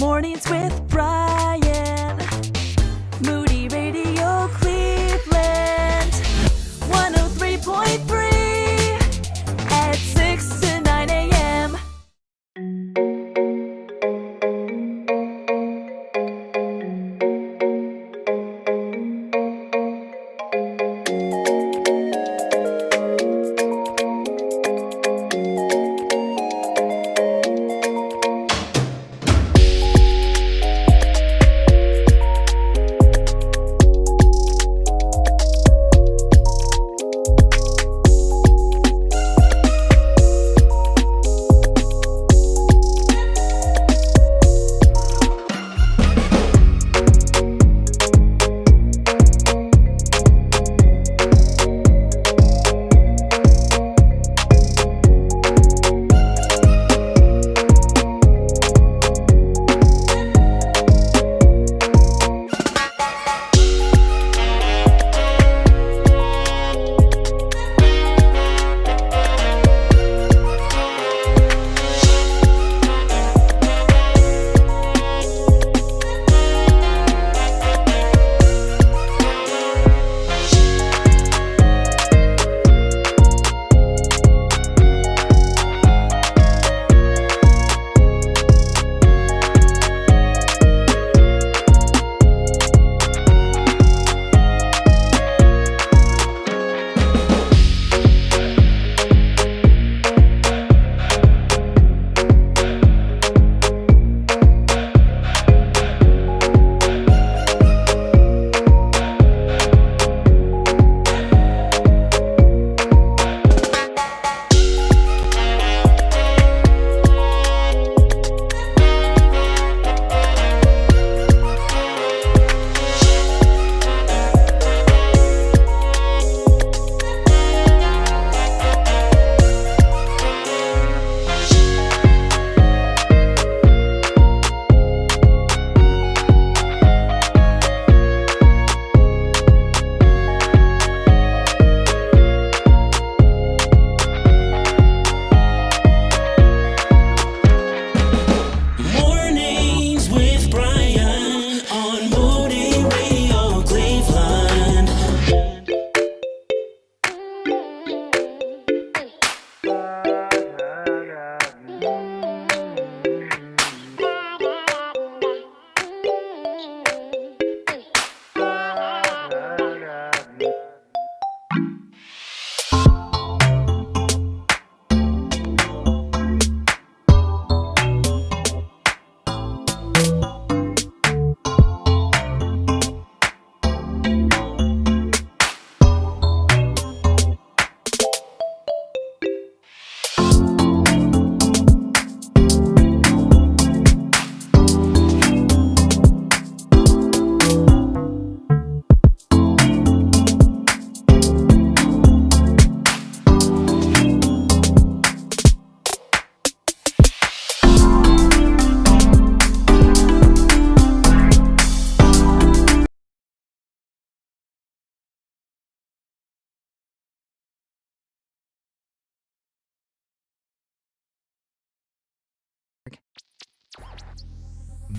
Mornings with Brian. Moody Radio Cleveland. 103.3 at 6 to 9 a.m.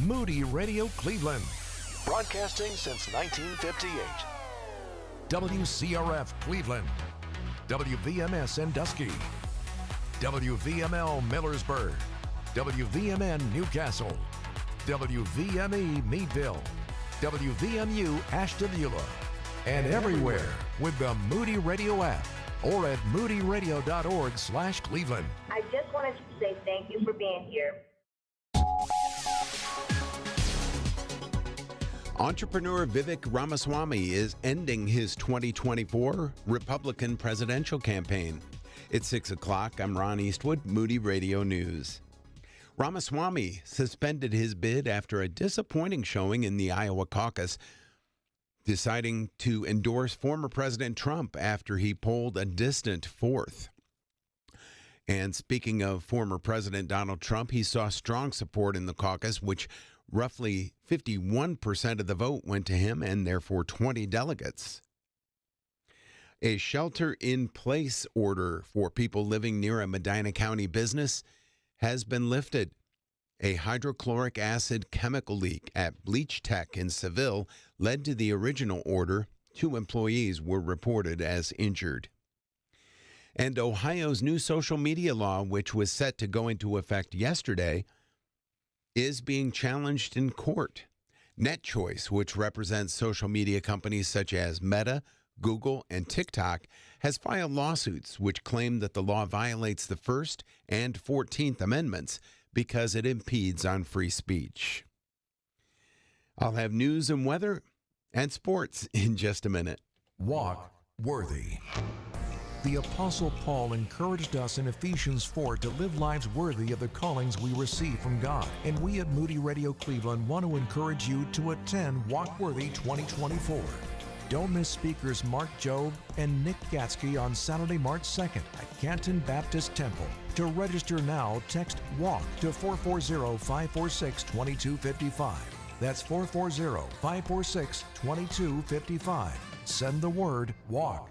Moody Radio Cleveland, broadcasting since 1958. WCRF Cleveland, WVMS Sandusky, WVML Millersburg, WVMN Newcastle, WVME Meadville, WVMU Ashtabula, and everywhere with the Moody Radio app or at moodyradio.org/Cleveland. I just wanted to say thank you for being here. Entrepreneur Vivek Ramaswamy is ending his 2024 Republican presidential campaign. It's 6 o'clock. I'm Ron Eastwood, Moody Radio News. Ramaswamy suspended his bid after a disappointing showing in the Iowa caucus, deciding to endorse former President Trump after he polled a distant fourth. And speaking of former President Donald Trump, he saw strong support in the caucus, which roughly 51% of the vote went to him, and therefore 20 delegates. A shelter-in-place order for people living near a Medina County business has been lifted. A hydrochloric acid chemical leak at Bleach Tech in Seville led to the original order. 2 employees were reported as injured. And Ohio's new social media law, which was set to go into effect yesterday, is being challenged in court. NetChoice, which represents social media companies such as Meta, Google, and TikTok, has filed lawsuits which claim that the law violates the First and 14th Amendments because it impedes on free speech. I'll have news and weather and sports in just a minute. Walk worthy. The Apostle Paul encouraged us in Ephesians 4 to live lives worthy of the callings we receive from God. And we at Moody Radio Cleveland want to encourage you to attend Walk Worthy 2024. Don't miss speakers Mark Jobe and Nick Gatsky on Saturday, March 2nd at Canton Baptist Temple. To register now, text WALK to 440-546-2255. That's 440-546-2255. Send the word WALK.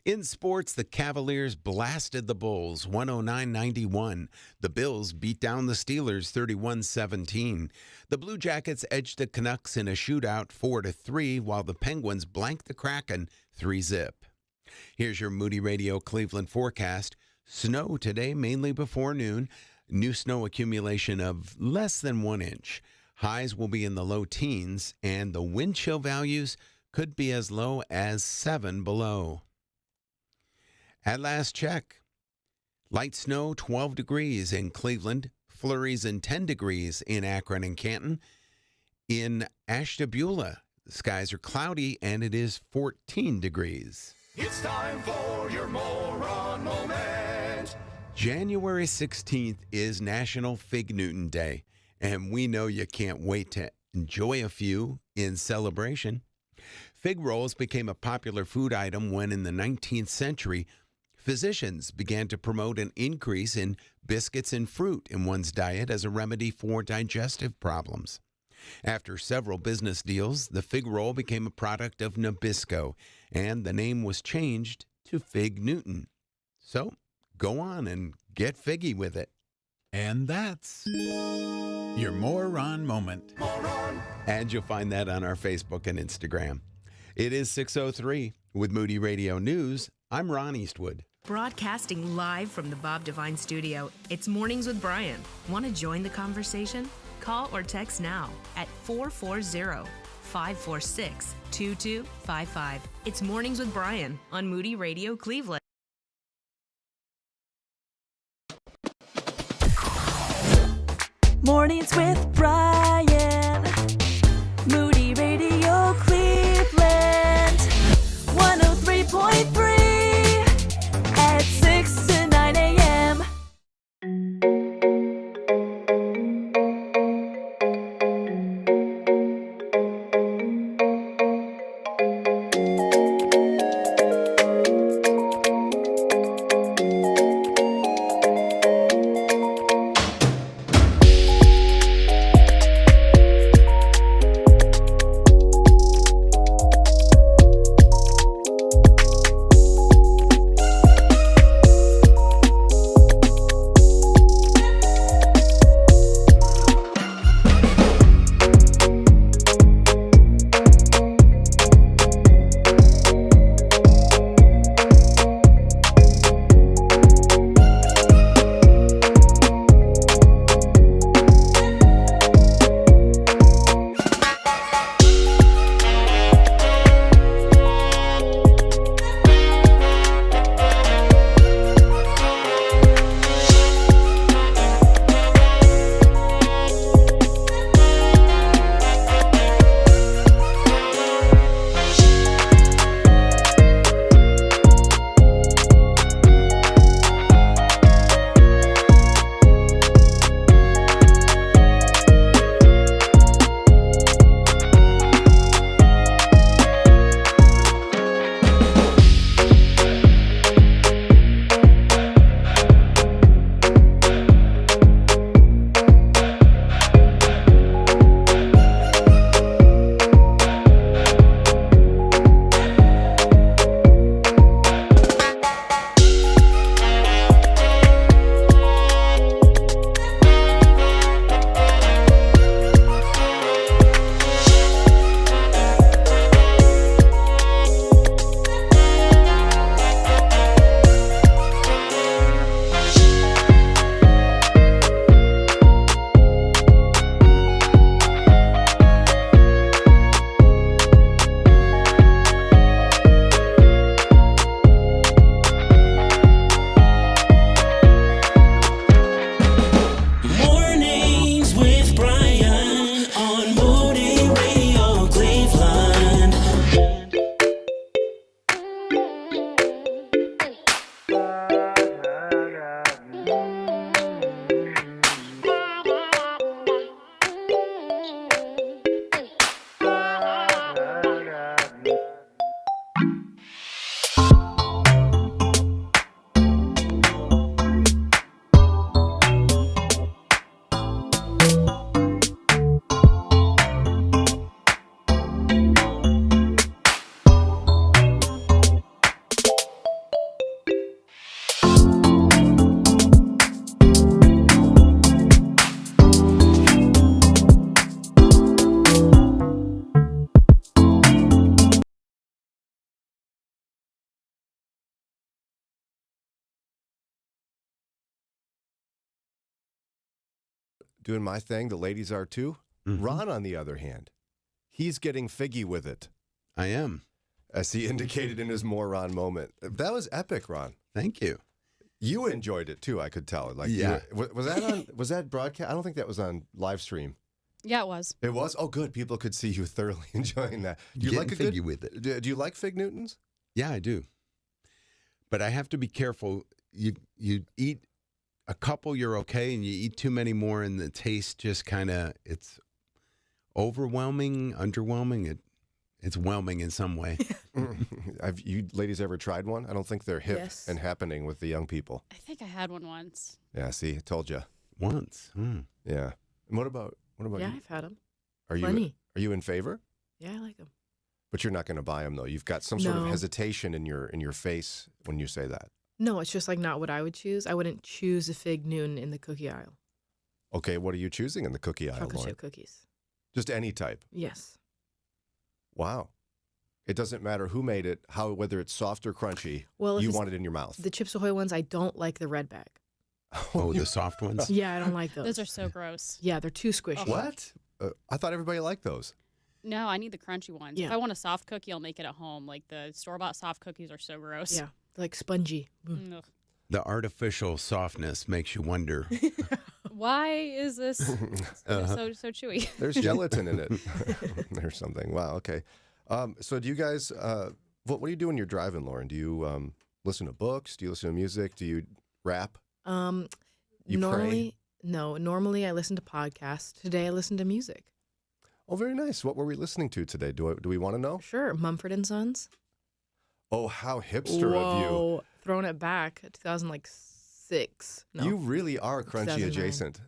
In sports, the Cavaliers blasted the Bulls 109-91. The Bills beat down the Steelers 31-17. The Blue Jackets edged the Canucks in a shootout 4-3, while the Penguins blanked the Kraken 3-0. Here's your Moody Radio Cleveland forecast. Snow today, mainly before noon. New snow accumulation of less than 1 inch. Highs will be in the low teens, and the wind chill values could be as low as 7 below. At last check, light snow 12 degrees in Cleveland, flurries and 10 degrees in Akron and Canton. In Ashtabula, the skies are cloudy and it is 14 degrees. It's time for your moron moment. January 16th is National Fig Newton Day, and we know you can't wait to enjoy a few in celebration. Fig rolls became a popular food item when in the 19th century, physicians began to promote an increase in biscuits and fruit in one's diet as a remedy for digestive problems. After several business deals, the fig roll became a product of Nabisco, and the name was changed to Fig Newton. So, go on and get figgy with it. And that's your moron moment. And you'll find that on our Facebook and Instagram. It is 6:03 with Moody Radio News. I'm Ron Eastwood. Broadcasting live from the Bob Devine studio, it's Mornings with Brian. Want to join the conversation? Call or text now at 440-546-2255. It's Mornings with Brian on Moody Radio Cleveland. Mornings with Brian. Moody Radio Cleveland. 103.3 at 6 to 9 a.m. doing my thing. The ladies are too. Ron, on the other hand, he's getting figgy with it. I am. As he indicated in his more Ron moment. That was epic, Ron. Thank you. You enjoyed it too, I could tell. Like, yeah. Was that broadcast? I don't think that was on live stream. Yeah, it was. It was? Oh, good. People could see you thoroughly enjoying that. Do you like a figgy with it? Do you like Fig Newtons? Yeah, I do. But I have to be careful. You eat a couple, you're okay, and you eat too many more, and the taste just kind of, it's overwhelming, underwhelming. It's whelming in some way. Have you ladies ever tried one? I don't think they're hip Yes. and happening with the young people. I think I had one once. Yeah, see, I told you. Once. Yeah. And what about Yeah, you? I've had them. Are Plenty. you in favor? Yeah, I like them. But you're not going to buy them though. You've got some sort of No. hesitation in your face when you say that. No, it's just like not what I would choose. I wouldn't choose a Fig Newton in the cookie aisle. Okay, what are you choosing in the cookie aisle, Chocolate Lauren? chip cookies. Just any type. Yes. Wow. It doesn't matter who made it, whether it's soft or crunchy. Well, if you it's want it in your mouth. The Chips Ahoy ones, I don't like the red bag. Oh, the soft ones? Yeah, I don't like those. Those are so gross. Yeah, they're too squishy. What? I thought everybody liked those. No, I need the crunchy ones. Yeah. If I want a soft cookie, I'll make it at home. Like the store-bought soft cookies are so gross. Yeah, like spongy. Ugh. The artificial softness makes you wonder. Why is this so chewy? There's gelatin in it. There's something. Wow. Okay. So do you guys? What do you do when you're driving, Lauren? Do you listen to books? Do you listen to music? Do you rap? You Normally, no. Normally, I listen to podcasts. Today, I listen to music. Oh, very nice. What were we listening to today? Do we want to know? Sure, Mumford and Sons. Oh, how hipster of you! Whoa, throwing it back, 2006. No. You really are crunchy 2009. adjacent.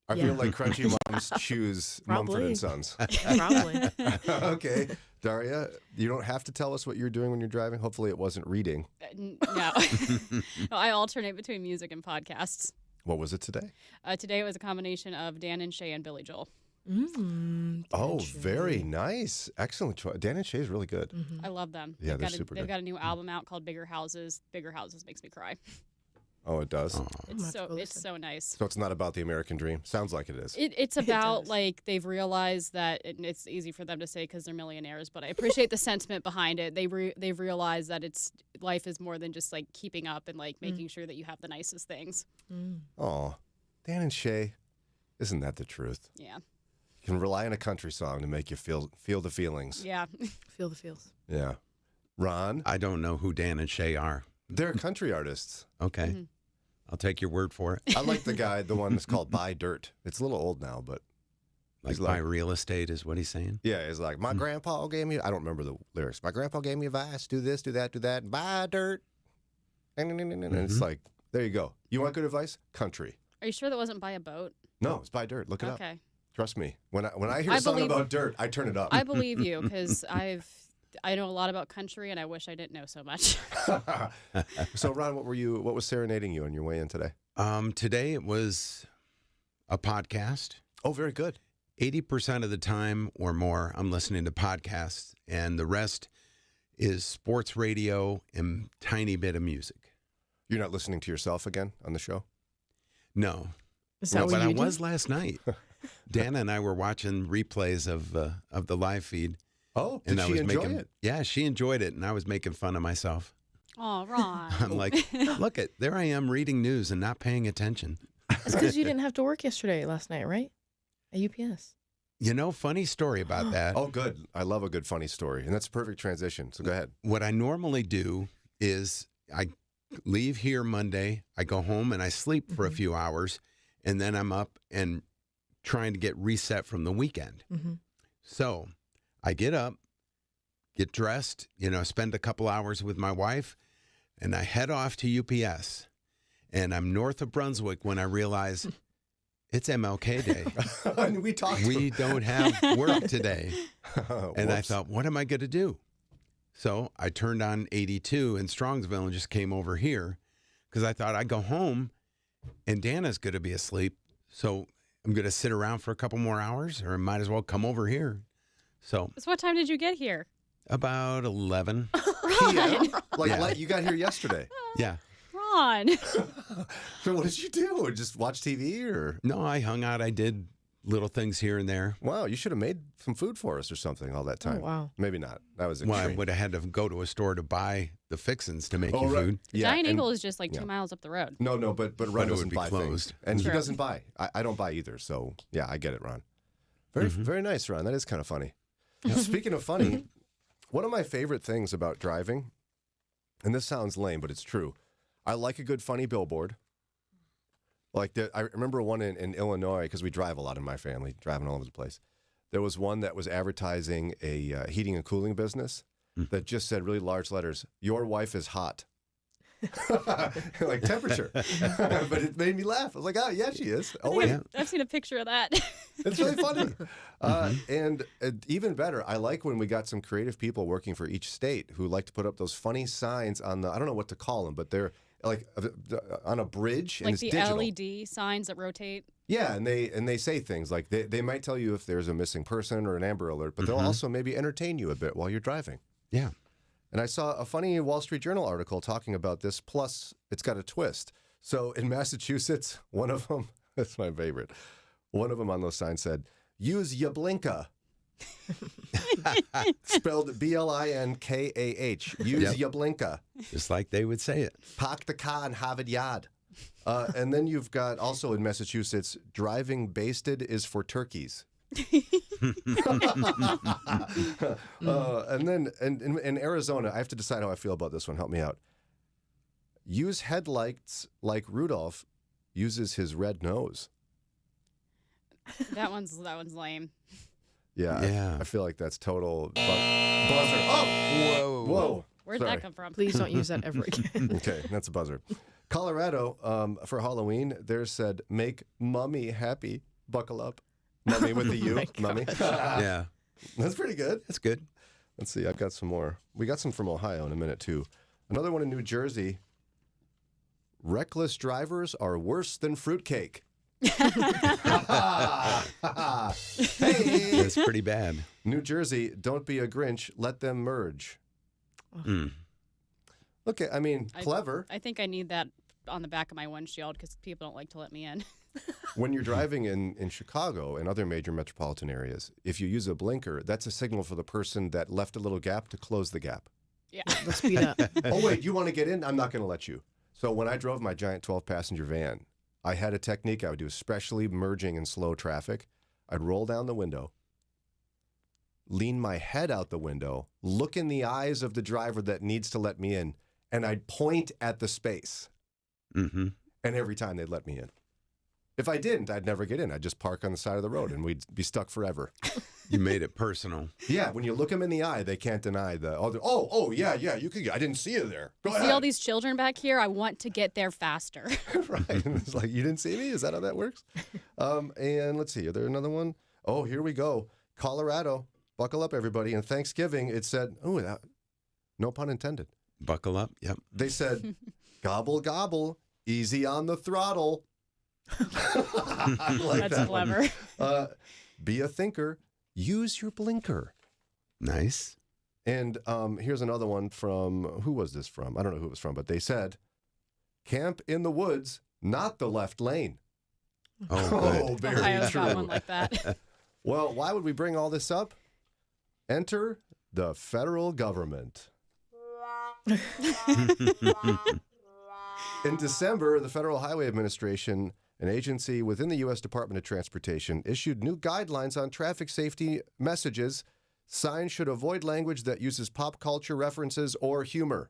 I Yeah. feel like crunchy moms choose Mumford Probably. and Sons. Probably. Okay, Daria, you don't have to tell us what you're doing when you're driving. Hopefully, it wasn't reading. No. No, I alternate between music and podcasts. What was it today? Today it was a combination of Dan and Shay and Billy Joel. Oh, very nice. Excellent choice. Dan and Shay is really good. I love them. Yeah, they're got super They've good. got a new album out called Bigger Houses. Bigger Houses makes me cry. Oh, it does? It's so nice. So it's not about the American dream? Sounds like it is. It's about like they've realized that it's easy for them to say because they're millionaires, but I appreciate the sentiment behind it. They've realized that life is more than just like keeping up and like making sure that you have the nicest things. Oh, Dan and Shay, isn't that the truth? Yeah. You can rely on a country song to make you feel the feelings. Yeah. Feel the feels. Yeah. Ron? I don't know who Dan and Shay are. They're country artists. Okay. I'll take your word for it. I like the one that's called Buy Dirt. It's a little old now, but Like buy real estate is what he's saying? Yeah, it's like, my grandpa gave me, I don't remember the lyrics. My grandpa gave me advice, do this, do that, and buy dirt. And it's like, there you go. You want good advice? Country. Are you sure that wasn't Buy a Boat? No, it's Buy Dirt. Look it up. Okay. Trust me. When I hear a song about dirt, I turn it up. I believe you because I know a lot about country and I wish I didn't know so much. So Ron, what was serenading you on your way in today? Today it was a podcast. Oh, very good. 80% of the time or more, I'm listening to podcasts, and the rest is sports radio and tiny bit of music. You're not listening to yourself again on the show? No. Is that what but you I do? was last night. Dana and I were watching replays of the live feed. Oh, and did I she was enjoy making, it? Yeah, she enjoyed it, and I was making fun of myself. Oh, Ron. I'm like, look, there I am reading news and not paying attention. It's because you didn't have to work last night, right? At UPS. You know, funny story about that. Oh, good. I love a good funny story, and that's a perfect transition. So go ahead. What I normally do is I leave here Monday, I go home and I sleep for a few hours, and then I'm up and trying to get reset from the weekend. So I get up, get dressed, spend a couple hours with my wife, and I head off to UPS. And I'm north of Brunswick when I realize it's MLK Day. We talked. We don't have work today. And I Whoops. thought, what am I going to do? So I turned on 82 in Strongsville and just came over here because I thought I'd go home and Dana's going to be asleep. So I'm going to sit around for a couple more hours, or I might as well come over here. So What time did you get here? about 11. PM? Like you got here yesterday. Yeah. on. So what did you do? Just watch TV or? No, I hung out. I did little things here and there. Wow, you should have made some food for us or something all that time. Oh, wow. Maybe not. That was Well, I extreme. would have had to go to a store to buy the fixins to make you right. food. The Yeah, Giant and- Eagle is just like yeah. 2 miles up the road. No, but Ron But it doesn't would be buy closed. things. And he True. doesn't buy. I don't buy either. So, yeah, I get it, Ron. Very nice, Ron. That is kind of funny. Speaking of funny, one of my favorite things about driving, and this sounds lame, but it's true, I like a good funny billboard. I remember one in Illinois, because we drive a lot in my family, driving all over the place. There was one that was advertising a heating and cooling business that just said really large letters, "Your wife is hot." Like temperature. But it made me laugh. I was like, oh, yeah, she is. Oh, wait. I've seen a picture of that. It's really funny. And even better, I like when we got some creative people working for each state who like to put up those funny signs on the, I don't know what to call them, but they're like on a bridge and Like it's the digital. LED signs that rotate. Yeah, and they say things like they might tell you if there's a missing person or an Amber Alert, but they'll also maybe entertain you a bit while you're driving. Yeah. And I saw a funny Wall Street Journal article talking about this, plus it's got a twist. So in Massachusetts, one of them, that's my favorite, one of them on those signs said, "Use Yablinka." Spelled B-L-I-N-K-A-H. Use Yablinka. Just like they would say it. Park the car and have it yard. And then you've got also in Massachusetts, driving basted is for turkeys. And then in Arizona, I have to decide how I feel about this one. Help me out. Use headlights like Rudolph uses his red nose. That one's lame. Yeah. I feel like that's total buzzer. Oh! Whoa. Where'd Sorry. that come from? Please don't use that ever again. Okay, that's a buzzer. Colorado, for Halloween, there said, "Make Mummy happy. Buckle up." Mummy with the U. Mummy. Yeah. That's pretty good. That's good. Let's see. I've got some more. We got some from Ohio in a minute, too. Another one in New Jersey. Reckless drivers are worse than fruitcake. Hey! That's pretty bad. New Jersey, don't be a Grinch. Let them merge. Okay, I mean, clever. I think I need that on the back of my windshield because people don't like to let me in. When you're driving in Chicago and other major metropolitan areas, if you use a blinker, that's a signal for the person that left a little gap to close the gap. Yeah. Let's speed up. Oh, wait, you want to get in? I'm not going to let you. So when I drove my giant 12-passenger van, I had a technique I would do, especially merging in slow traffic. I'd roll down the window, lean my head out the window, look in the eyes of the driver that needs to let me in, and I'd point at the space. Mm-hmm. And every time they'd let me in. If I didn't, I'd never get in. I'd just park on the side of the road and we'd be stuck forever. You made it personal. Yeah, when you look them in the eye, they can't deny the, yeah, you could get, I didn't see you there. Go ahead. See all these children back here? I want to get there faster. Right. And it's like, you didn't see me? Is that how that works? And let's see, is there another one? Oh, here we go. Colorado. Buckle up, everybody. And Thanksgiving, it said, no pun intended. Buckle up. Yep. They said, gobble, gobble, easy on the throttle. I like That's that clever. one. Be a thinker. Use your blinker. Nice. And here's another one from, who was this from? I don't know who it was from, but they said, camp in the woods, not the left lane. Oh, good. Very Ohio's true. got one like that. Well, why would we bring all this up? Enter the federal government. In December, the Federal Highway Administration, an agency within the U.S. Department of Transportation, issued new guidelines on traffic safety messages. Signs should avoid language that uses pop culture references or humor.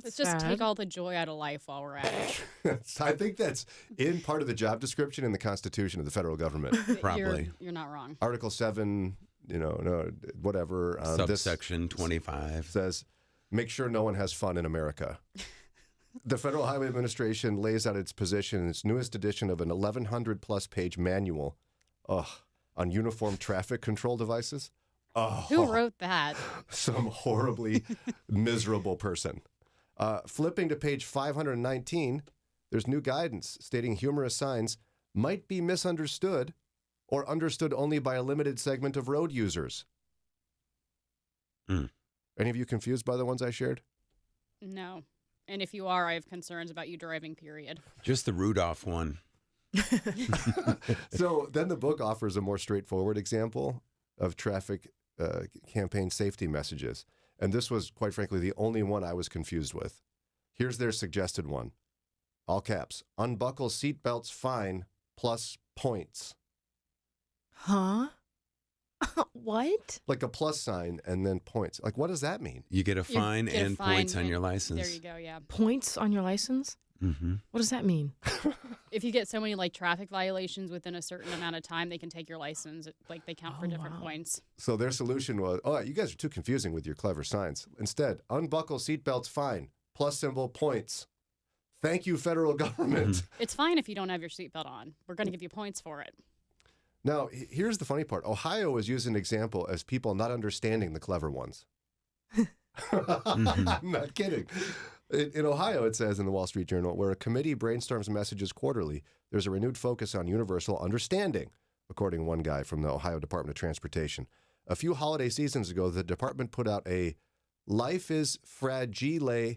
Let's just take all the joy out of life while we're at it. I think that's in part of the job description in the Constitution of the federal government. Probably. You're not wrong. Article 7, whatever. Subsection 25 says, make sure no one has fun in America. The Federal Highway Administration lays out its position in its newest edition of an 1,100-plus page manual on uniform traffic control devices. Who wrote that? Some horribly miserable person. Flipping to page 519, there's new guidance stating humorous signs might be misunderstood or understood only by a limited segment of road users. Any of you confused by the ones I shared? No. And if you are, I have concerns about you driving, period. Just the Rudolph one. So then the book offers a more straightforward example of traffic campaign safety messages. And this was, quite frankly, the only one I was confused with. Here's their suggested one. All caps. Unbuckle seatbelts fine plus points. Huh? What? Like a plus sign and then points. Like, what does that mean? You get a fine get a and fine points on and- your license. There you go, yeah. Points on your license? Mm-hmm. What does that mean? If you get so many like traffic violations within a certain amount of time, they can take your license. Like they count for different points. So their solution was, oh, you guys are too confusing with your clever signs. Instead, unbuckle seatbelts fine, plus symbol points. Thank you, federal government. It's fine if you don't have your seatbelt on. We're going to give you points for it. Now, here's the funny part. Ohio was used an example as people not understanding the clever ones. I'm not kidding. In Ohio, it says in the Wall Street Journal, where a committee brainstorms messages quarterly, there's a renewed focus on universal understanding, according to one guy from the Ohio Department of Transportation. A few holiday seasons ago, the department put out a life is fragile,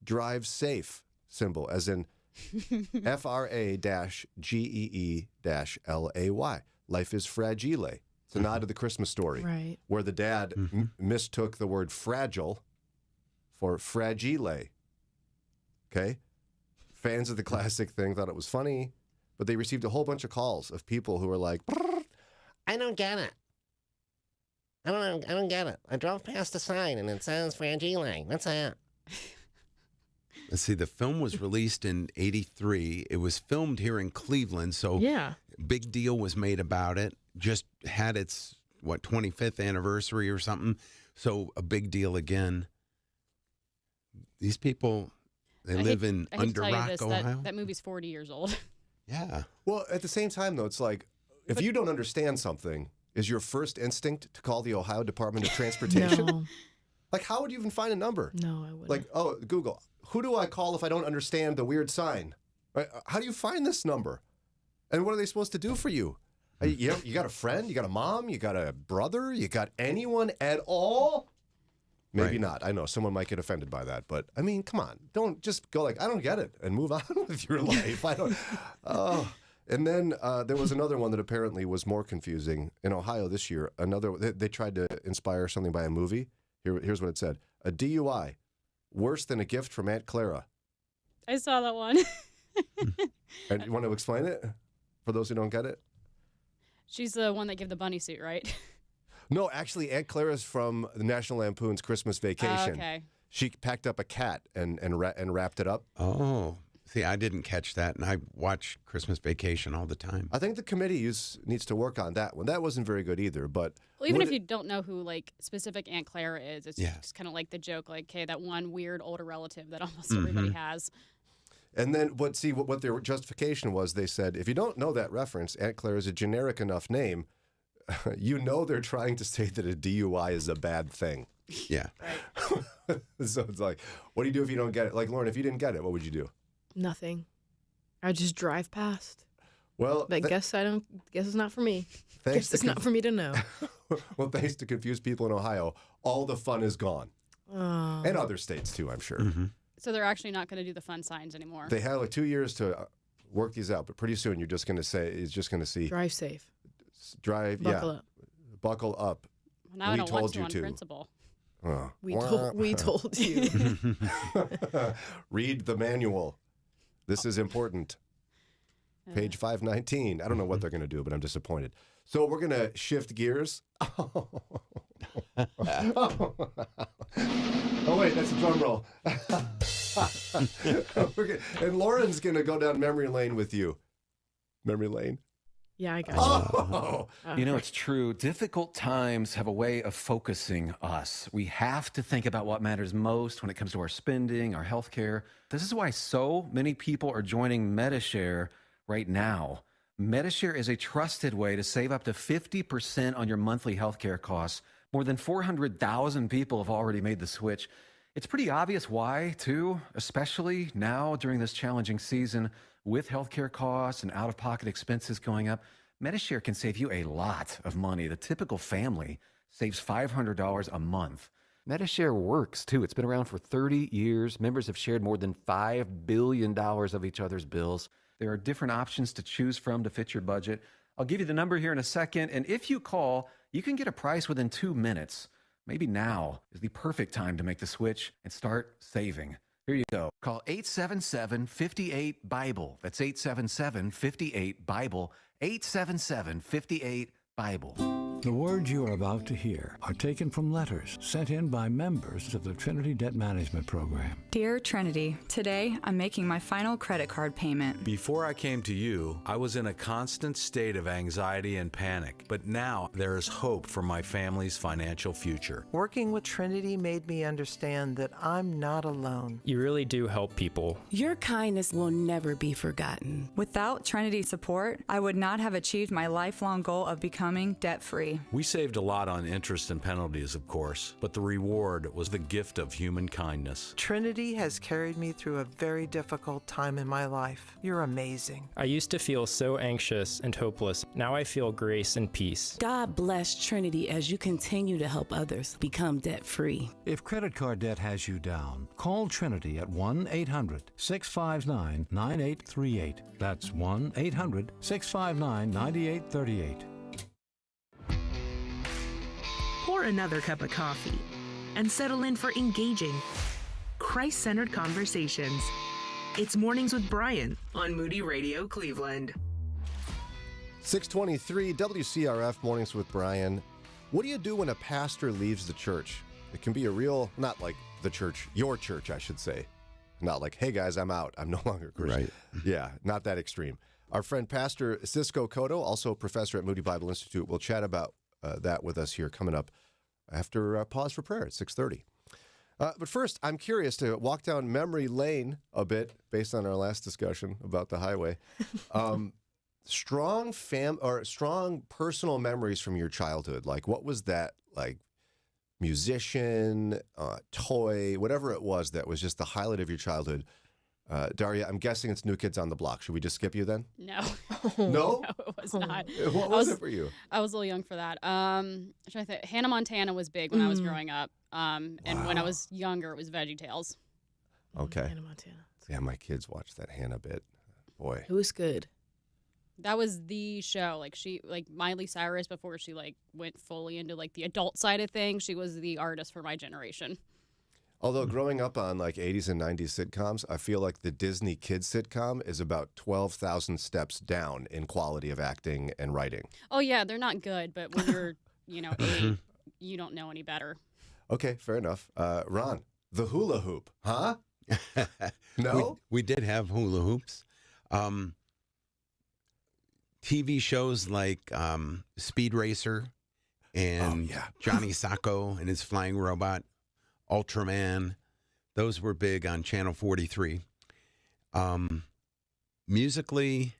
drive safe symbol, as in FRA-GEE-LAY. Life is fragile. It's a nod to the Christmas Story, Right. where the dad mistook the word fragile for fragile. Okay? Fans of the classic thing thought it was funny, but they received a whole bunch of calls of people who were like, I don't get it. I don't get it. I drove past a sign and it says fragile. What's that? Let's see, the film was released in 83. It was filmed here in Cleveland, so Yeah. big deal was made about it. Just had its, 25th anniversary or something. So a big deal again. These people, they live in I hate to Under tell you Rock, this, Ohio. that movie's 40 years old. Yeah. well, at the same time, though, it's like, if you don't understand something, is your first instinct to call the Ohio Department of Transportation? No. Like, how would you even find a number? No, I wouldn't. Like, oh, Google, who do I call if I don't understand the weird sign? Right? How do you find this number? And what are they supposed to do for you? You got a friend? You got a mom? You got a brother? You got anyone at all? Maybe Right. not. I know someone might get offended by that, but I mean, come on. Don't just go like, I don't get it, and move on with your life. I don't. Oh. And then there was another one that apparently was more confusing in Ohio this year. They tried to inspire something by a movie. Here's what it said: a DUI, worse than a gift from Aunt Clara. I saw that one. And you want to explain it for those who don't get it? She's the one that gave the bunny suit, right? No, actually, Aunt Clara's from the National Lampoon's Christmas Vacation. Okay. She packed up a cat and wrapped it up. Oh, see, I didn't catch that, and I watch Christmas Vacation all the time. I think the committee needs to work on that one. That wasn't very good either. But Well, even if you don't know who like specific Aunt Clara is, it's Yeah. just kind of like the joke, like, okay, that one weird older relative that almost everybody has. And then what their justification was, they said, if you don't know that reference, Aunt Clara is a generic enough name, you know they're trying to say that a DUI is a bad thing. Yeah. So it's like, what do you do if you don't get it? Like, Lauren, if you didn't get it, what would you do? Nothing. I just drive past. Well, But guess it's not for me. thanks Guess it's not for me to know. Well, thanks to confused people in Ohio, all the fun is gone. Oh. And other states, too, I'm sure. So they're actually not going to do the fun signs anymore. They had like 2 years to work these out, but pretty soon you're just going to see Drive safe. drive, Buckle up. buckle up. Well, now I we don't told want to you on to. principle. Oh. We told you. Read the manual. This is important. Page 519. I don't know what they're going to do, but I'm disappointed. So we're going to shift gears. Oh, wait, that's a drum roll. And Lauren's going to go down memory lane with you. Memory lane? Yeah, I got you. Oh. You know, it's true. Difficult times have a way of focusing us. We have to think about what matters most when it comes to our spending, our health care. This is why so many people are joining MediShare right now. MediShare is a trusted way to save up to 50% on your monthly health care costs. More than 400,000 people have already made the switch. It's pretty obvious why, too, especially now during this challenging season with healthcare costs and out-of-pocket expenses going up. MediShare can save you a lot of money. The typical family saves $500 a month. MediShare works, too. It's been around for 30 years. Members have shared more than $5 billion of each other's bills. There are different options to choose from to fit your budget. I'll give you the number here in a second, and if you call, you can get a price within 2 minutes. Maybe now is the perfect time to make the switch and start saving. Here you go. Call 877-58-BIBLE. That's 877-58-BIBLE. 877-58-BIBLE. The words you are about to hear are taken from letters sent in by members of the Trinity Debt Management Program. Dear Trinity, today I'm making my final credit card payment. Before I came to you, I was in a constant state of anxiety and panic, but now there is hope for my family's financial future. Working with Trinity made me understand that I'm not alone. You really do help people. Your kindness will never be forgotten. Without Trinity's support, I would not have achieved my lifelong goal of becoming debt-free. We saved a lot on interest and penalties, of course, but the reward was the gift of human kindness. Trinity has carried me through a very difficult time in my life. You're amazing. I used to feel so anxious and hopeless. Now I feel grace and peace. God bless Trinity as you continue to help others become debt-free. If credit card debt has you down, call Trinity at 1-800-659-9838. That's 1-800-659-9838. Pour another cup of coffee and settle in for engaging, Christ-centered conversations. It's Mornings with Brian on Moody Radio Cleveland. 623 WCRF Mornings with Brian. What do you do when a pastor leaves the church? It can be a real, not like the church, your church, I should say. Not like, hey guys, I'm out. I'm no longer a Christian. Right. Yeah, not that extreme. Our friend Pastor Cisco Cotto, also a professor at Moody Bible Institute, will chat about that with us here coming up after pause for prayer at 6:30. But first, I'm curious to walk down memory lane a bit based on our last discussion about the highway. Strong personal memories from your childhood. Like, what was that like? Musician, toy, whatever it was that was just the highlight of your childhood. Daria, I'm guessing it's New Kids on the Block. Should we just skip you then? No. No? No, it was not. What was it for you? I was a little young for that. I'm trying to think. Hannah Montana was big when I was growing up. And when I was younger, it was VeggieTales. Okay. Hannah Montana. Yeah, my kids watched that Hannah bit. Boy. It was good. That was the show. Like Miley Cyrus, before she went fully into the adult side of things, she was the artist for my generation. Although growing up on 80s and 90s sitcoms, I feel like the Disney kids sitcom is about 12,000 steps down in quality of acting and writing. Oh yeah, they're not good, but when you're 8, you don't know any better. Okay, fair enough. Ron, the hula hoop, huh? No? We did have hula hoops. TV shows like Speed Racer and Johnny Sacco and his flying robot, Ultraman. Those were big on Channel 43. Musically,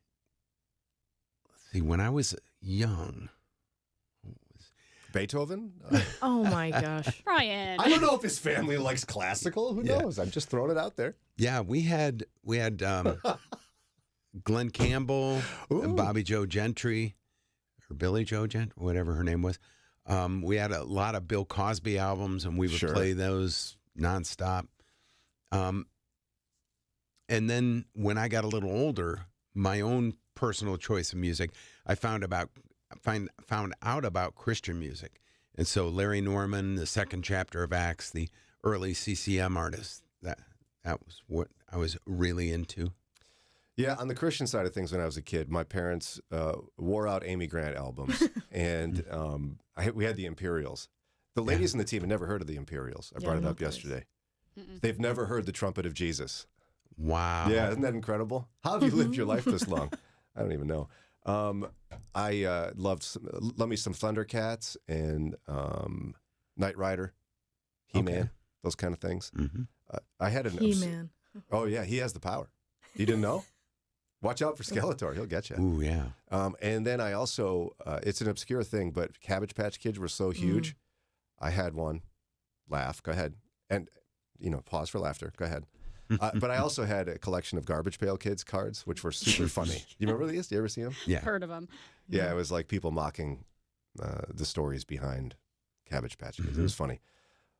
let's see, when I was young. Beethoven? Oh my gosh. Brian. I don't know if his family likes classical. Who knows? I'm just throwing it out there. Yeah, we had Glenn Campbell, and Bobby Joe Gentry, or Billy Joe Gentry, whatever her name was. We had a lot of Bill Cosby albums, and we would play those nonstop. And then when I got a little older, my own personal choice of music, I found out about Christian music. And so Larry Norman, the Second Chapter of Acts, the early CCM artists, that was what I was really into. Yeah, on the Christian side of things, when I was a kid, my parents wore out Amy Grant albums, and we had the Imperials. The ladies in the team had never heard of the Imperials. I brought it up yesterday. They've never heard the Trumpet of Jesus. Wow. Yeah, isn't that incredible? How have you lived your life this long? I don't even know. I loved me some Thundercats and Knight Rider, He-Man, those kind of things. I had an He-Man. Oh yeah, he has the power. You didn't know? Watch out for Skeletor. He'll get you. Ooh, yeah. And then I also, it's an obscure thing, but Cabbage Patch Kids were so huge. I had one. Laugh. Go ahead. And, pause for laughter. Go ahead. But I also had a collection of Garbage Pail Kids cards, which were super funny. You remember these? Do you ever see them? Yeah. Heard of them. Yeah, it was like people mocking the stories behind Cabbage Patch Kids. It was funny.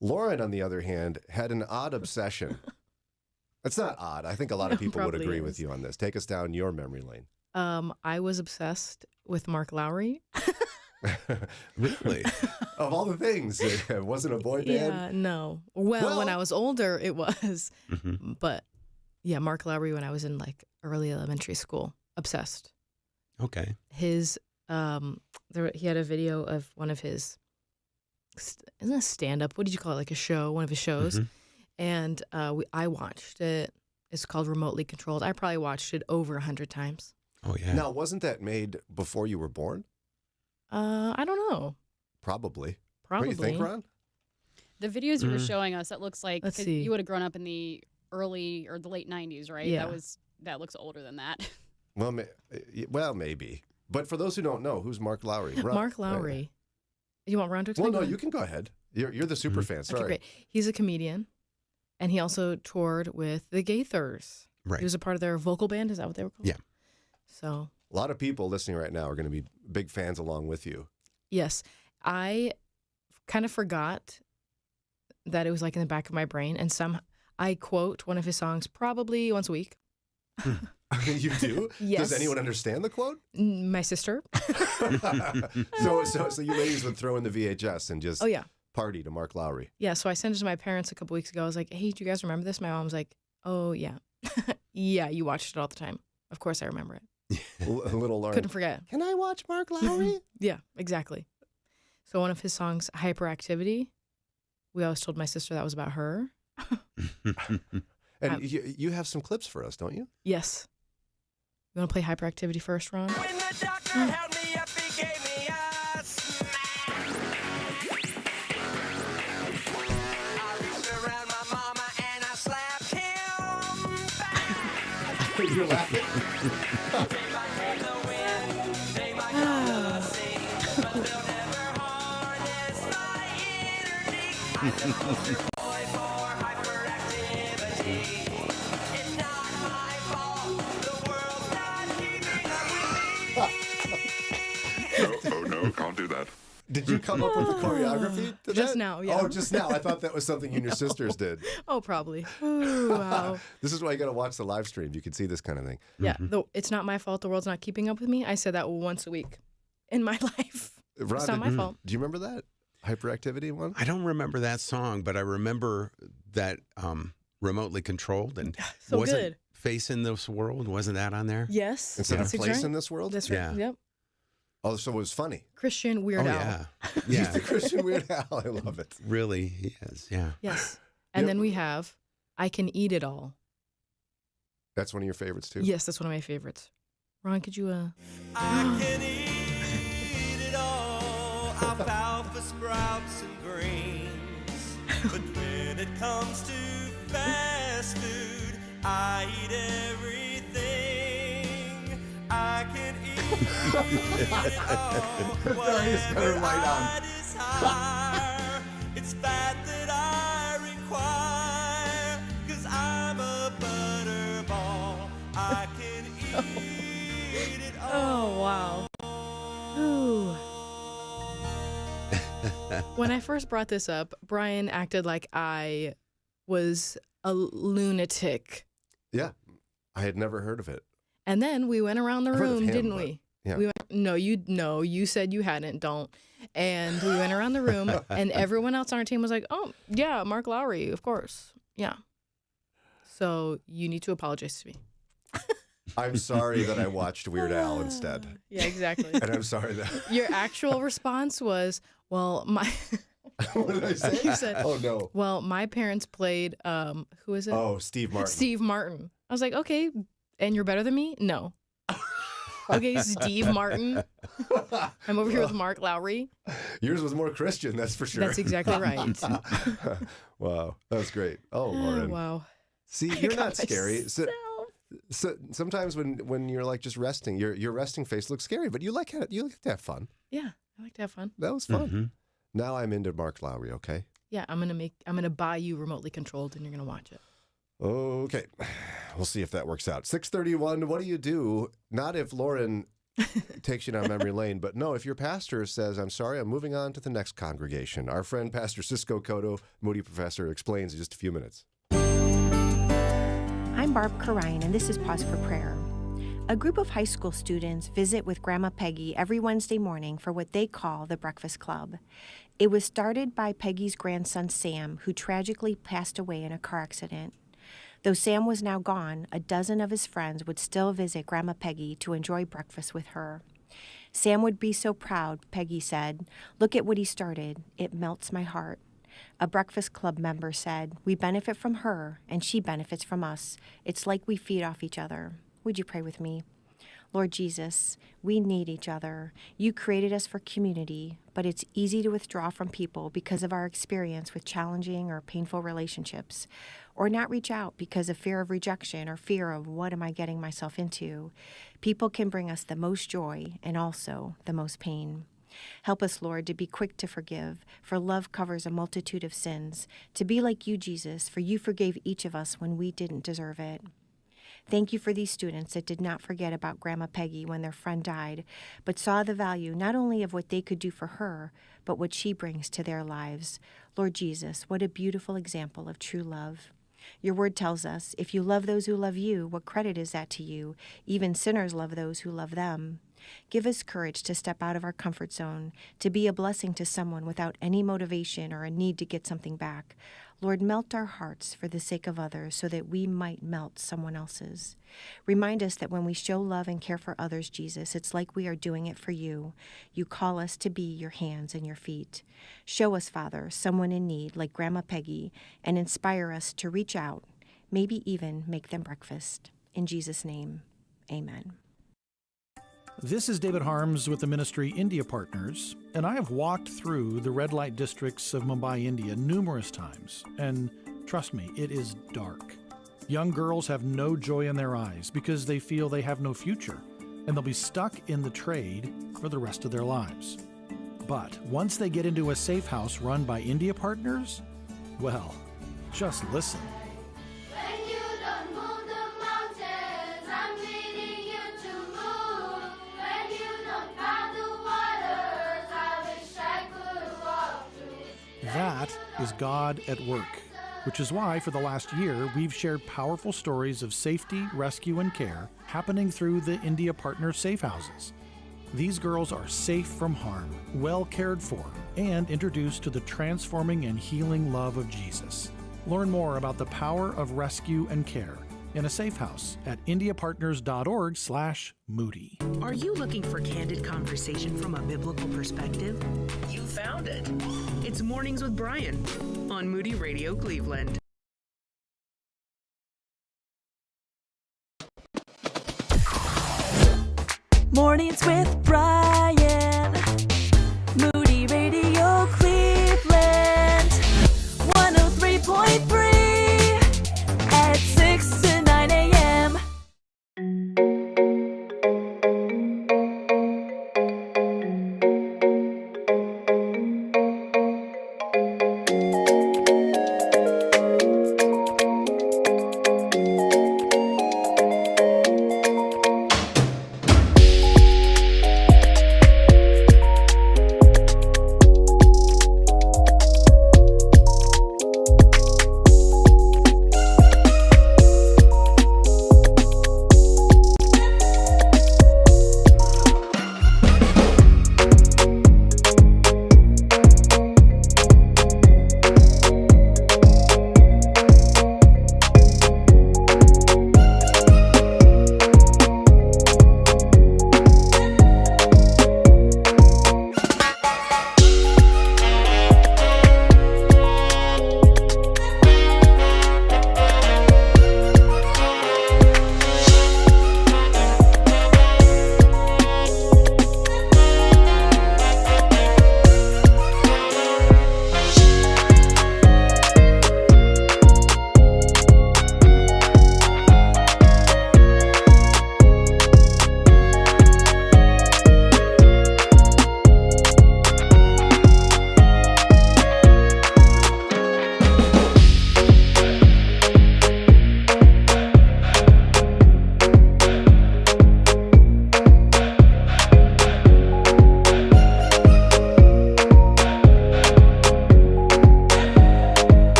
Lauren, on the other hand, had an odd obsession. It's not odd. I think a lot of people would agree with you on this. Take us down your memory lane. I was obsessed with Mark Lowry. Really? Of all the things, it wasn't a boy band? Yeah, no. Well, when I was older, it was. But yeah, Mark Lowry when I was in like early elementary school. Obsessed. Okay. His, he had a video of one of his, isn't it a stand-up? What did you call it? Like a show, one of his shows. And I watched it. It's called Remotely Controlled. I probably watched it over 100 times. Oh, yeah. Now, wasn't that made before you were born? I don't know. Probably. Probably. What do you think, Ron? The videos you were showing us, that looks like Let's see. you would have grown up in the early or the late 90s, right? Yeah. That looks older than that. Well, maybe. But for those who don't know, who's Mark Lowry? Mark Lowry. You want Ron to explain? Well, no, you can go ahead. You're the super fan. Sorry. Okay, great. He's a comedian, and he also toured with the Gaithers. Right. He was a part of their vocal band. Is that what they were called? Yeah. So a lot of people listening right now are going to be big fans along with you. yes, I kind of forgot that it was like in the back of my brain, and I quote one of his songs probably once a week. You do? Yes. Does anyone understand the quote? My sister. So you ladies would throw in the VHS and just party to Mark Lowry. Yeah, so I sent it to my parents a couple weeks ago. I was like, hey, do you guys remember this? My mom was like, oh, yeah. Yeah, you watched it all the time. Of course I remember it. Little Lauren. Couldn't forget. Can I watch Mark Lowry? Yeah, exactly. So one of his songs, Hyperactivity, we always told my sister that was about her. And you have some clips for us, don't you? Yes. You want to play Hyperactivity first, Ron? When the doctor held me up, he gave me a smack. I reached around my mama and I slapped him back. You're laughing? They might name the wind, they might call the sea, but they'll never harness my energy. I'm the poster boy for hyperactivity. It's not my fault, the world's not keeping up with me. Oh no, can't do that. Did you come up with the choreography to Just that? now, yeah. Oh, just now. I thought that was something you and your sisters did. Oh, probably. Ooh, wow. This is why you got to watch the live stream. You can see this kind of thing. Yeah, it's not my fault the world's not keeping up with me. I said that once a week in my life. Ron, It's not my fault. Do you remember that hyperactivity one? I don't remember that song, but I remember that Remotely Controlled. And So wasn't good. Face in This World, wasn't that on there? Yes. Instead of That's Place right. in This World? That's right. Yeah. Yep. Oh, so it was funny. Christian Weird Oh, Al. Yeah. He's Yeah. the Christian Weird Al. I love it. Really, he is. Yeah. Yes. And then we have I Can Eat It All. That's one of your favorites, too? Yes, that's one of my favorites. Ron, could you I can eat it all, alfalfa, sprouts, and greens. But when it comes to fast food, I eat everything. I can eat it all, whatever I desire. It's fat that I require, 'cause I'm a butterball. I can eat it all. Oh, wow. Ooh. When I first brought this up, Brian acted like I was a lunatic. Yeah. I had never heard of it. And then we went around the I've heard of room, him, didn't but- we? yeah. We went, no, you said you hadn't, don't. And we went around the room, and everyone else on our team was like, oh, yeah, Mark Lowry, of course. Yeah. So you need to apologize to me. I'm sorry that I watched Weird Al instead. Yeah, exactly. And I'm sorry that... Your actual response was, well, my... What did I say? You said, Oh, no. well, my parents played, who is it? Oh, Steve Martin. Steve Martin. I was like, okay, and you're better than me? No. Okay, Steve Martin. I'm over here with Mark Lowry. Yours was more Christian, that's for sure. That's exactly right. Wow, that was great. Oh, Lauren. Wow. See, I you're got not scary. So sometimes when you're like just resting, your resting face looks scary, but you like to have fun. Yeah, I like to have fun. That was fun. Now I'm into Mark Lowry. Okay. Yeah, I'm gonna buy you Remotely Controlled, and you're gonna watch it. Okay, we'll see if that works out. 6:31. What do you do? Not if Lauren takes you down memory lane. But no, if your pastor says, I'm sorry, I'm moving on to the next congregation. Our friend Pastor Cisco Cotto, Moody Professor, explains in just a few minutes. I'm Barb Carine, and this is Pause for Prayer. A group of high school students visit with Grandma Peggy every Wednesday morning for what they call the Breakfast Club. It was started by Peggy's grandson, Sam, who tragically passed away in a car accident. Though Sam was now gone, a dozen of his friends would still visit Grandma Peggy to enjoy breakfast with her. Sam would be so proud, Peggy said. Look at what he started. It melts my heart. A Breakfast Club member said, we benefit from her, and she benefits from us. It's like we feed off each other. Would you pray with me? Lord Jesus, we need each other. You created us for community, but it's easy to withdraw from people because of our experience with challenging or painful relationships, or not reach out because of fear of rejection or fear of what am I getting myself into. People can bring us the most joy and also the most pain. Help us, Lord, to be quick to forgive, for love covers a multitude of sins, to be like you, Jesus, for you forgave each of us when we didn't deserve it. Thank you for these students that did not forget about Grandma Peggy when their friend died, but saw the value not only of what they could do for her, but what she brings to their lives. Lord Jesus, what a beautiful example of true love. Your word tells us, if you love those who love you, what credit is that to you? Even sinners love those who love them. Give us courage to step out of our comfort zone, to be a blessing to someone without any motivation or a need to get something back. Lord, melt our hearts for the sake of others so that we might melt someone else's. Remind us that when we show love and care for others, Jesus, it's like we are doing it for you. You call us to be your hands and your feet. Show us, Father, someone in need like Grandma Peggy, and inspire us to reach out, maybe even make them breakfast. In Jesus' name, amen. This is David Harms with the ministry India Partners, and I have walked through the red light districts of Mumbai, India numerous times, and trust me, it is dark. Young girls have no joy in their eyes because they feel they have no future, and they'll be stuck in the trade for the rest of their lives. But once they get into a safe house run by India Partners, well, just listen. That is God at work, which is why for the last year we've shared powerful stories of safety, rescue, and care happening through the India Partners safe houses. These girls are safe from harm, well cared for, and introduced to the transforming and healing love of Jesus. Learn more about the power of rescue and care in a safe house at indiapartners.org/Moody. Are you looking for candid conversation from a biblical perspective? You found it. It's Mornings with Brian on Moody Radio Cleveland. Mornings with Brian. Moody Radio Cleveland. 103.3 at 6 to 9 a.m.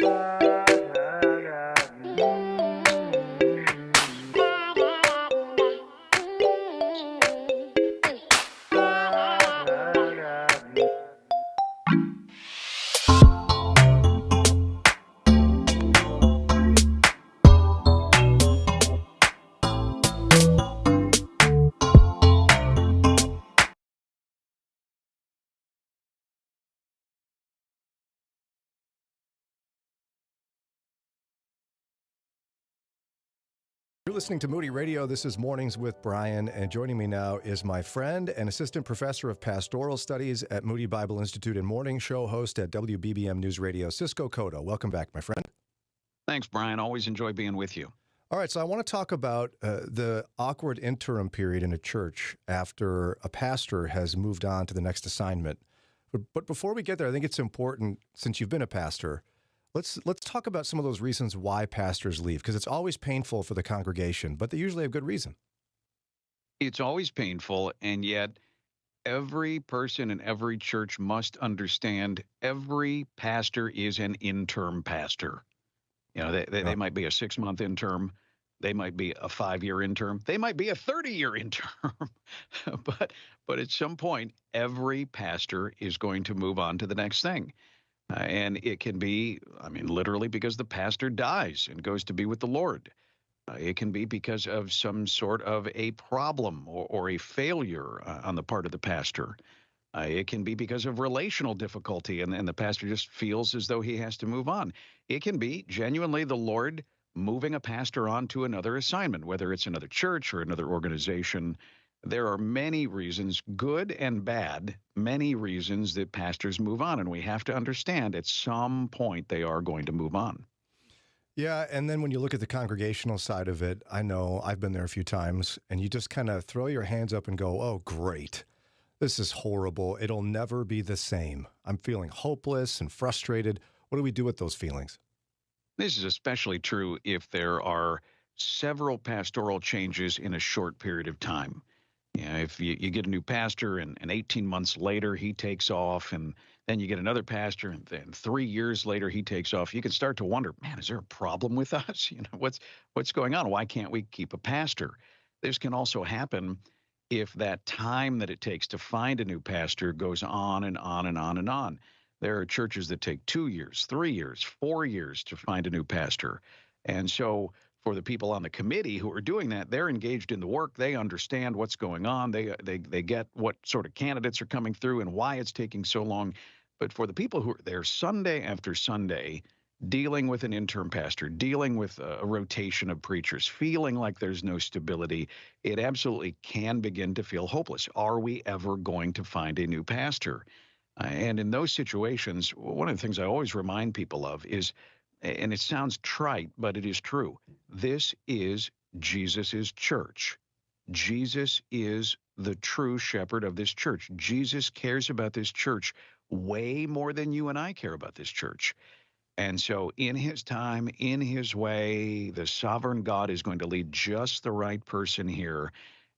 You're listening to Moody Radio. This is Mornings with Brian, and joining me now is my friend and assistant professor of pastoral studies at Moody Bible Institute and morning show host at WBBM News Radio, Cisco Cotto. Welcome back, my friend. Thanks, Brian. Always enjoy being with you. All right, so I want to talk about the awkward interim period in a church after a pastor has moved on to the next assignment. But before we get there, I think it's important, since you've been a pastor, let's talk about some of those reasons why pastors leave, because it's always painful for the congregation, but they usually have good reason. It's always painful, and yet every person in every church must understand every pastor is an interim pastor. You know, they might be a 6-month interim. They might be a 5-year interim. They might be a 30-year interim. but at some point, every pastor is going to move on to the next thing. And it can be, literally because the pastor dies and goes to be with the Lord. It can be because of some sort of a problem or a failure on the part of the pastor. It can be because of relational difficulty, and the pastor just feels as though he has to move on. It can be genuinely the Lord moving a pastor on to another assignment, whether it's another church or another organization. There are many reasons, good and bad, many reasons that pastors move on, and we have to understand at some point they are going to move on. Yeah, and then when you look at the congregational side of it, I know I've been there a few times, and you just kind of throw your hands up and go, oh, great. This is horrible. It'll never be the same. I'm feeling hopeless and frustrated. What do we do with those feelings? This is especially true if there are several pastoral changes in a short period of time. If you get a new pastor and 18 months later he takes off, and then you get another pastor and then 3 years later he takes off, you can start to wonder, man, is there a problem with us? What's going on? Why can't we keep a pastor? This can also happen if that time that it takes to find a new pastor goes on and on and on and on. There are churches that take 2 years, 3 years, 4 years to find a new pastor. And so for the people on the committee who are doing that, they're engaged in the work. They understand what's going on. They get what sort of candidates are coming through and why it's taking so long. But for the people who are there Sunday after Sunday, dealing with an interim pastor, dealing with a rotation of preachers, feeling like there's no stability, it absolutely can begin to feel hopeless. Are we ever going to find a new pastor? And in those situations, one of the things I always remind people of is, and it sounds trite, but it is true, this is Jesus's church. Jesus is the true shepherd of this church. Jesus cares about this church way more than you and I care about this church. And so in his time, in his way, the sovereign God is going to lead just the right person here.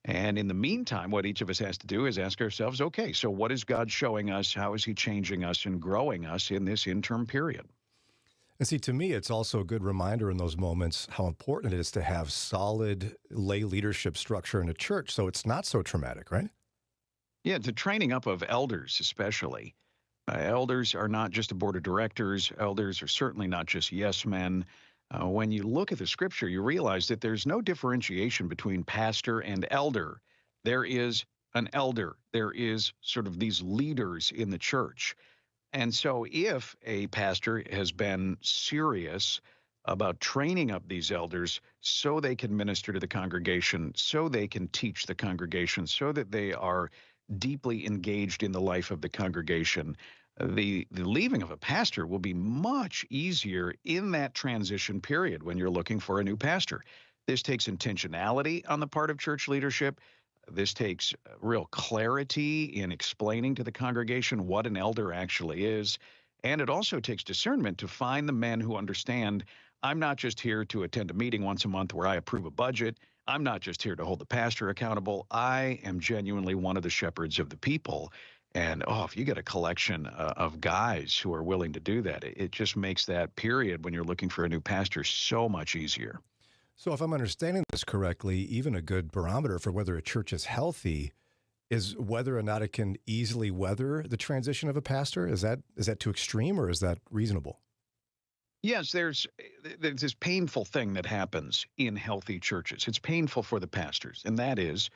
And in the meantime, what each of us has to do is ask ourselves, okay, so what is God showing us? How is he changing us and growing us in this interim period? And see, to me, it's also a good reminder in those moments how important it is to have solid lay leadership structure in a church so it's not so traumatic, right? Yeah, the training up of elders especially. Elders are not just a board of directors. Elders are certainly not just yes men. When you look at the scripture, you realize that there's no differentiation between pastor and elder. There is an elder. There is sort of these leaders in the church. And so if a pastor has been serious about training up these elders so they can minister to the congregation, so they can teach the congregation, so that they are deeply engaged in the life of the congregation, the leaving of a pastor will be much easier in that transition period when you're looking for a new pastor. This takes intentionality on the part of church leadership. This takes real clarity in explaining to the congregation what an elder actually is. And it also takes discernment to find the men who understand, I'm not just here to attend a meeting once a month where I approve a budget. I'm not just here to hold the pastor accountable. I am genuinely one of the shepherds of the people. And if you get a collection of guys who are willing to do that, it just makes that period when you're looking for a new pastor so much easier. So if I'm understanding this correctly, even a good barometer for whether a church is healthy is whether or not it can easily weather the transition of a pastor. Is that too extreme, or is that reasonable? Yes, there's this painful thing that happens in healthy churches. It's painful for the pastors, and that is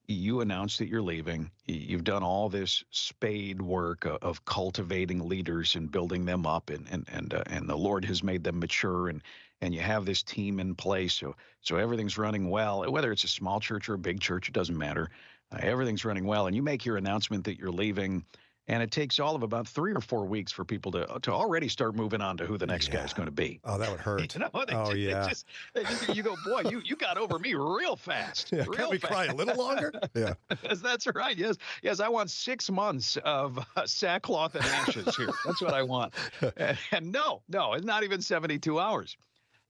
you announce that you're leaving. You've done all this spade work of cultivating leaders and building them up, and the Lord has made them mature, and you have this team in place, so everything's running well. Whether it's a small church or a big church, it doesn't matter. Everything's running well, and you make your announcement that you're leaving, and it takes all of about 3 or 4 weeks for people to already start moving on to who the next guy's going to be. Oh, that would hurt. You go, boy, you got over me real fast. Yeah, can't we cry a little longer? Yeah. That's right. Yes, I want 6 months of sackcloth and ashes here. That's what I want. And no, it's not even 72 hours.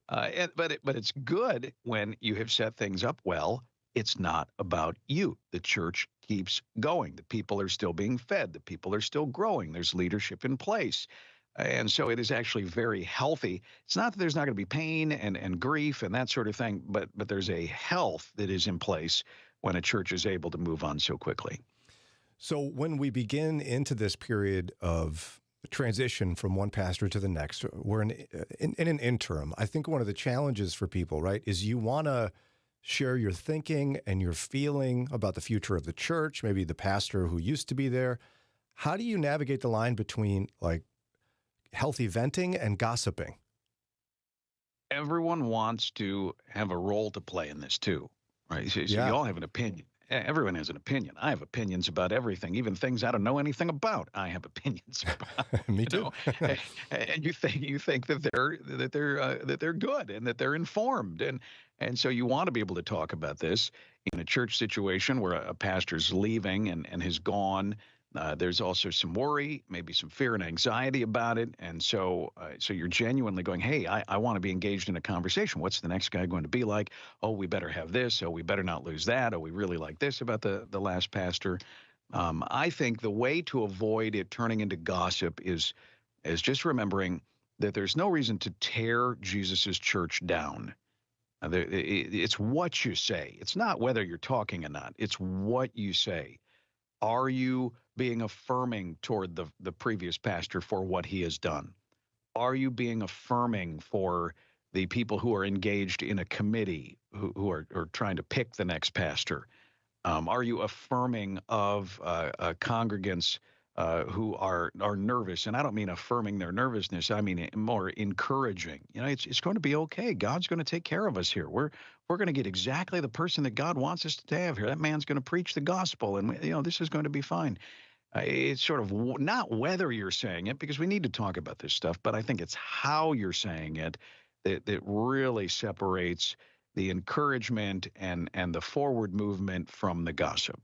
But it's good when you have set things up well. It's not about you. The church keeps going. The people are still being fed. The people are still growing. There's leadership in place. And so it is actually very healthy. It's not that there's not going to be pain and grief and that sort of thing, but there's a health that is in place when a church is able to move on so quickly. So when we begin into this period of transition from one pastor to the next, we're in an interim. I think one of the challenges for people, right, is you want to share your thinking and your feeling about the future of the church, maybe the pastor who used to be there. How do you navigate the line between like healthy venting and gossiping? Everyone wants to have a role to play in this too, right? So you all have an opinion. Everyone has an opinion. I have opinions about everything, even things I don't know anything about. I have opinions about. Me too. And you think that they're good and that they're informed, and so you want to be able to talk about this in a church situation where a pastor's leaving and has gone. There's also some worry, maybe some fear and anxiety about it. And so you're genuinely going, hey, I want to be engaged in a conversation. What's the next guy going to be like? Oh, we better have this. Oh, we better not lose that. Oh, we really like this about the last pastor. I think the way to avoid it turning into gossip is just remembering that there's no reason to tear Jesus's church down. It's what you say. It's not whether you're talking or not. It's what you say. Are you being affirming toward the previous pastor for what he has done? Are you being affirming for the people who are engaged in a committee who are trying to pick the next pastor? Are you affirming of congregants who are nervous? And I don't mean affirming their nervousness. I mean more encouraging. It's going to be okay. God's going to take care of us here. We're going to get exactly the person that God wants us to have here. That man's going to preach the gospel, and this is going to be fine. It's sort of not whether you're saying it, because we need to talk about this stuff, but I think it's how you're saying it that really separates the encouragement and the forward movement from the gossip.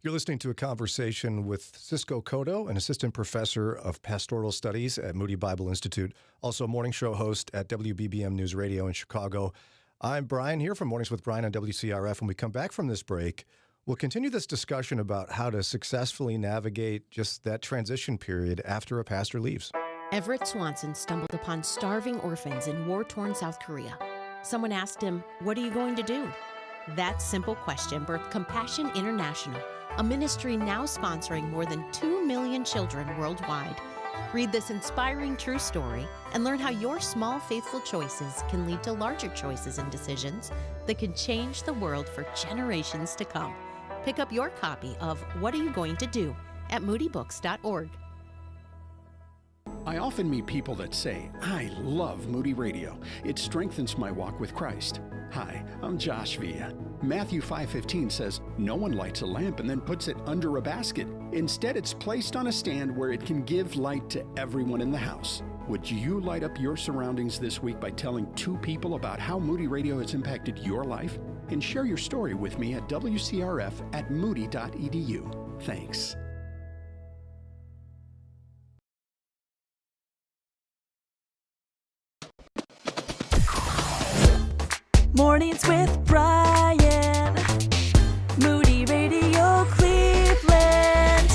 You're listening to a conversation with Cisco Cotto, an assistant professor of pastoral studies at Moody Bible Institute, also a morning show host at WBBM News Radio in Chicago. I'm Brian here from Mornings with Brian on WCRF. When we come back from this break, we'll continue this discussion about how to successfully navigate just that transition period after a pastor leaves. Everett Swanson stumbled upon starving orphans in war-torn South Korea. Someone asked him, "What are you going to do?" That simple question birthed Compassion International, a ministry now sponsoring more than 2 million children worldwide. Read this inspiring true story and learn how your small, faithful choices can lead to larger choices and decisions that can change the world for generations to come. Pick up your copy of What Are You Going to Do at moodybooks.org. I often meet people that say, "I love Moody Radio. It strengthens my walk with Christ." Hi, I'm Josh Villa. Matthew 5:15 says, "No one lights a lamp and then puts it under a basket. Instead, it's placed on a stand where it can give light to everyone in the house." Would you light up your surroundings this week by telling 2 people about how Moody Radio has impacted your life? And share your story with me at wcrf@moody.edu. Thanks. Mornings with Brian. Moody Radio Cleveland.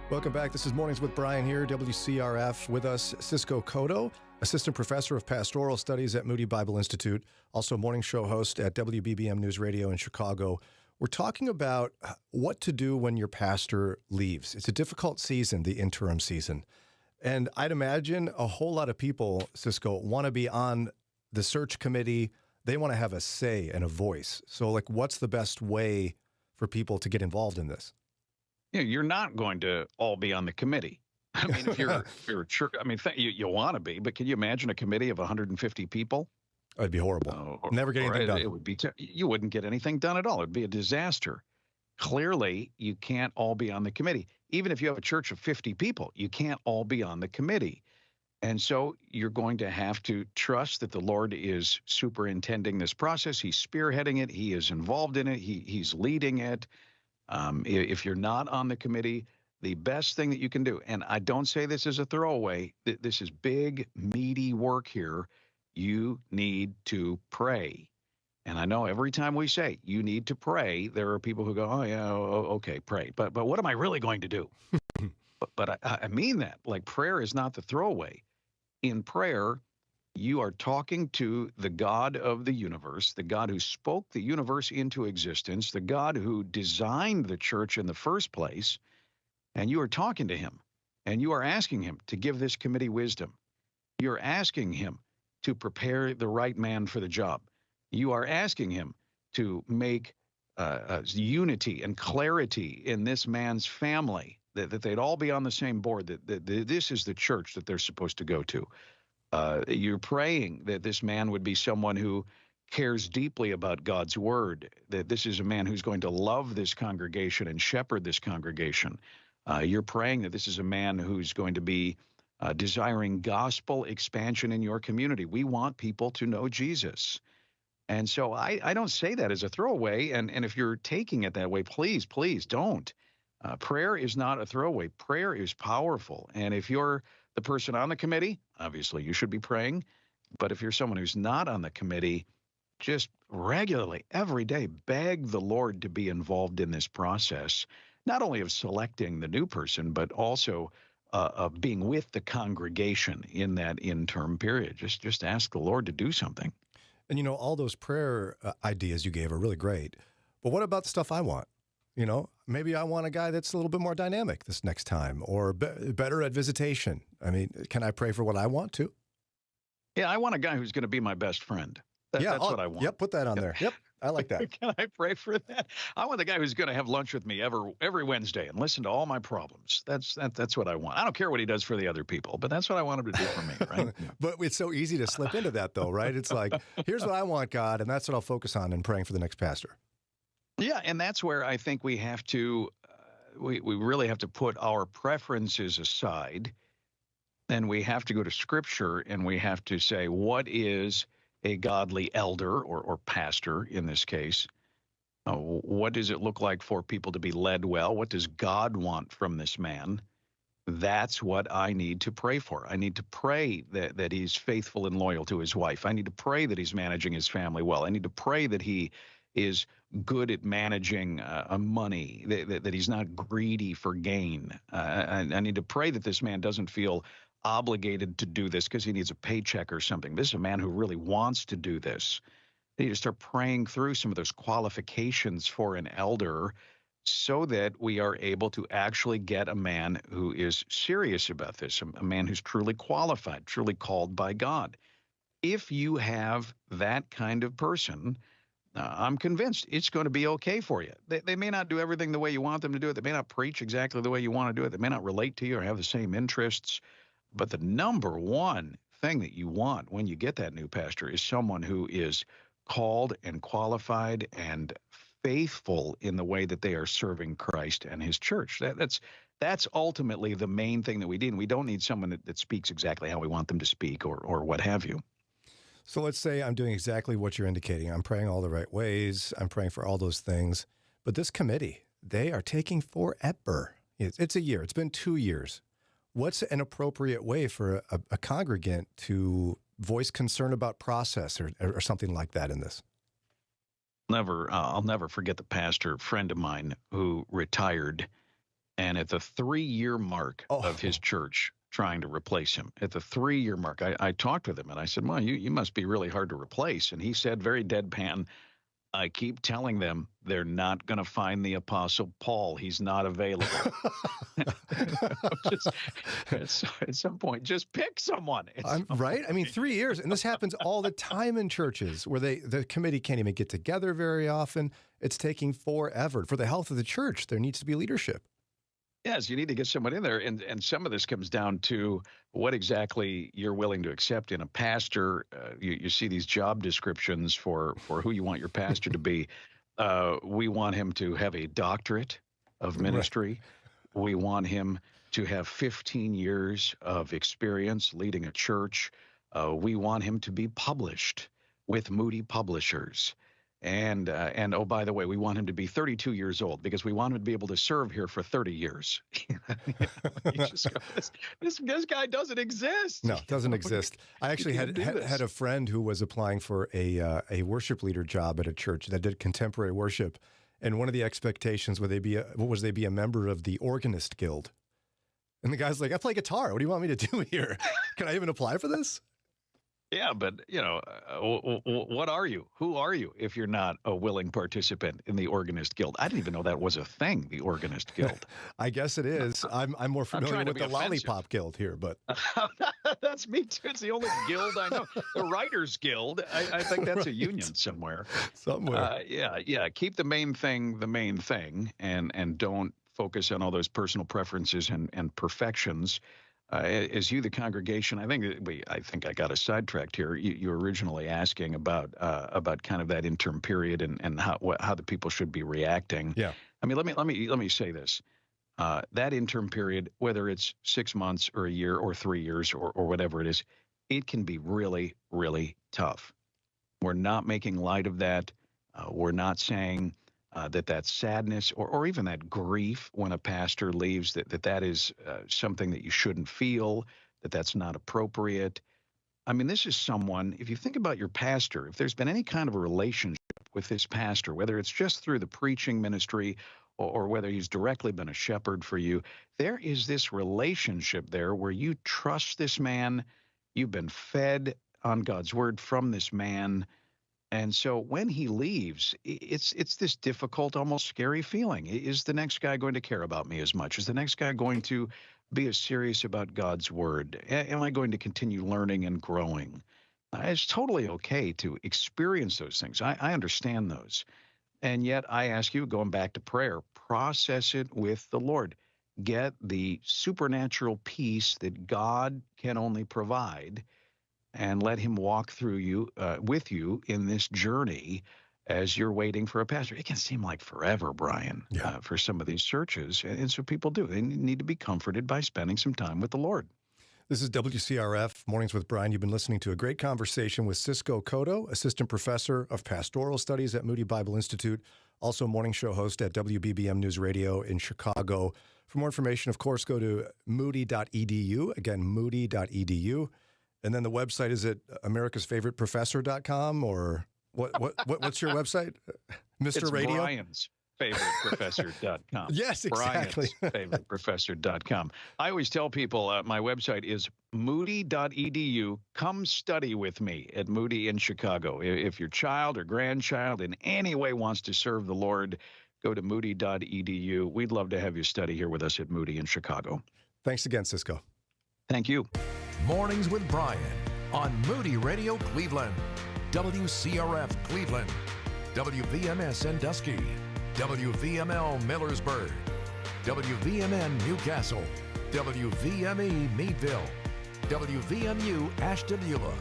Welcome back. This is Mornings with Brian here, WCRF. With us, Cisco Cotto, Assistant Professor of Pastoral Studies at Moody Bible Institute, also morning show host at WBBM News Radio in Chicago. We're talking about what to do when your pastor leaves. It's a difficult season, the interim season. And I'd imagine a whole lot of people, Cisco, want to be on the search committee. They want to have a say and a voice. So, like, what's the best way for people to get involved in this? Yeah, you're not going to all be on the committee. I mean, if you're a church, I mean, you want to be, but can you imagine a committee of 150 people? It'd be horrible. Never get anything done. It would be. You wouldn't get anything done at all. It'd be a disaster. Clearly, you can't all be on the committee. Even if you have a church of 50 people, you can't all be on the committee. And so you're going to have to trust that the Lord is superintending this process. He's spearheading it. He is involved in it. He's leading it. If you're not on the committee, the best thing that you can do, and I don't say this as a throwaway, this is big, meaty work here. You need to pray. And I know every time we say you need to pray, there are people who go, oh, yeah, okay, pray. But what am I really going to do? but I mean that. Like, prayer is not the throwaway. In prayer, you are talking to the God of the universe, the God who spoke the universe into existence, the God who designed the church in the first place, and you are talking to him, and you are asking him to give this committee wisdom. You're asking him to prepare the right man for the job. You are asking him to make unity and clarity in this man's family, that they'd all be on the same board, that this is the church that they're supposed to go to. You're praying that this man would be someone who cares deeply about God's word, that this is a man who's going to love this congregation and shepherd this congregation. You're praying that this is a man who's going to be desiring gospel expansion in your community. We want people to know Jesus. And so I don't say that as a throwaway. And if you're taking it that way, please don't. Prayer is not a throwaway. Prayer is powerful. And if you're the person on the committee, obviously you should be praying. But if you're someone who's not on the committee, just regularly, every day, beg the Lord to be involved in this process, not only of selecting the new person, but also of being with the congregation in that interim period. Just ask the Lord to do something. And, you know, all those prayer ideas you gave are really great. But what about the stuff I want? You know, maybe I want a guy that's a little bit more dynamic this next time, or better at visitation. I mean, can I pray for what I want to? Yeah, I want a guy who's going to be my best friend. That's what I want. Yep, put that on there. Yep, I like that. Can I pray for that? I want the guy who's going to have lunch with me every Wednesday and listen to all my problems. That's what I want. I don't care what he does for the other people, but that's what I want him to do for me, right? But it's so easy to slip into that, though, right? It's like, here's what I want, God, and that's what I'll focus on in praying for the next pastor. Yeah, and that's where I think we have to, we really have to put our preferences aside, and we have to go to Scripture, and we have to say, what is a godly elder or pastor in this case? What does it look like for people to be led well? What does God want from this man? That's what I need to pray for. I need to pray that he's faithful and loyal to his wife. I need to pray that he's managing his family well. I need to pray that he is good at managing money, that he's not greedy for gain. I need to pray that this man doesn't feel obligated to do this because he needs a paycheck or something. This is a man who really wants to do this. You need to start praying through some of those qualifications for an elder so that we are able to actually get a man who is serious about this, a man who's truly qualified, truly called by God. If you have that kind of person, I'm convinced it's going to be okay for you. They may not do everything the way you want them to do it. They may not preach exactly the way you want to do it. They may not relate to you or have the same interests. But the number one thing that you want when you get that new pastor is someone who is called and qualified and faithful in the way that they are serving Christ and his church. That's ultimately the main thing that we need. And we don't need someone that speaks exactly how we want them to speak or what have you. So let's say I'm doing exactly what you're indicating. I'm praying all the right ways. I'm praying for all those things. But this committee, they are taking forever. It's a year. It's been 2 years. What's an appropriate way for a congregant to voice concern about process or something like that in this? I'll never forget the pastor friend of mine who retired, And at the 3-year mark of his church trying to replace him, at the 3-year mark, I talked with him and I said, well, you must be really hard to replace. And he said very deadpan, I keep telling them they're not going to find the Apostle Paul. He's not available. At some point, just pick someone. Right? I mean, 3 years. And this happens all the time in churches where the committee can't even get together very often. It's taking forever. For the health of the church, there needs to be leadership. Yes, you need to get someone in there. And some of this comes down to what exactly you're willing to accept in a pastor. You see these job descriptions for who you want your pastor to be. We want him to have a doctorate of ministry. Right. We want him to have 15 years of experience leading a church. We want him to be published with Moody Publishers. And oh, by the way, we want him to be 32 years old because we want him to be able to serve here for 30 years. This guy doesn't exist. No, doesn't exist. I actually had a friend who was applying for a worship leader job at a church that did contemporary worship, and one of the expectations was they be a member of the Organist Guild. And the guy's like, I play guitar. What do you want me to do here? Can I even apply for this? Yeah, but, what are you? Who are you if you're not a willing participant in the Organist Guild? I didn't even know that was a thing, the Organist Guild. I guess it is. I'm more familiar with the Lollipop Guild here, but... That's me, too. It's the only guild I know. The Writers Guild, I think that's a union somewhere. Yeah. Keep the main thing, and don't focus on all those personal preferences and perfections. As you, the congregation, I think I got us sidetracked here. You were originally asking about kind of that interim period and how the people should be reacting. Yeah. I mean, let me say this. That interim period, whether it's 6 months or a year or 3 years or whatever it is, it can be really, really tough. We're not making light of that. We're not saying that sadness or even that grief when a pastor leaves, that is something that you shouldn't feel, that's not appropriate. I mean, this is someone, if you think about your pastor, if there's been any kind of a relationship with this pastor, whether it's just through the preaching ministry or whether he's directly been a shepherd for you, there is this relationship there where you trust this man, you've been fed on God's word from this man. And so when he leaves, it's this difficult, almost scary feeling. Is the next guy going to care about me as much? Is the next guy going to be as serious about God's word? Am I going to continue learning and growing? It's totally okay to experience those things. I understand those. And yet I ask you, going back to prayer, process it with the Lord. Get the supernatural peace that God can only provide, and let him walk through you, with you in this journey as you're waiting for a pastor. It can seem like forever, Brian, for some of these churches. And so people do. They need to be comforted by spending some time with the Lord. This is WCRF, Mornings with Brian. You've been listening to a great conversation with Cisco Cotto, Assistant Professor of Pastoral Studies at Moody Bible Institute, also morning show host at WBBM News Radio in Chicago. For more information, of course, go to moody.edu. Again, moody.edu. And then the website is at americasfavoriteprofessor.com, or what's your website? Mr. It's Radio? Brian's favoriteprofessor.com. Yes, exactly. Brian's favoriteprofessor.com. I always tell people my website is moody.edu. Come study with me at Moody in Chicago. If your child or grandchild in any way wants to serve the Lord, go to moody.edu. We'd love to have you study here with us at Moody in Chicago. Thanks again, Cisco. Thank you. Mornings with Brian on Moody Radio Cleveland, WCRF Cleveland, WVMS Sandusky, WVML Millersburg, WVMN Newcastle, WVME Meadville, WVMU Ashtabula,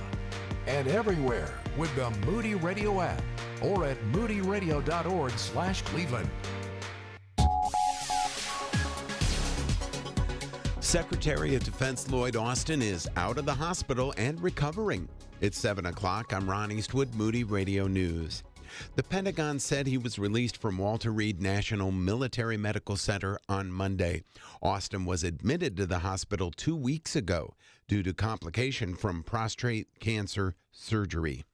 and everywhere with the Moody Radio app or at moodyradio.org/Cleveland. Secretary of Defense Lloyd Austin is out of the hospital and recovering. It's 7 o'clock. I'm Ron Eastwood, Moody Radio News. The Pentagon said he was released from Walter Reed National Military Medical Center on Monday. Austin was admitted to the hospital 2 weeks ago due to complication from prostate cancer surgery.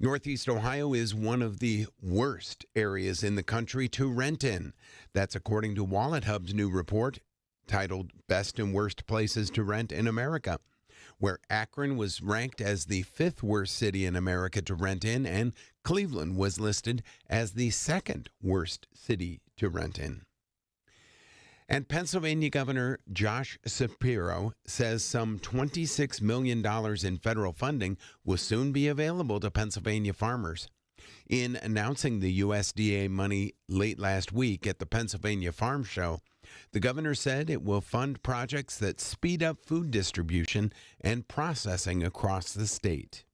Northeast Ohio is one of the worst areas in the country to rent in. That's according to Wallet Hub's new report titled Best and Worst Places to Rent in America, where Akron was ranked as the 5th worst city in America to rent in, and Cleveland was listed as the 2nd worst city to rent in. And Pennsylvania Governor Josh Shapiro says some $26 million in federal funding will soon be available to Pennsylvania farmers. In announcing the USDA money late last week at the Pennsylvania Farm Show, the governor said it will fund projects that speed up food distribution and processing across the state.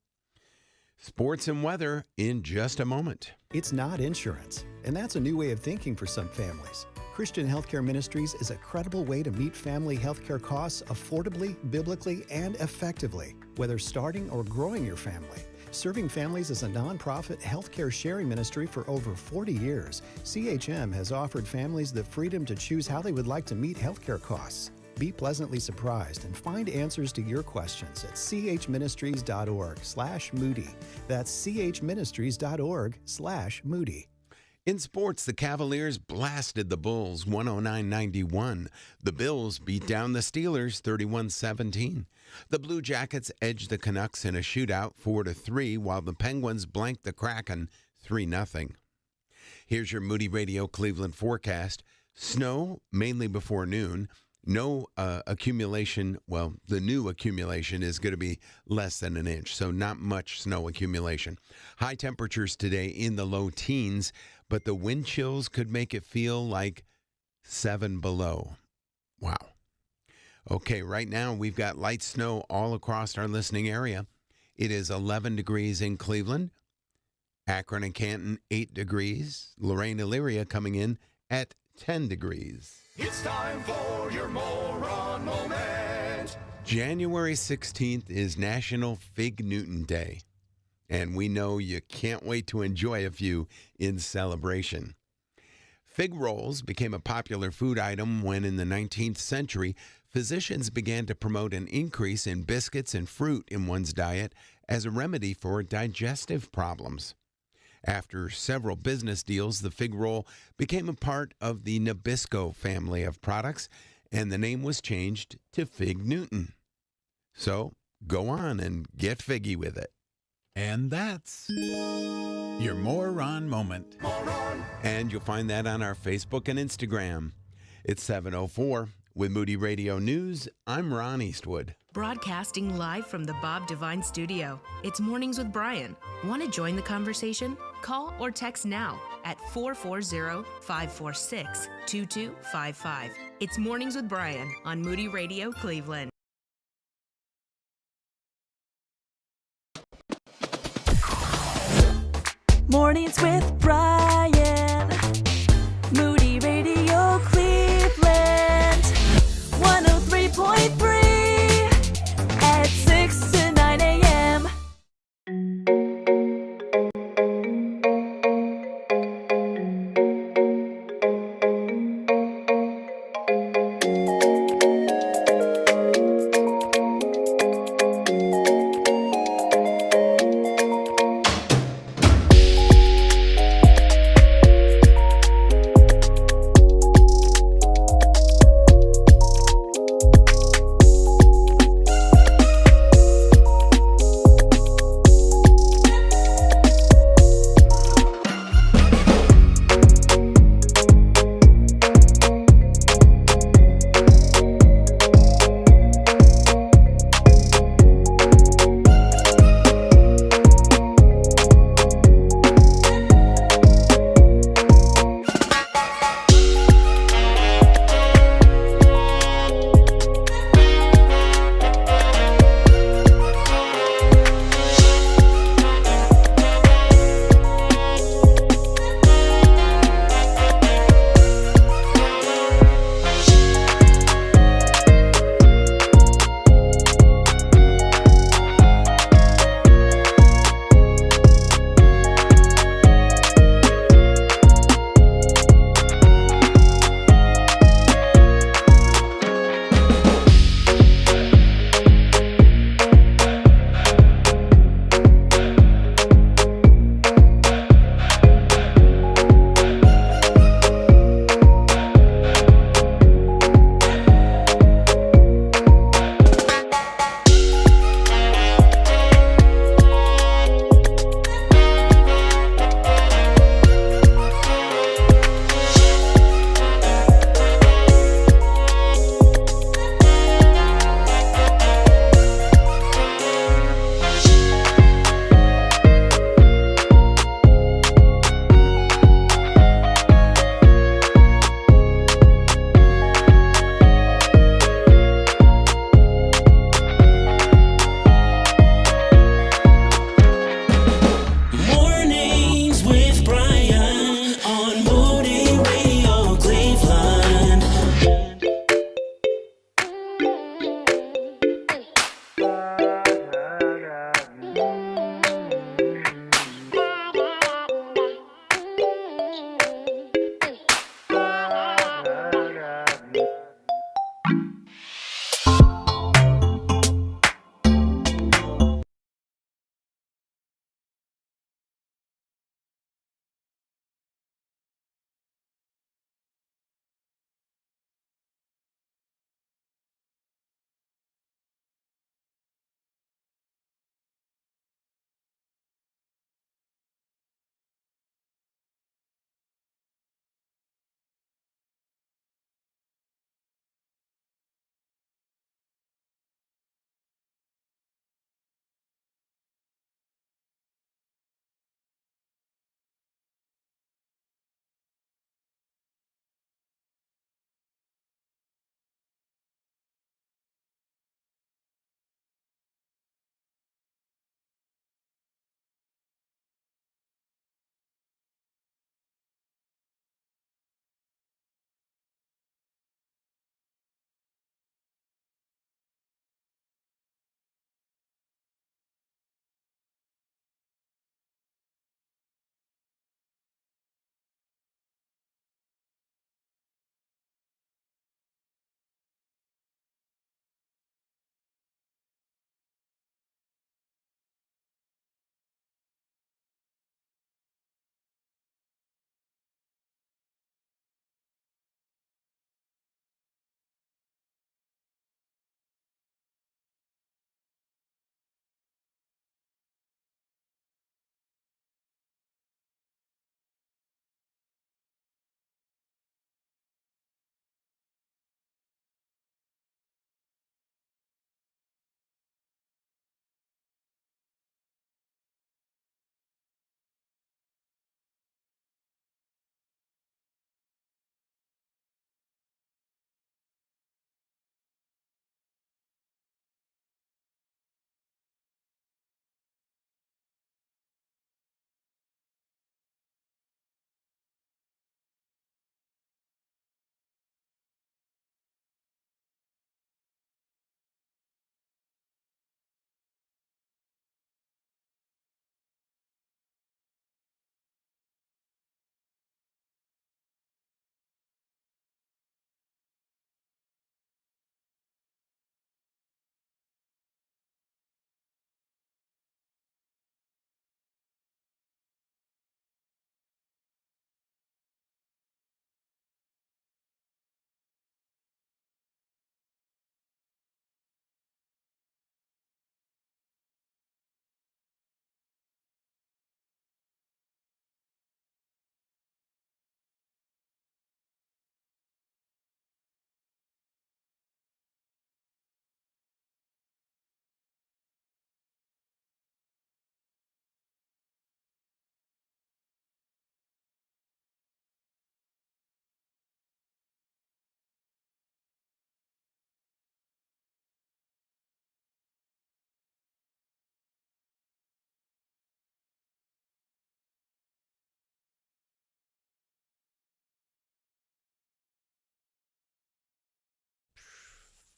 Sports and weather in just a moment. It's not insurance, and that's a new way of thinking for some families. Christian Healthcare Ministries is a credible way to meet family healthcare costs affordably, biblically, and effectively, whether starting or growing your family. Serving families as a nonprofit healthcare sharing ministry for over 40 years, CHM has offered families the freedom to choose how they would like to meet healthcare costs. Be pleasantly surprised and find answers to your questions at chministries.org/Moody. That's chministries.org/Moody. In sports, the Cavaliers blasted the Bulls 109-91. The Bills beat down the Steelers 31-17. The Blue Jackets edged the Canucks in a shootout 4-3, while the Penguins blanked the Kraken 3-0. Here's your Moody Radio Cleveland forecast. Snow mainly before noon. No accumulation. Well, the new accumulation is going to be less than an inch, so not much snow accumulation. High temperatures today in the low teens, but the wind chills could make it feel like 7 below. Wow. Okay, right now we've got light snow all across our listening area. It is 11 degrees in Cleveland. Akron and Canton, 8 degrees. Lorain, Elyria coming in at 10 degrees. It's time for your moron moment. January 16th is National Fig Newton Day, and we know you can't wait to enjoy a few in celebration. Fig rolls became a popular food item when, in the 19th century, physicians began to promote an increase in biscuits and fruit in one's diet as a remedy for digestive problems. After several business deals, the fig roll became a part of the Nabisco family of products, and the name was changed to Fig Newton. So go on and get figgy with it. And that's your moron moment. And you'll find that on our Facebook and Instagram. It's 7:04. With Moody Radio News, I'm Ron Eastwood. Broadcasting live from the Bob Divine Studio. It's Mornings with Brian. Want to join the conversation? Call or text now at 440-546-2255. It's Mornings with Brian on Moody Radio Cleveland. Mornings with Brian. Moody Radio Cleveland. 103.3 at 6 to 9 a.m.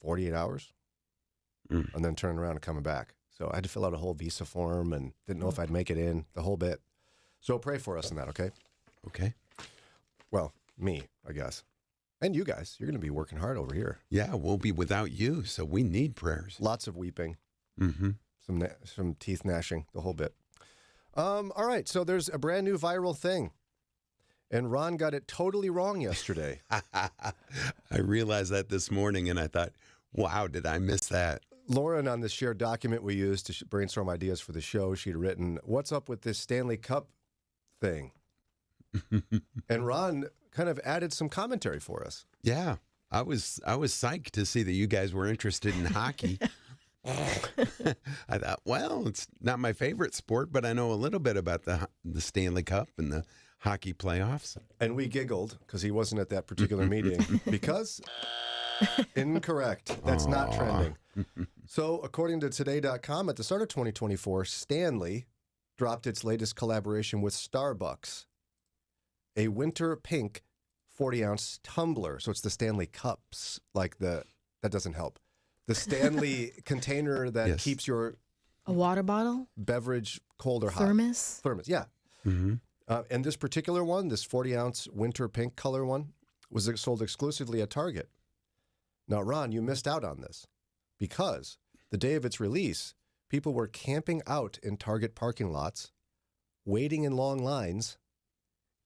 48 hours and then turning around and coming back. So I had to fill out a whole visa form and didn't know if I'd make it in, the whole bit. So pray for us in that, okay? Okay. Well, me, I guess. And you guys, you're going to be working hard over here. Yeah, we'll be without you, so we need prayers. Lots of weeping. Mm-hmm. Some teeth gnashing, the whole bit. All right, so there's a brand new viral thing. And Ron got it totally wrong yesterday. I realized that this morning, and I thought, wow, did I miss that? Lauren, on this shared document we used to brainstorm ideas for the show, she'd written, "What's up with this Stanley Cup thing?" And Ron kind of added some commentary for us. Yeah, I was psyched to see that you guys were interested in hockey. I thought, well, it's not my favorite sport, but I know a little bit about the Stanley Cup and the hockey playoffs. And we giggled because he wasn't at that particular meeting because incorrect. That's not trending. So according to today.com, at the start of 2024, Stanley dropped its latest collaboration with Starbucks, a winter pink 40-ounce tumbler. So it's the Stanley Cups, that doesn't help. The Stanley container that keeps your a water bottle, beverage cold or hot. Thermos, yeah. Mm-hmm. And this particular one, this 40-ounce winter pink color one, was sold exclusively at Target. Now, Ron, you missed out on this because the day of its release, people were camping out in Target parking lots, waiting in long lines,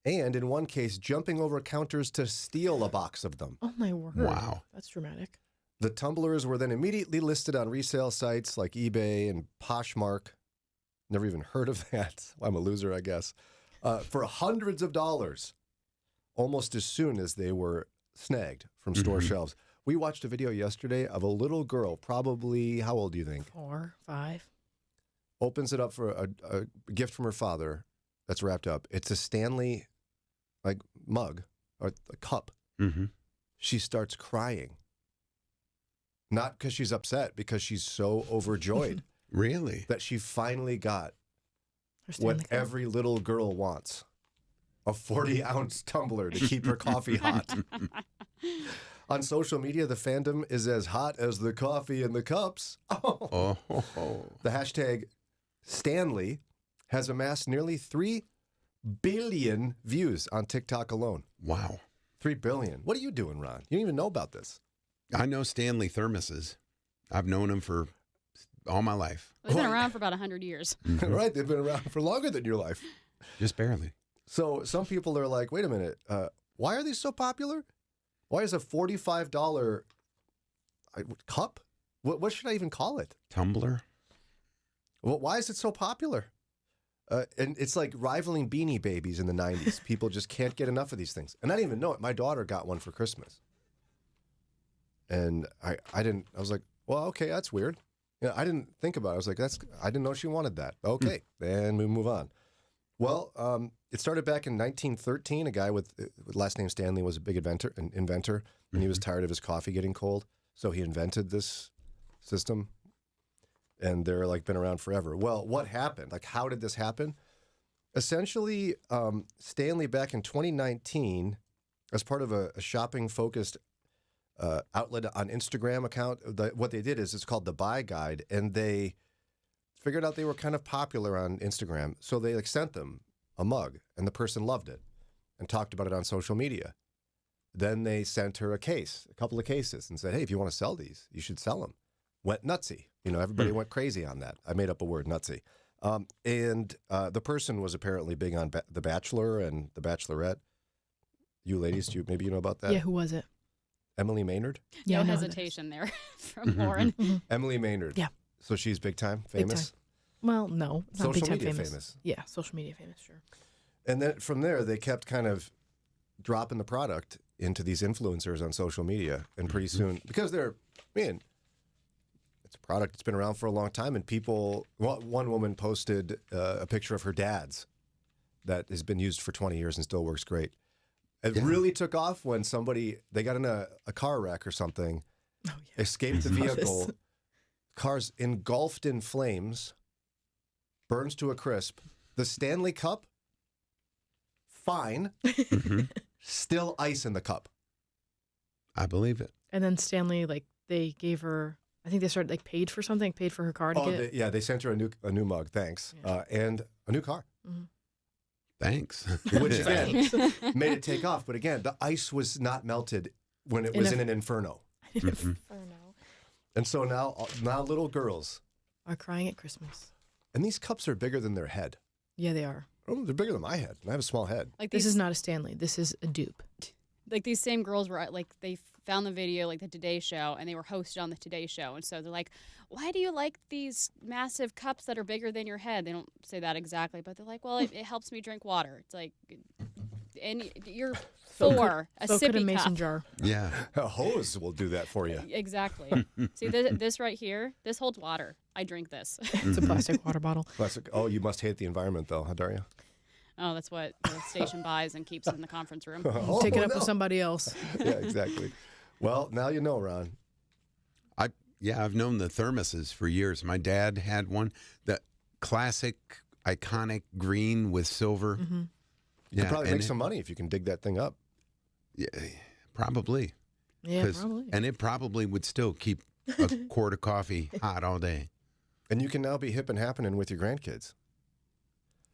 and in one case, jumping over counters to steal a box of them. Oh, my word. Wow. That's dramatic. The tumblers were then immediately listed on resale sites like eBay and Poshmark. Never even heard of that. I'm a loser, I guess. For hundreds of dollars, almost as soon as they were snagged from store shelves. We watched a video yesterday of a little girl, probably, how old do you think? 4, 5. Opens it up for a gift from her father that's wrapped up. It's a Stanley, mug, or a cup. Mm-hmm. She starts crying. Not because she's upset, because she's so overjoyed. Really? That she finally got Stanley what Cup. every little girl wants. A 40-ounce tumbler to keep her coffee hot. On social media, the fandom is as hot as the coffee in the cups. Oh. The hashtag Stanley has amassed nearly 3 billion views on TikTok alone. Wow. 3 billion. What are you doing, Ron? You didn't even know about this. I know Stanley thermoses. I've known them for all my life. They've been around for about 100 years. Right, they've been around for longer than your life. Just barely. So some people are like, wait a minute, why are these so popular? Why is a $45 cup? What should I even call it? Tumbler? Well, why is it so popular? And it's like rivaling Beanie Babies in the 90s. People just can't get enough of these things. And I didn't even know it. My daughter got one for Christmas. And I was like, well, okay, that's weird. I didn't think about it. I was like, I didn't know she wanted that. Okay, then we move on. Well, it started back in 1913. A guy with last name Stanley was a big inventor, and he was tired of his coffee getting cold. So he invented this system, and they're been around forever. Well, what happened? How did this happen? Essentially, Stanley back in 2019, as part of a shopping-focused outlet on Instagram account, what they did is it's called the Buy Guide, and they figured out they were kind of popular on Instagram. So they sent them a mug, and the person loved it and talked about it on social media. Then they sent her a couple of cases, and said, hey, if you want to sell these, you should sell them. Went nutsy. Everybody went crazy on that. I made up a word, nutsy. And the person was apparently big on The Bachelor and The Bachelorette. You ladies, maybe you know about that? Yeah, who was it? Emily Maynard? Yeah, no I know hesitation there from Lauren. Emily Maynard. Yeah. So she's big time Big famous? time. Well, no. Not Social big time media famous. Yeah, social media famous, sure. And then from there, they kept kind of dropping the product into these influencers on social media. And pretty soon, because it's a product that's been around for a long time. And one woman posted a picture of her dad's that has been used for 20 years and still works great. It really took off when they got in a car wreck or something, escaped the vehicle, car's engulfed in flames, burns to a crisp. The Stanley Cup, fine, still ice in the cup. I believe it. And then Stanley they gave her. I think they started paid for something, paid for her car to get. They sent her a new mug, thanks, and a new car. Mm-hmm. Thanks. Which again made it take off. But again, the ice was not melted when it was in an inferno. And so now little girls are crying at Christmas. And these cups are bigger than their head. Yeah, they are. Oh, they're bigger than my head. I have a small head. This is not a Stanley. This is a dupe. Like these same girls were they found the video, the Today Show, and they were hosted on the Today Show. And so they're like, why do you like these massive cups that are bigger than your head? They don't say that exactly, but they're like, well, it helps me drink water. It's like, and you're four, a so could a sippy mason cup. jar. Yeah. A hose will do that for you. Exactly. See, this right here, this holds water. I drink this. It's a plastic water bottle. Plastic. Oh, you must hate the environment, though, huh, Daria? Oh, that's what the station buys and keeps in the conference room. Take it up with somebody else. Yeah, exactly. Well, now you know, Ron. I've known the thermoses for years. My dad had one, the classic, iconic green with silver. Mm-hmm. You could probably make some money if you can dig that thing up. Yeah, probably. Yeah, probably. And it probably would still keep a quart of coffee hot all day. And you can now be hip and happening with your grandkids.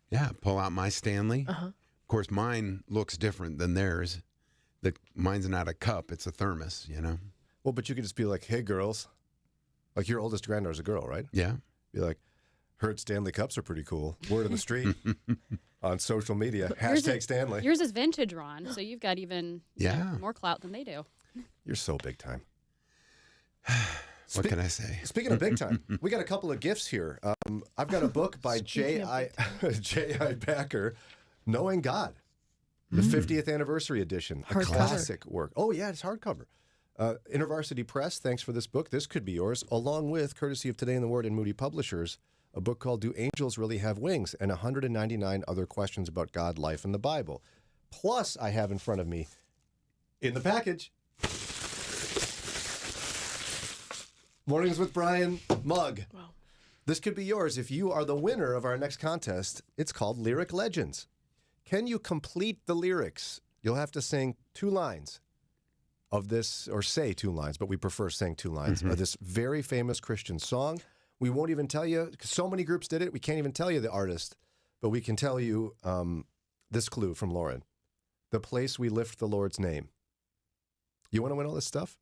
Yeah, pull out my Stanley. Uh-huh. Of course, mine looks different than theirs. Mine's not a cup, it's a thermos, Well, but you could just be like, hey, girls. Like your oldest granddaughter's a girl, right? Yeah. Be like, heard Stanley cups are pretty cool. Word on the street, on social media. Hashtag Stanley. Yours is vintage, Ron, so you've got even more clout than they do. You're so big time. What can I say? Speaking of big time, we got a couple of gifts here. I've got a book by J.I. Packer, Knowing God, the 50th anniversary edition, a classic work. Oh, yeah, it's hardcover. InterVarsity Press, thanks for this book. This could be yours, along with, courtesy of Today in the Word and Moody Publishers, a book called Do Angels Really Have Wings? And 199 Other Questions About God, Life, and the Bible. Plus, I have in front of me, in the package, Mornings with Brian mug. Wow. This could be yours if you are the winner of our next contest. It's called Lyric Legends. Can you complete the lyrics? You'll have to sing 2 lines of this, or say 2 lines, but we prefer saying 2 lines of this very famous Christian song. We won't even tell you, because so many groups did it, we can't even tell you the artist, but we can tell you this clue from Lauren. The place we lift the Lord's name. You want to win all this stuff?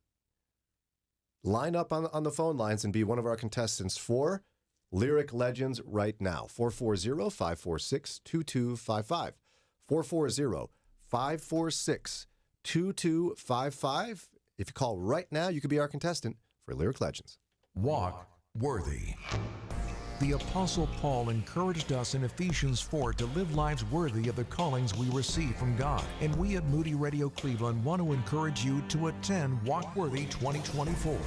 Line up on the phone lines and be one of our contestants for Lyric Legends right now. 440-546-2255. 440-546-2255. If you call right now, you could be our contestant for Lyric Legends. Walk worthy. The Apostle Paul encouraged us in Ephesians 4 to live lives worthy of the callings we receive from God. And we at Moody Radio Cleveland want to encourage you to attend Walk Worthy 2024.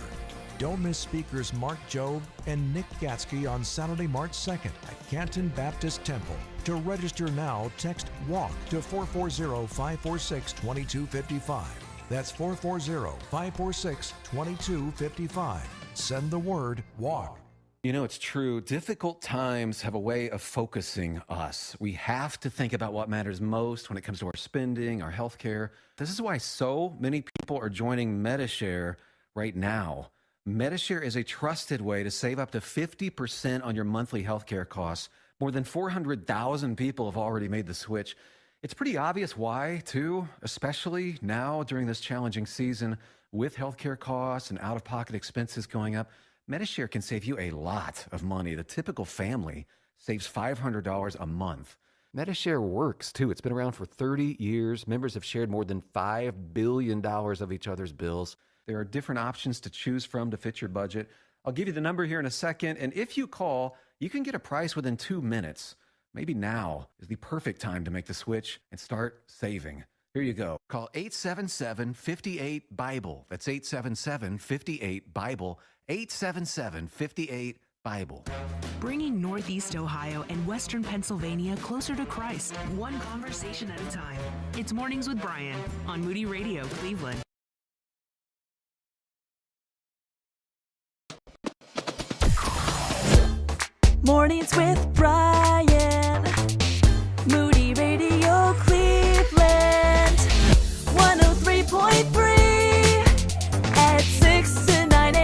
Don't miss speakers Mark Jobe and Nick Gatsky on Saturday, March 2nd at Canton Baptist Temple. To register now, text WALK to 440-546-2255. That's 440-546-2255. Send the word WALK. You know, it's true. Difficult times have a way of focusing us. We have to think about what matters most when it comes to our spending, our health care. This is why so many people are joining MediShare right now. MediShare is a trusted way to save up to 50% on your monthly health care costs. More than 400,000 people have already made the switch. It's pretty obvious why, too, especially now during this challenging season with health care costs and out-of-pocket expenses going up. MediShare can save you a lot of money. The typical family saves $500 a month. MediShare works, too. It's been around for 30 years. Members have shared more than $5 billion of each other's bills. There are different options to choose from to fit your budget. I'll give you the number here in a second, and if you call, you can get a price within 2 minutes. Maybe now is the perfect time to make the switch and start saving. Here you go. Call 877-58-BIBLE. That's 877-58-BIBLE. 877-58-BIBLE. Bringing Northeast Ohio and Western Pennsylvania closer to Christ, one conversation at a time. It's Mornings with Brian on Moody Radio, Cleveland. Mornings with Brian. Moody Radio Cleveland. 103.3 at 6 to 9 a.m.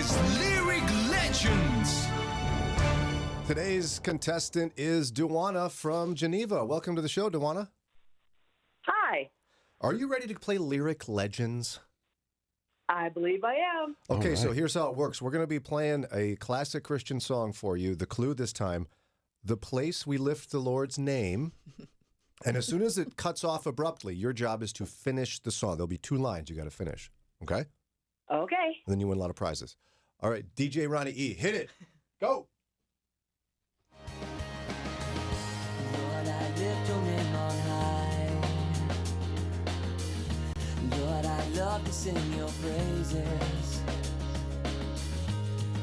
is Lyric Legends. Today's contestant is Duana from Geneva. Welcome to the show, Duana. Hi. Are you ready to play Lyric Legends? I believe I am. Okay, so here's how it works. We're going to be playing a classic Christian song for you. The clue this time, the place we lift the Lord's name. And as soon as it cuts off abruptly, your job is to finish the song. There'll be 2 lines you got to finish. Okay? Okay. And then you win a lot of prizes. All right, DJ Ronnie E, hit it. Go. Lord, I lift your name on high. Lord, I love to sing your praises.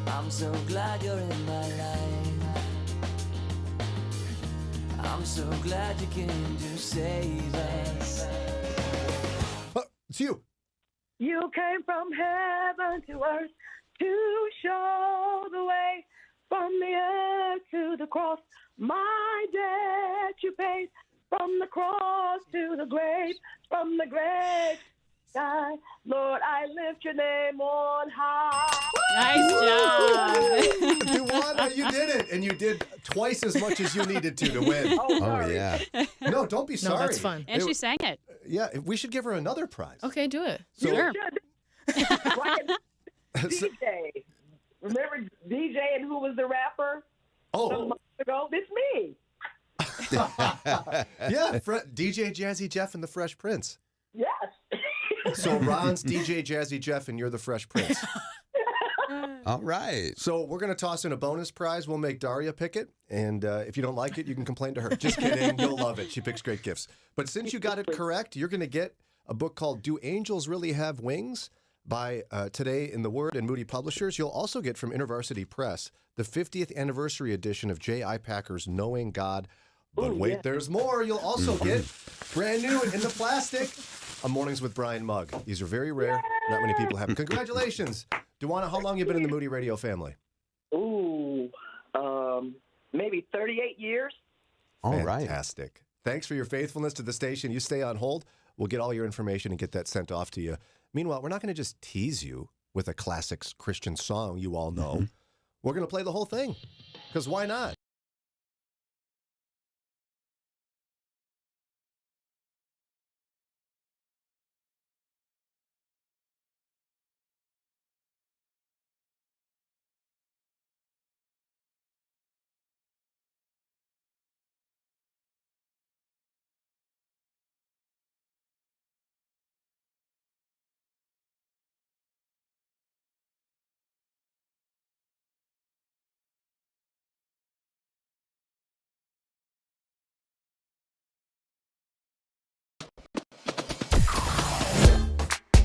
I'm so glad you're in my life. I'm so glad you came to save us. It's you. You came from heaven to earth to show the way, from the earth to the cross. My debt you paid, from the cross to the grave, from the grave to the sky. Lord, I lift your name on high. Nice job. Duana, you did it. And you did twice as much as you needed to win. Oh, yeah. No, don't be No, sorry. that's fun. And she sang it. Yeah, we should give her another prize. Okay, do it. So- Sure. DJ. Remember DJ and who was the rapper? Oh. Some months ago? It's me. Yeah, DJ Jazzy Jeff and the Fresh Prince. Yes. So Ron's DJ Jazzy Jeff and you're the Fresh Prince. All right. So we're going to toss in a bonus prize. We'll make Daria pick it. And if you don't like it, you can complain to her. Just kidding. You'll love it. She picks great gifts. But since you got it correct, you're going to get a book called Do Angels Really Have Wings? By Today in the Word and Moody Publishers. You'll also get from InterVarsity Press the 50th anniversary edition of J.I. Packer's Knowing God. But wait, there's more. You'll also get brand new in the plastic, a Mornings with Brian mug. These are very rare. Not many people have them. Congratulations. Duana, how long have you been in the Moody Radio family? Ooh, maybe 38 years. All right. Fantastic. Thanks for your faithfulness to the station. You stay on hold. We'll get all your information and get that sent off to you. Meanwhile, we're not going to just tease you with a classic Christian song you all know. We're going to play the whole thing, because why not?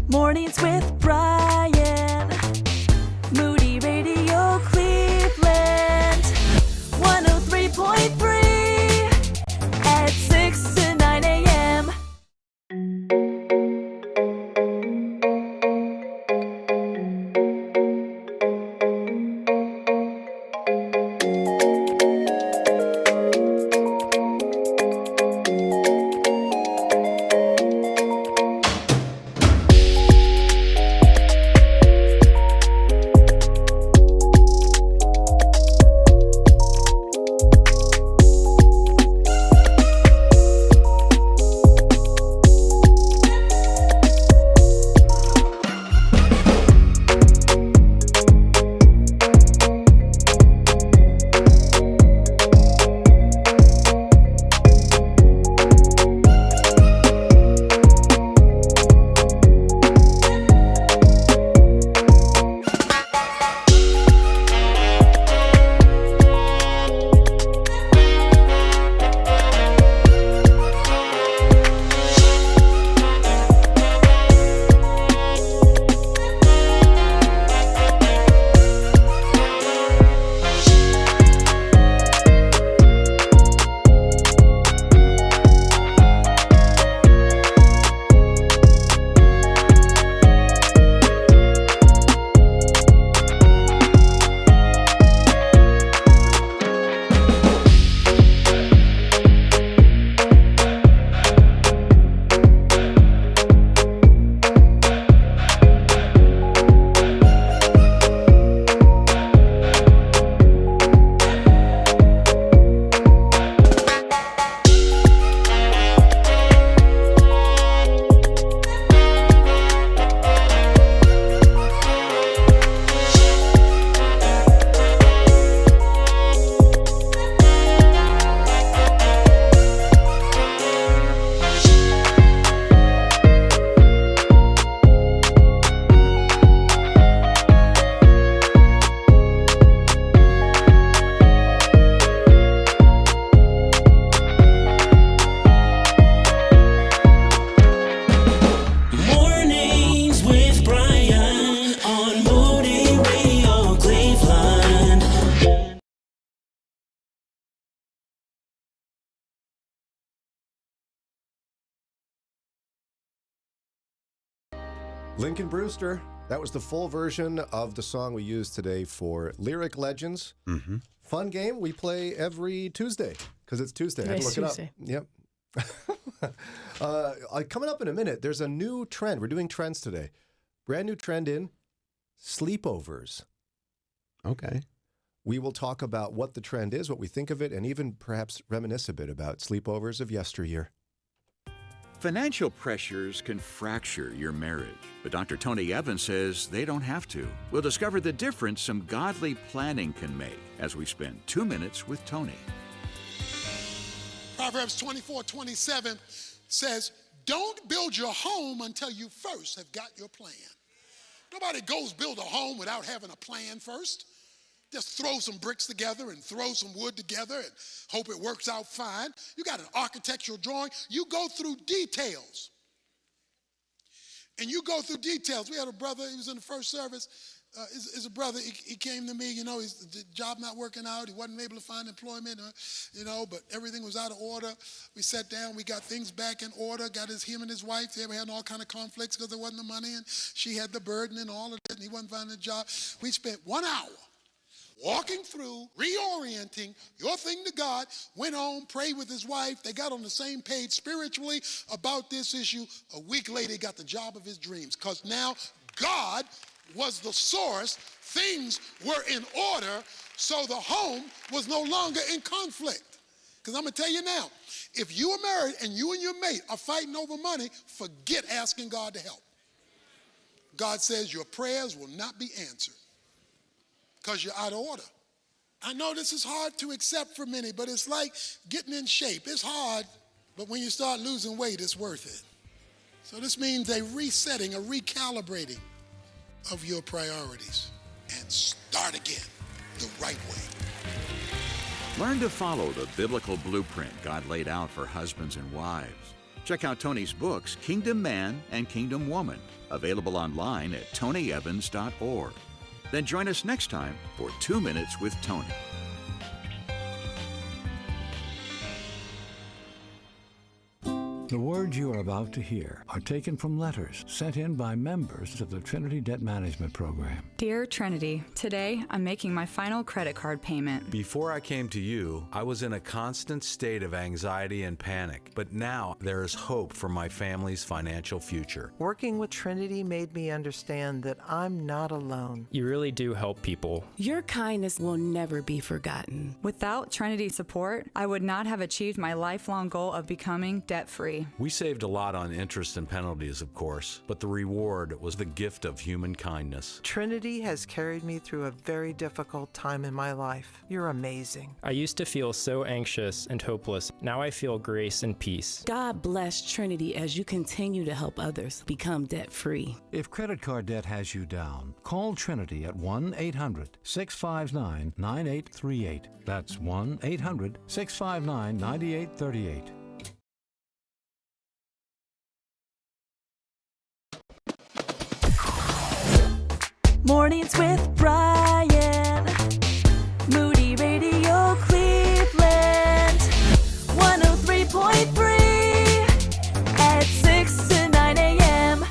Mornings with Brian. Moody Radio Cleveland. 103.3 at 6 to 9 a.m. Lincoln Brewster. That was the full version of the song we used today for Lyric Legends. Mm-hmm. Fun game we play every Tuesday because it's Tuesday. I had to look Tuesday. it up. Yep. Coming up in a minute, there's a new trend. We're doing trends today. Brand new trend in sleepovers. Okay. We will talk about what the trend is, what we think of it, and even perhaps reminisce a bit about sleepovers of yesteryear. Financial pressures can fracture your marriage, but Dr. Tony Evans says they don't have to. We'll discover the difference some godly planning can make as we spend 2 minutes with Tony. Proverbs 24:27 says, don't build your home until you first have got your plan. Nobody goes build a home without having a plan first. Just throw some bricks together and throw some wood together and hope it works out fine. You got an architectural drawing. You go through details. And you go through details. We had a brother, he was in the first service. Is a brother, he came to me, the job not working out. He wasn't able to find employment, but everything was out of order. We sat down, we got things back in order, him and his wife, they were having all kind of conflicts because there wasn't the money, and she had the burden and all of that, and he wasn't finding a job. We spent 1 hour walking through, reorienting your thing to God, went home, prayed with his wife. They got on the same page spiritually about this issue. A week later, he got the job of his dreams because now God was the source. Things were in order, so the home was no longer in conflict. Because I'm going to tell you now, if you are married and you and your mate are fighting over money, forget asking God to help. God says your prayers will not be answered because you're out of order. I know this is hard to accept for many, but it's like getting in shape. It's hard, but when you start losing weight, it's worth it. So this means a resetting, a recalibrating of your priorities and start again the right way. Learn to follow the biblical blueprint God laid out for husbands and wives. Check out Tony's books, Kingdom Man and Kingdom Woman, available online at tonyevans.org. Then join us next time for 2 Minutes with Tony. The words you are about to hear are taken from letters sent in by members of the Trinity Debt Management Program. Dear Trinity, today I'm making my final credit card payment. Before I came to you, I was in a constant state of anxiety and panic, but now there is hope for my family's financial future. Working with Trinity made me understand that I'm not alone. You really do help people. Your kindness will never be forgotten. Without Trinity support, I would not have achieved my lifelong goal of becoming debt-free. We saved a lot on interest and penalties, of course, but the reward was the gift of human kindness. Trinity has carried me through a very difficult time in my life. You're amazing. I used to feel so anxious and hopeless. Now I feel grace and peace. God bless Trinity as you continue to help others become debt-free. If credit card debt has you down, call Trinity at 1-800-659-9838. That's 1-800-659-9838. Mornings with Brian. Moody Radio Cleveland. 103.3 at 6 to 9 a.m.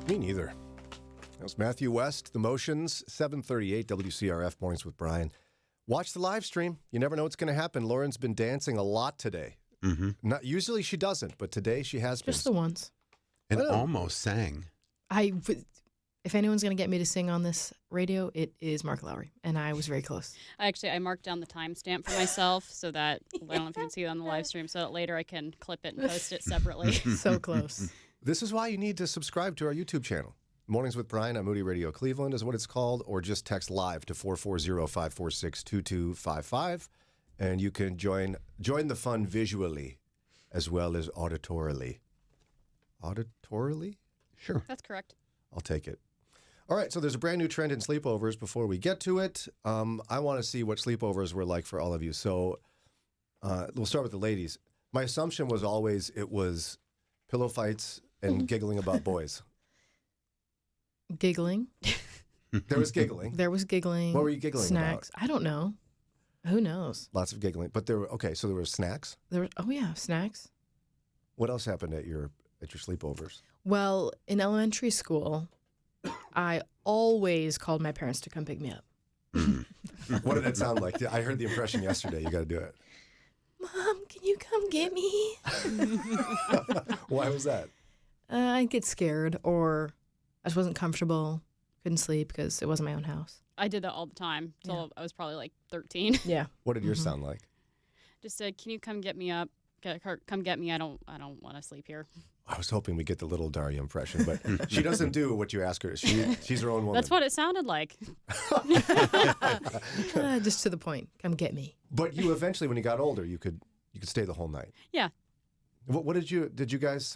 Me neither. That was Matthew West, The Motions, 738 WCRF Mornings with Brian. Watch the live stream. You never know what's going to happen. Lauren's been dancing a lot today. Mm-hmm. Not usually she doesn't, but today she has been. Just the once. And almost sang. If anyone's going to get me to sing on this radio, it is Mark Lowry, and I was very close. I marked down the timestamp for myself so that I don't know if you can see it on the live stream, so that later I can clip it and post it separately. So close. This is why you need to subscribe to our YouTube channel. Mornings with Brian on Moody Radio Cleveland is what it's called, or just text live to 440-546-2255, and you can join the fun visually as well as auditorily. Auditorily? Sure. That's correct. I'll take it. All right, so there's a brand new trend in sleepovers. Before we get to it, I want to see what sleepovers were like for all of you. So we'll start with the ladies. My assumption was always it was pillow fights and giggling about boys. Giggling. There was giggling. There was giggling. What were you giggling Snacks. about? I don't know. Who knows? Lots of giggling. But there were, so there were snacks? Snacks. What else happened at your sleepovers? Well, in elementary school, I always called my parents to come pick me up. What did it sound like? I heard the impression yesterday. You got to do it. Mom, can you come get me? Why was that? I'd get scared, or I just wasn't comfortable, couldn't sleep because it wasn't my own house. I did that all the time until I was probably like 13. Yeah. What did yours sound like? Just said, "Can you come get me up? Come get me. I don't want to sleep here." I was hoping we get the little Daria impression, but she doesn't do what you ask her. She's her own woman. That's what it sounded like. Just to the point. Come get me. But you eventually, when you got older, you could stay the whole night. Yeah. What did you guys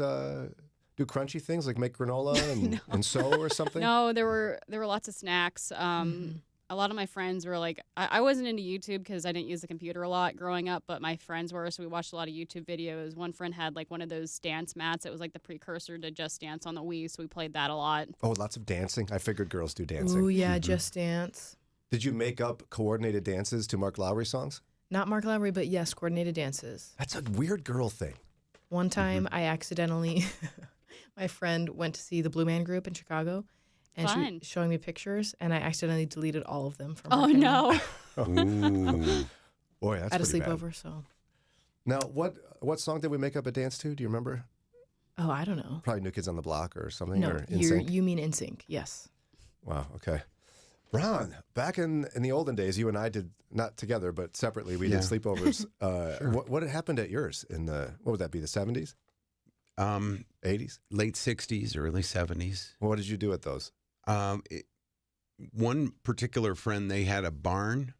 do crunchy things like make granola and sew or something? No, there were lots of snacks. A lot of my friends were like, I wasn't into YouTube because I didn't use the computer a lot growing up, but my friends were, so we watched a lot of YouTube videos. One friend had like one of those dance mats. It was like the precursor to Just Dance on the Wii, so we played that a lot. Oh, lots of dancing. I figured girls do dancing. Oh, yeah, Just Dance. Did you make up coordinated dances to Mark Lowry songs? Not Mark Lowry, but yes, coordinated dances. That's a weird girl thing. One time I accidentally, my friend went to see the Blue Man Group in Chicago, and she was showing me pictures, and I accidentally deleted all of them from her camera. No. Ooh. Boy, that's at a pretty sleepover, bad. so. Now, what song did we make up a dance to? Do you remember? Oh, I don't know. Probably New Kids on the Block or something. No, or NSYNC? you mean NSYNC, yes. Wow, okay. Ron, back in the olden days, you and I did, not together, but separately, we did sleepovers. Sure. What had happened at yours in what would that be, the 70s? 80s? Late 60s, early 70s. What did you do at those? One particular friend, they had a barn,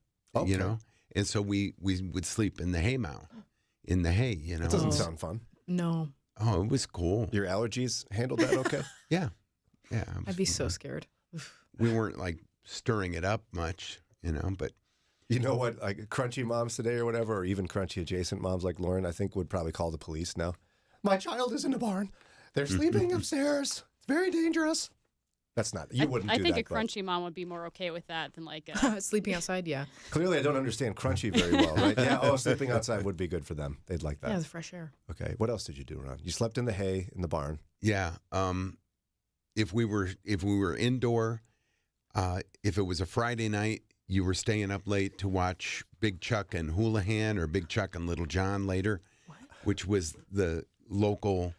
you know, and so we would sleep in the hay mow, in the hay, you know. It doesn't sound fun. No. Oh, it was cool. Your allergies handled that okay? Yeah. I'd be so scared. We weren't like stirring it up much, you know, but. You know what, like crunchy moms today or whatever, or even crunchy adjacent moms like Lauren, I think would probably call the police now. My child is in the barn. They're sleeping upstairs. It's very dangerous. That's not, you wouldn't do that. I think a crunchy mom would be more okay with that than like sleeping outside, yeah. Clearly I don't understand crunchy very well, right? Yeah, sleeping outside would be good for them. They'd like that. Yeah, the fresh air. Okay, what else did you do, Ron? You slept in the hay in the barn. Yeah. If we were indoor, if it was a Friday night, you were staying up late to watch Big Chuck and Houlihan or Big Chuck and Little John later, which was the local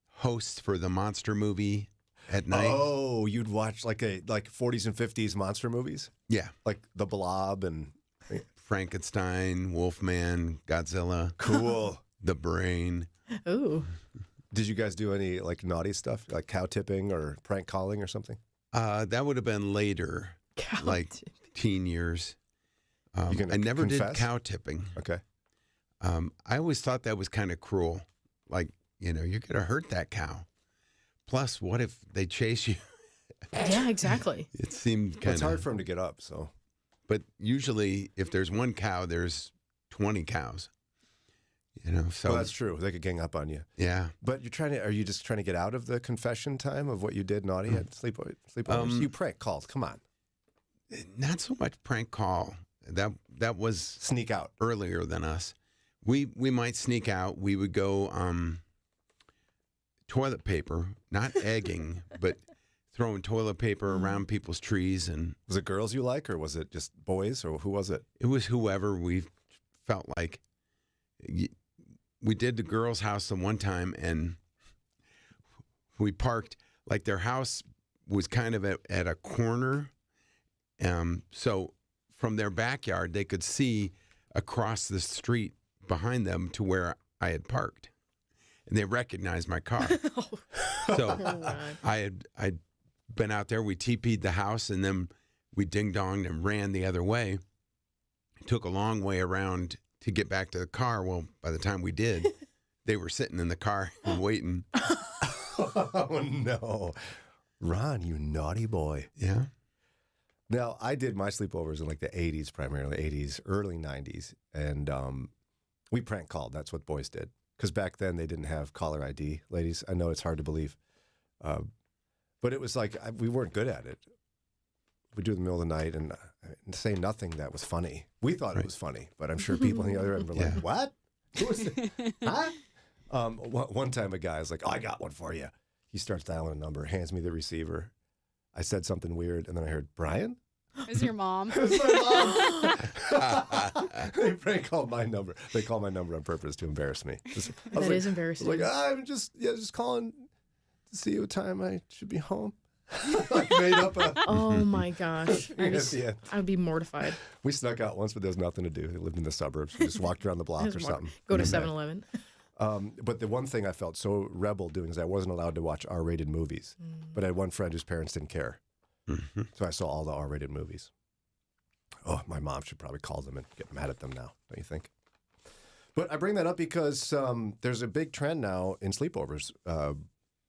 hosts for the monster movie at night. Oh, you'd watch like 40s and 50s monster movies? Yeah. Like The Blob and Frankenstein, Wolfman, Godzilla. Cool. The Brain. Ooh. Did you guys do any like naughty stuff, like cow tipping or prank calling or something? That would have been later, teen years. I never did cow tipping. Okay. I always thought that was kind of cruel. Like, you know, you're going to hurt that cow. Plus, what if they chase you? Yeah, exactly. It seemed kind of... It's hard for them to get up, so... But usually, if there's one cow, there's 20 cows. You know, so... Well, that's true. They could gang up on you. Yeah. But are you just trying to get out of the confession time of what you did naughty at sleepovers? You prank called. Come on. Not so much prank call. That was... Sneak out. Earlier than us. We might sneak out. We would go... toilet paper, not egging, but throwing toilet paper around people's trees. And was it girls you like, or was it just boys, or who was it? It was whoever we felt like. We did the girls' house the one time, and we parked, like their house was kind of at a corner. So from their backyard, they could see across the street behind them to where I had parked. And they recognized my car. So I'd been out there, we TP'd the house, and then we ding-donged and ran the other way. It took a long way around to get back to the car. Well, by the time we did, they were sitting in the car and waiting. Oh, no. Ron, you naughty boy. Yeah. Now, I did my sleepovers in like the 80s, primarily 80s, early 90s. And we prank called. That's what boys did. Because back then they didn't have caller ID, ladies. I know it's hard to believe. But it was like we weren't good at it. We'd do it in the middle of the night and say nothing that was funny. We thought it was funny, but I'm sure people on the other end were like, what? Who was it? Huh? One time a guy was like, oh, I got one for you. He starts dialing a number, hands me the receiver. I said something weird, and then I heard, Brian? It was your mom. It was my mom. They prank called my number. They called my number on purpose to embarrass me. That is embarrassing. I was like, I'm just calling to see what time I should be home. Like made up a... Oh my gosh. I would be mortified. We snuck out once, but there was nothing to do. They lived in the suburbs. We just walked around the block or something. Go to 7-Eleven. But the one thing I felt so rebel doing is I wasn't allowed to watch R-rated movies. But I had one friend whose parents didn't care. So I saw all the R-rated movies. Oh, my mom should probably call them and get mad at them now, don't you think? But I bring that up because there's a big trend now in sleepovers.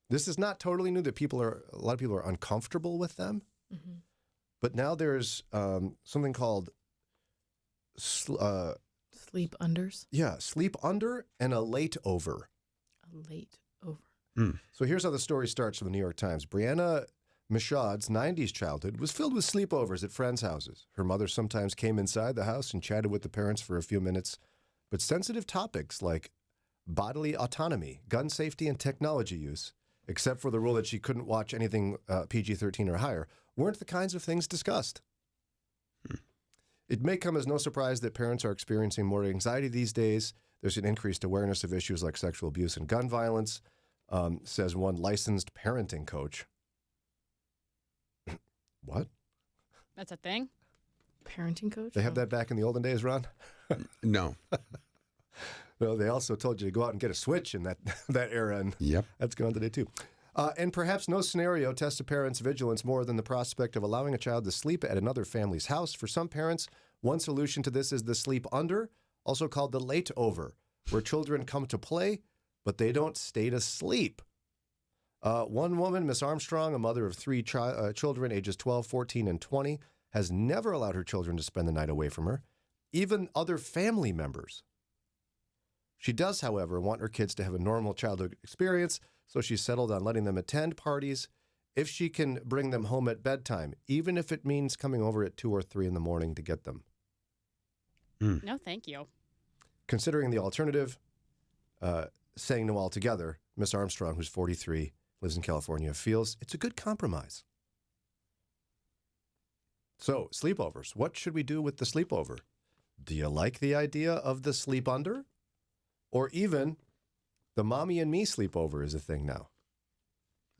This is not totally new that a lot of people are uncomfortable with them. But now there's something called sleep unders. Yeah, sleep under and a late over. A late over. So here's how the story starts from the New York Times. Brianna Michaud's 90s childhood was filled with sleepovers at friends' houses. Her mother sometimes came inside the house and chatted with the parents for a few minutes. But sensitive topics like bodily autonomy, gun safety, and technology use, except for the rule that she couldn't watch anything PG-13 or higher, weren't the kinds of things discussed. It may come as no surprise that parents are experiencing more anxiety these days. There's an increased awareness of issues like sexual abuse and gun violence, says one licensed parenting coach. What? That's a thing? Parenting coach? They have that back in the olden days, Ron? No. No, they also told you to go out and get a Switch in that era, and that's gone today too. And perhaps no scenario tests a parent's vigilance more than the prospect of allowing a child to sleep at another family's house. For some parents, one solution to this is the sleep under, also called the late over, where children come to play, but they don't stay to sleep. One woman, Miss Armstrong, a mother of three children ages 12, 14, and 20, has never allowed her children to spend the night away from her, even other family members. She does, however, want her kids to have a normal childhood experience, so she's settled on letting them attend parties if she can bring them home at bedtime, even if it means coming over at 2 or 3 in the morning to get them. No, thank you. Considering the alternative, saying no altogether, Miss Armstrong, who's 43, lives in California, feels it's a good compromise. So, sleepovers. What should we do with the sleepover? Do you like the idea of the sleep under? Or even the mommy and me sleepover is a thing now.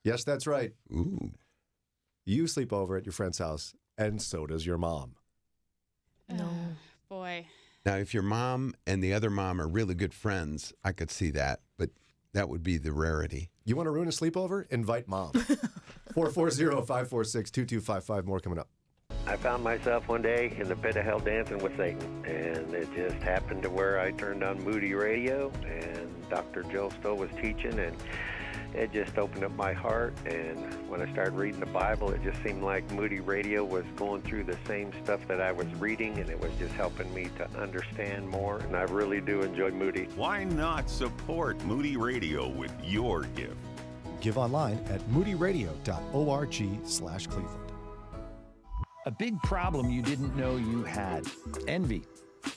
Yes, that's right. Ooh. You sleep over at your friend's house, and so does your mom. No. Boy. Now, if your mom and the other mom are really good friends, I could see that, but that would be the rarity. You want to ruin a sleepover? Invite mom. 440-546-2255. More coming up. I found myself one day in the pit of hell dancing with Satan, and it just happened to where I turned on Moody Radio, and Dr. Joe Stowe was teaching, and it just opened up my heart. And when I started reading the Bible, it just seemed like Moody Radio was going through the same stuff that I was reading, and it was just helping me to understand more, and I really do enjoy Moody. Why not support Moody Radio with your gift? Give online at moodyradio.org/Cleveland. A big problem you didn't know you had. Envy.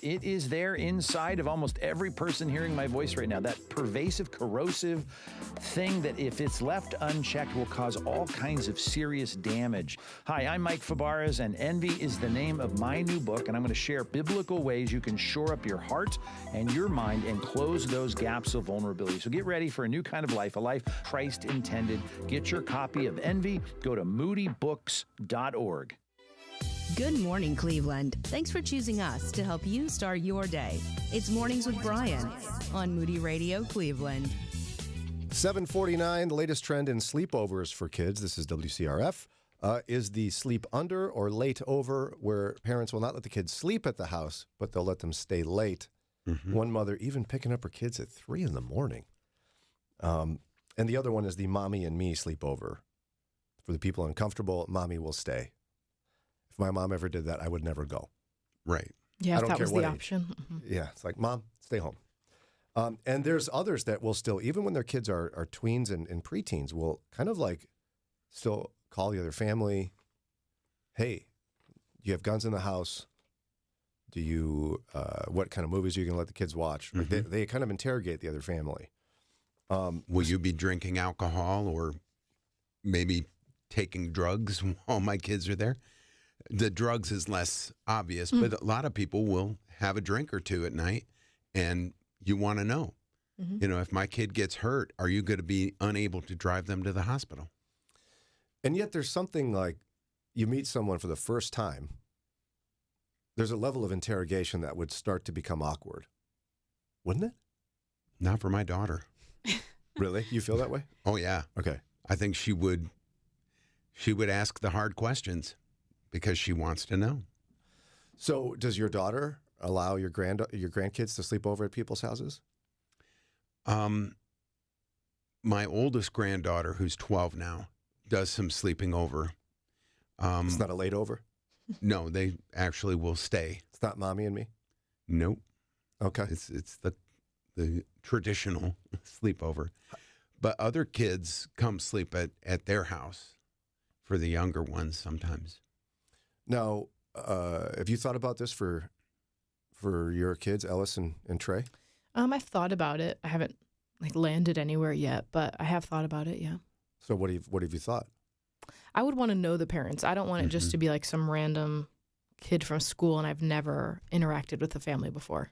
it is there inside of almost every person hearing my voice right now. That pervasive, corrosive thing that if it's left unchecked will cause all kinds of serious damage. Hi, I'm Mike Fabarez, and Envy is the name of my new book, and I'm going to share biblical ways you can shore up your heart and your mind and close those gaps of vulnerability. So get ready for a new kind of life, a life Christ intended. Get your copy of Envy. Go to moodybooks.org. Good morning, Cleveland. Thanks for choosing us to help you start your day. It's Mornings with Brian on Moody Radio Cleveland. 7:49, the latest trend in sleepovers for kids, this is WCRF, is the sleep under or late over, where parents will not let the kids sleep at the house, but they'll let them stay late. One mother even picking up her kids at 3 in the morning. And the other one is the mommy and me sleepover. For the people uncomfortable, mommy will stay. If my mom ever did that, I would never go. Right. Yeah, I if don't that care was what the age. option. Yeah, it's like, Mom, stay home. And there's others that will still, even when their kids are tweens and preteens, will kind of like still call the other family, hey, you have guns in the house. Do you, what kind of movies are you going to let the kids watch? Like they kind of interrogate the other family. Will you be drinking alcohol or maybe taking drugs while my kids are there? The drugs is less obvious, but a lot of people will have a drink or two at night, and you want to know, you know, if my kid gets hurt, are you going to be unable to drive them to the hospital? And yet there's something like you meet someone for the first time, there's a level of interrogation that would start to become awkward. Wouldn't it? Not for my daughter. Really? You feel that way? Oh, yeah. Okay. I think she would ask the hard questions because she wants to know. So does your daughter allow your grandkids to sleep over at people's houses? My oldest granddaughter, who's 12 now, does some sleeping over. It's not a late over? No, they actually will stay. It's not mommy and me? Nope. Okay. It's the traditional sleepover. But other kids come sleep at their house for the younger ones sometimes. Now, have you thought about this for your kids, Ellis and Trey? I've thought about it. I haven't landed anywhere yet, but I have thought about it, yeah. So what have you thought? I would want to know the parents. I don't want it just to be like some random kid from school and I've never interacted with the family before.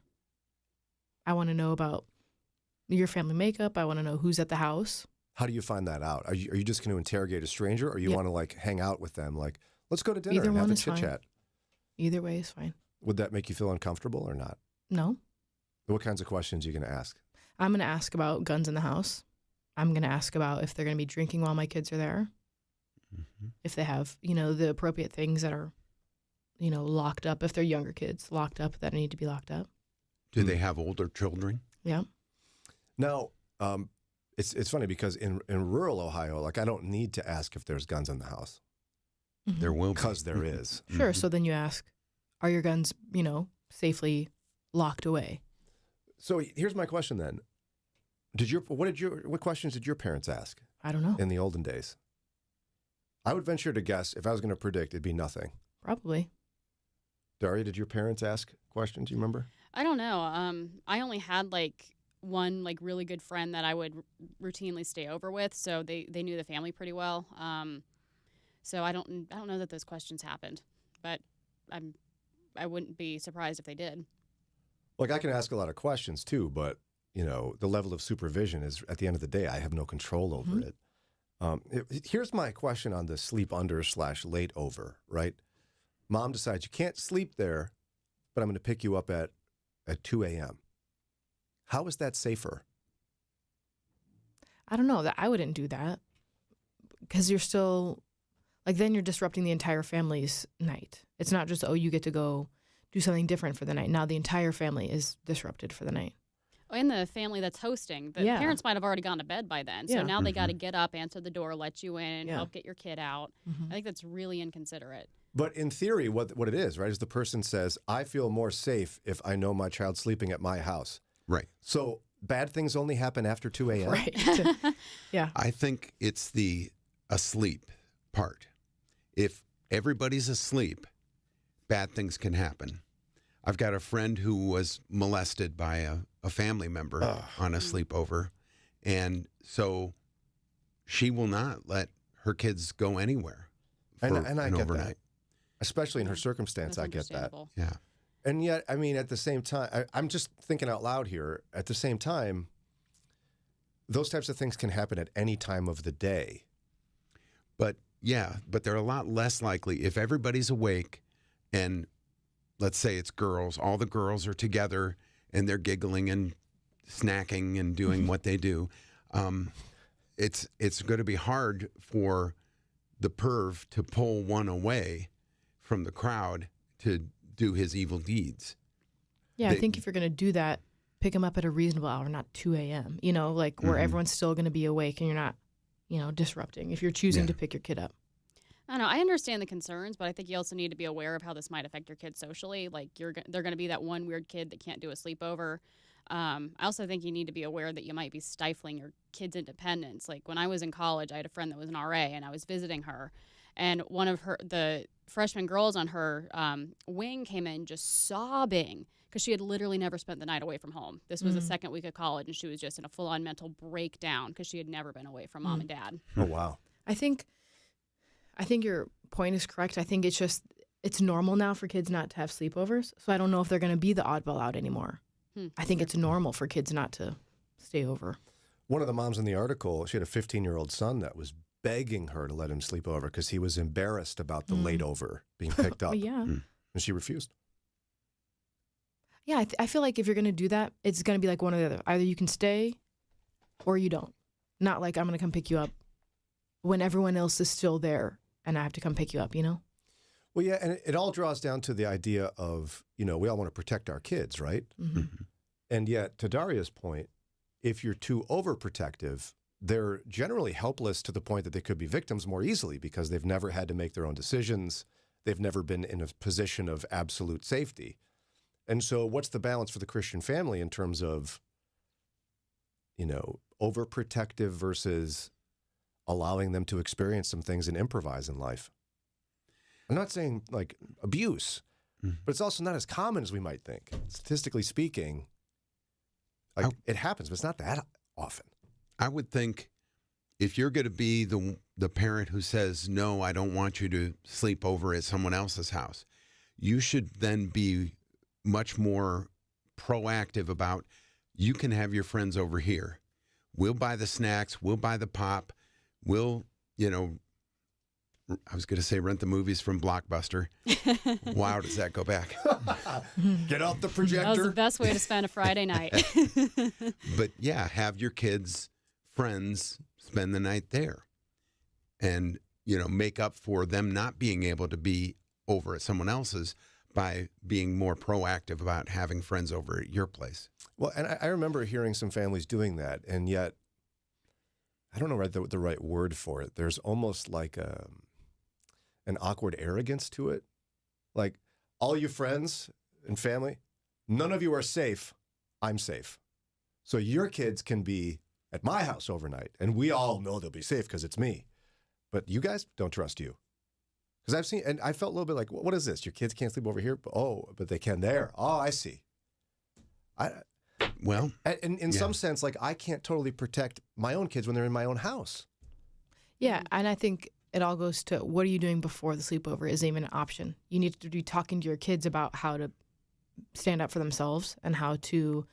I want to know about your family makeup. I want to know who's at the house. How do you find that out? Are you just going to interrogate a stranger, or you want to like hang out with them? Like, let's go to dinner Either and have one a is chit fine. chat. Either way is fine. Would that make you feel uncomfortable or not? No. What kinds of questions are you going to ask? I'm going to ask about guns in the house. I'm going to ask about if they're going to be drinking while my kids are there. If they have, the appropriate things that are, locked up. If they're younger kids, locked up that need to be locked up. Do they have older children? Yeah. Now, it's funny because in rural Ohio, like I don't need to ask if there's guns in the house. There will be. Because there is. Sure. So then you ask, are your guns, safely locked away? So here's my question then. What questions did your parents ask? I don't know. In the olden days? I would venture to guess, if I was going to predict, it'd be nothing. Probably. Daria, did your parents ask questions? You remember? I don't know. I only had one really good friend that I would routinely stay over with, so they knew the family pretty well. So I don't know that those questions happened, but I wouldn't be surprised if they did. Like I can ask a lot of questions too, but the level of supervision is at the end of the day, I have no control over it. Here's my question on the sleep under / late over, right? Mom decides you can't sleep there, but I'm going to pick you up at 2 a.m. How is that safer? I don't know. That I wouldn't do that because you're still then you're disrupting the entire family's night. It's not just, you get to go do something different for the night. Now the entire family is disrupted for the night. And the family that's hosting, the parents might have already gone to bed by then. So now they got to get up, answer the door, let you in, help get your kid out. I think that's really inconsiderate. But in theory, what it is, right, is the person says, I feel more safe if I know my child's sleeping at my house. Right. So bad things only happen after 2 a.m.? Right. Yeah. I think it's the asleep part. If everybody's asleep, bad things can happen. I've got a friend who was molested by a family member on a sleepover. And so she will not let her kids go anywhere for And I an get overnight. that. Especially in her circumstance, I get that. Yeah. And yet, I mean, at the same time, I'm just thinking out loud here. At the same time, those types of things can happen at any time of the day. But they're a lot less likely if everybody's awake and let's say it's girls, all the girls are together and they're giggling and snacking and doing what they do. It's going to be hard for the perv to pull one away from the crowd to do his evil deeds. Yeah, I think if you're going to do that, pick them up at a reasonable hour, not 2 a.m., you know, like where everyone's still going to be awake and you're not, you know, disrupting if you're choosing to pick your kid up. I don't know. I understand the concerns, but I think you also need to be aware of how this might affect your kids socially. Like they're going to be that one weird kid that can't do a sleepover. I also think you need to be aware that you might be stifling your kid's independence. Like when I was in college, I had a friend that was an RA, and I was visiting her, and one of the freshman girls on her wing came in just sobbing because she had literally never spent the night away from home. This was the second week of college, and she was just in a full-on mental breakdown because she had never been away from mom and dad. Oh, wow. I think your point is correct. I think it's normal now for kids not to have sleepovers, so I don't know if they're going to be the oddball out anymore. I think it's normal for kids not to stay over. One of the moms in the article, she had a 15-year-old son that was begging her to let him sleep over because he was embarrassed about the late over being picked up. Yeah. And she refused. Yeah, I feel like if you're going to do that, it's going to be like one or the other. Either you can stay or you don't. Not like I'm going to come pick you up when everyone else is still there and I have to come pick you up, you know? Well, yeah, and it all draws down to the idea of, you know, we all want to protect our kids, right? And yet, to Daria's point, if you're too overprotective, they're generally helpless to the point that they could be victims more easily because they've never had to make their own decisions. They've never been in a position of absolute safety. And so what's the balance for the Christian family in terms of, you know, overprotective versus allowing them to experience some things and improvise in life? I'm not saying like abuse, but it's also not as common as we might think. Statistically speaking, like it happens, but it's not that often. I would think if you're going to be the parent who says, no, I don't want you to sleep over at someone else's house, you should then be much more proactive about, you can have your friends over here. We'll buy the snacks. We'll buy the pop. We'll, you know, I was going to say rent the movies from Blockbuster. Wow, does that go back? Get out the projector. That was the best way to spend a Friday night. But yeah, have your kids' friends spend the night there and, you know, make up for them not being able to be over at someone else's by being more proactive about having friends over at your place. Well, and I remember hearing some families doing that, and yet I don't know the right word for it. There's almost like an awkward arrogance to it. Like, all you friends and family, none of you are safe. I'm safe. So your kids can be at my house overnight, and we all know they'll be safe because it's me. But you guys don't trust you. Because I've seen, and I felt a little bit like, what is this? Your kids can't sleep over here? But they can there. Oh, I see. Well, in some sense, like I can't totally protect my own kids when they're in my own house. Yeah, and I think it all goes to what are you doing before the sleepover isn't even an option. You need to be talking to your kids about how to stand up for themselves and how to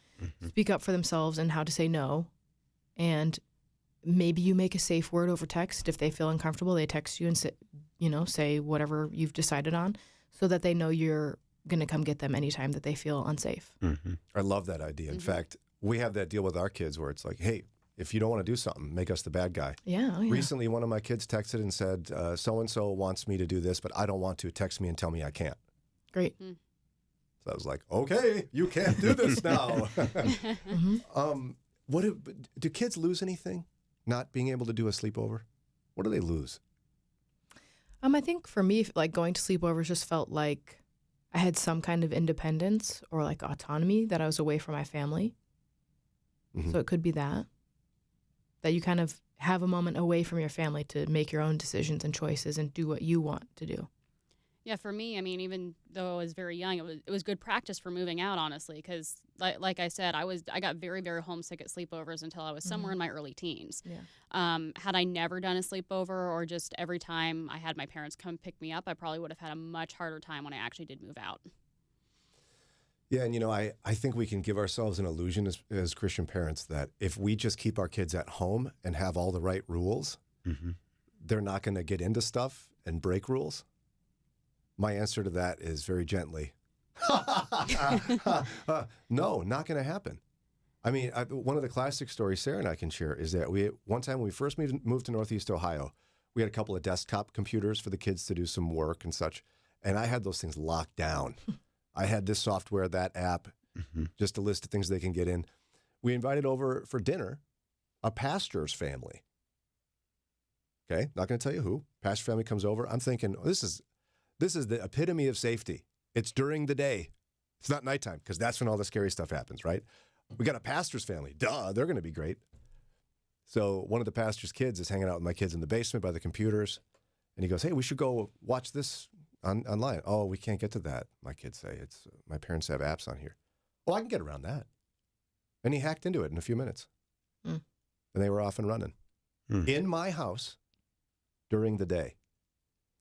speak up for themselves and how to say no. And maybe you make a safe word over text. If they feel uncomfortable, they text you and say, say whatever you've decided on so that they know you're going to come get them anytime that they feel unsafe. I love that idea. In fact, we have that deal with our kids where it's like, hey, if you don't want to do something, make us the bad guy. Yeah, oh yeah. Recently, one of my kids texted and said, so-and-so wants me to do this, but I don't want to. Text me and tell me I can't. Great. So I was like, okay, you can't do this now. Do kids lose anything not being able to do a sleepover? What do they lose? I think for me, like going to sleepovers just felt like I had some kind of independence or like autonomy that I was away from my family. So it could be that you kind of have a moment away from your family to make your own decisions and choices and do what you want to do. Yeah, for me, I mean, even though I was very young, it was good practice for moving out, honestly, because like I said, I got very, very homesick at sleepovers until I was somewhere in my early teens. Yeah. Had I never done a sleepover, or just every time I had my parents come pick me up, I probably would have had a much harder time when I actually did move out. Yeah, and I think we can give ourselves an illusion as Christian parents that if we just keep our kids at home and have all the right rules, they're not going to get into stuff and break rules. My answer to that is very gently, no, not going to happen. I mean, one of the classic stories Sarah and I can share is that one time when we first moved to Northeast Ohio, we had a couple of desktop computers for the kids to do some work and such, and I had those things locked down. I had this software, that app, just a list of things they can get in. We invited over for dinner a pastor's family. Okay, not going to tell you who. Pastor family comes over. I'm thinking, this is the epitome of safety. It's during the day. It's not nighttime, because that's when all the scary stuff happens, right? We got a pastor's family. Duh, they're going to be great. So one of the pastor's kids is hanging out with my kids in the basement by the computers, and he goes, hey, we should go watch this online. Oh, we can't get to that, my kids say. It's my parents have apps on here. Oh, I can get around that. And he hacked into it in a few minutes. And they were off and running. In my house during the day.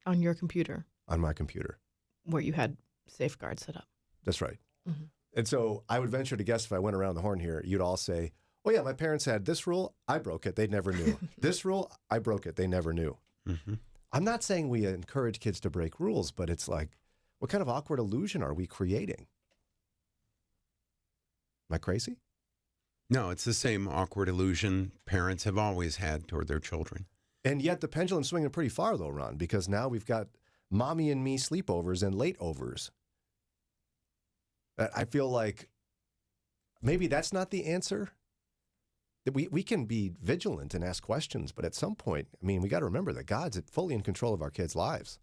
On your computer? On my computer. Where you had safeguards set up. That's right. And so I would venture to guess, if I went around the horn here, you'd all say, oh yeah, my parents had this rule, I broke it, they never knew. This rule, I broke it, they never knew. I'm not saying we encourage kids to break rules, but it's like, what kind of awkward illusion are we creating? Am I crazy? No, it's the same awkward illusion parents have always had toward their children. And yet the pendulum's swinging pretty far, though, Ron, because now we've got mommy and me sleepovers and late overs. I feel like maybe that's not the answer. That we can be vigilant and ask questions, but at some point, I mean, we got to remember that God's fully in control of our kids' lives.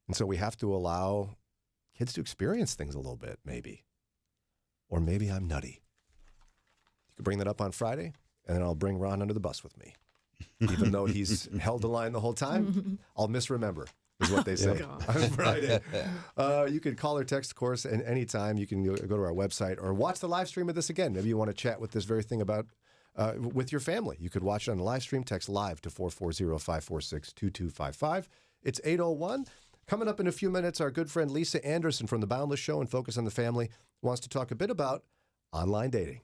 And so we have to allow kids to experience things a little bit, maybe. Or maybe I'm nutty. You can bring that up on Friday, and then I'll bring Ron under the bus with me. Even though he's held the line the whole time, I'll misremember, is what they say on Friday. You can call or text, of course, and anytime. You can go to our website or watch the live stream of this again. Maybe you want to chat with this very thing about with your family. You could watch it on the live stream. Text live to 440-546-2255. It's 8:01. Coming up in a few minutes, our good friend Lisa Anderson from The Boundless Show and Focus on the Family wants to talk a bit about online dating.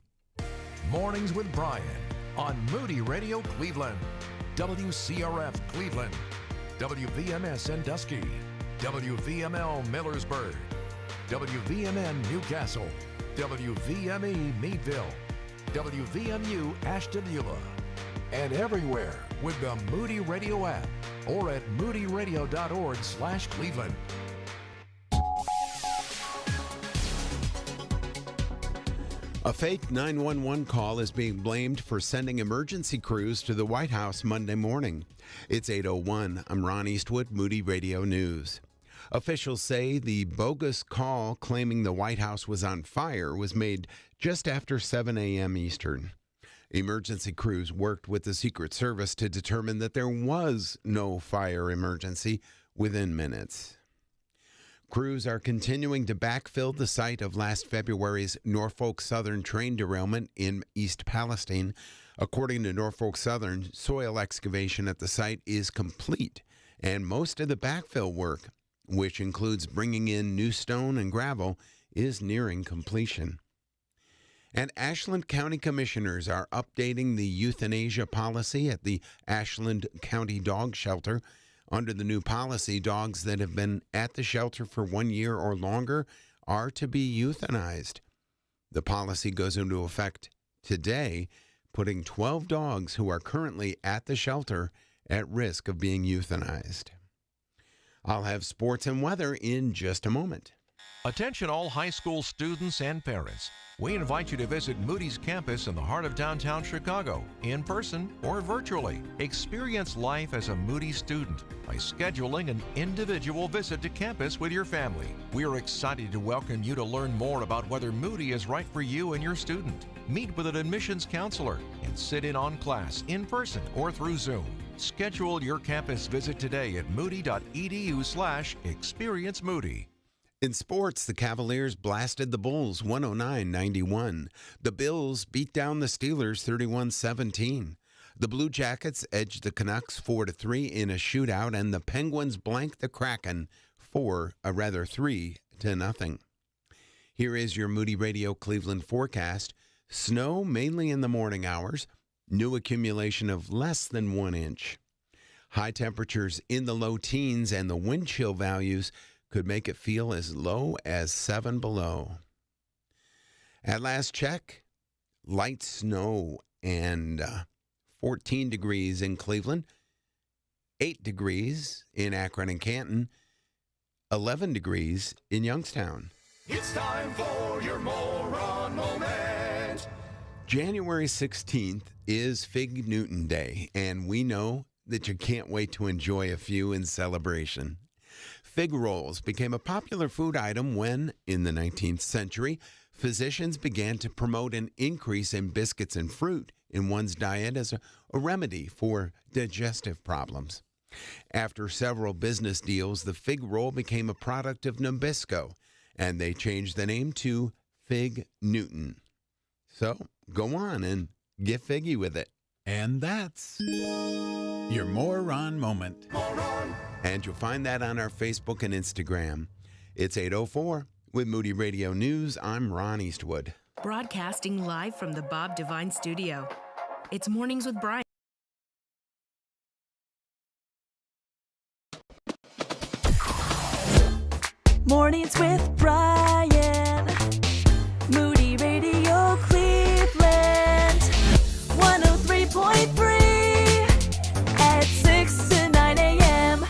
Mornings with Brian on Moody Radio Cleveland, WCRF Cleveland, WVMS Sandusky, WVML Millersburg, WVMN Newcastle, WVME Meadville, WVMU Ashtabula, and everywhere with the Moody Radio app or at moodyradio.org/Cleveland. A fake 911 call is being blamed for sending emergency crews to the White House Monday morning. It's 8:01. I'm Ron Eastwood, Moody Radio News. Officials say the bogus call claiming the White House was on fire was made just after 7 a.m. Eastern. Emergency crews worked with the Secret Service to determine that there was no fire emergency within minutes. Crews are continuing to backfill the site of last February's Norfolk Southern train derailment in East Palestine. According to Norfolk Southern, soil excavation at the site is complete, and most of the backfill work, which includes bringing in new stone and gravel, is nearing completion. And Ashland County Commissioners are updating the euthanasia policy at the Ashland County Dog Shelter. Under the new policy, dogs that have been at the shelter for 1 year or longer are to be euthanized. The policy goes into effect today, putting 12 dogs who are currently at the shelter at risk of being euthanized. I'll have sports and weather in just a moment. Attention all high school students and parents. We invite you to visit Moody's campus in the heart of downtown Chicago, in person or virtually. Experience life as a Moody student by scheduling an individual visit to campus with your family. We are excited to welcome you to learn more about whether Moody is right for you and your student. Meet with an admissions counselor and sit in on class in person or through Zoom. Schedule your campus visit today at moody.edu/experience Moody. In sports, the Cavaliers blasted the Bulls 109-91. The Bills beat down the Steelers 31-17. The Blue Jackets edged the Canucks 4-3 in a shootout, and the Penguins blanked the Kraken 3-0. Here is your Moody Radio Cleveland forecast. Snow mainly in the morning hours. New accumulation of less than 1 inch. High temperatures in the low teens, and the wind chill values could make it feel as low as 7 below. At last check, light snow and 14 degrees in Cleveland, 8 degrees in Akron and Canton, 11 degrees in Youngstown. It's time for your moron moment. January 16th is Fig Newton Day, and we know that you can't wait to enjoy a few in celebration. Fig rolls became a popular food item when, in the 19th century, physicians began to promote an increase in biscuits and fruit in one's diet as a remedy for digestive problems. After several business deals, the fig roll became a product of Nabisco, and they changed the name to Fig Newton. So, go on and get figgy with it. And that's your moron moment. And you'll find that on our Facebook and Instagram. It's 8:04 with Moody Radio News. I'm Ron Eastwood. Broadcasting live from the Bob Devine Studio. It's Mornings with Brian. Mornings with Brian. Moody Radio Cleveland. 103.3 at 6 to 9 a.m.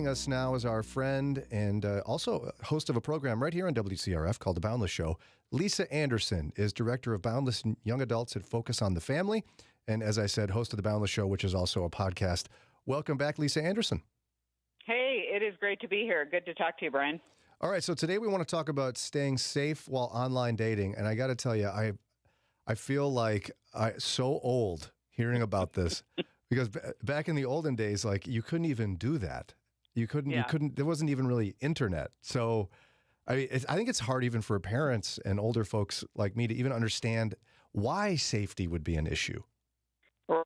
Us now is our friend and also host of a program right here on WCRF called The Boundless Show. Lisa Anderson is director of Boundless Young Adults at Focus on the Family, and as I said, host of The Boundless Show, which is also a podcast. Welcome back, Lisa Anderson. Hey, it is great to be here. Good to talk to you, Brian. All right, so today we want to talk about staying safe while online dating, and I got to tell you, I feel like I'm so old hearing about this because back in the olden days, like you couldn't even do that. You couldn't. There wasn't even really internet. So, I think it's hard even for parents and older folks like me to even understand why safety would be an issue.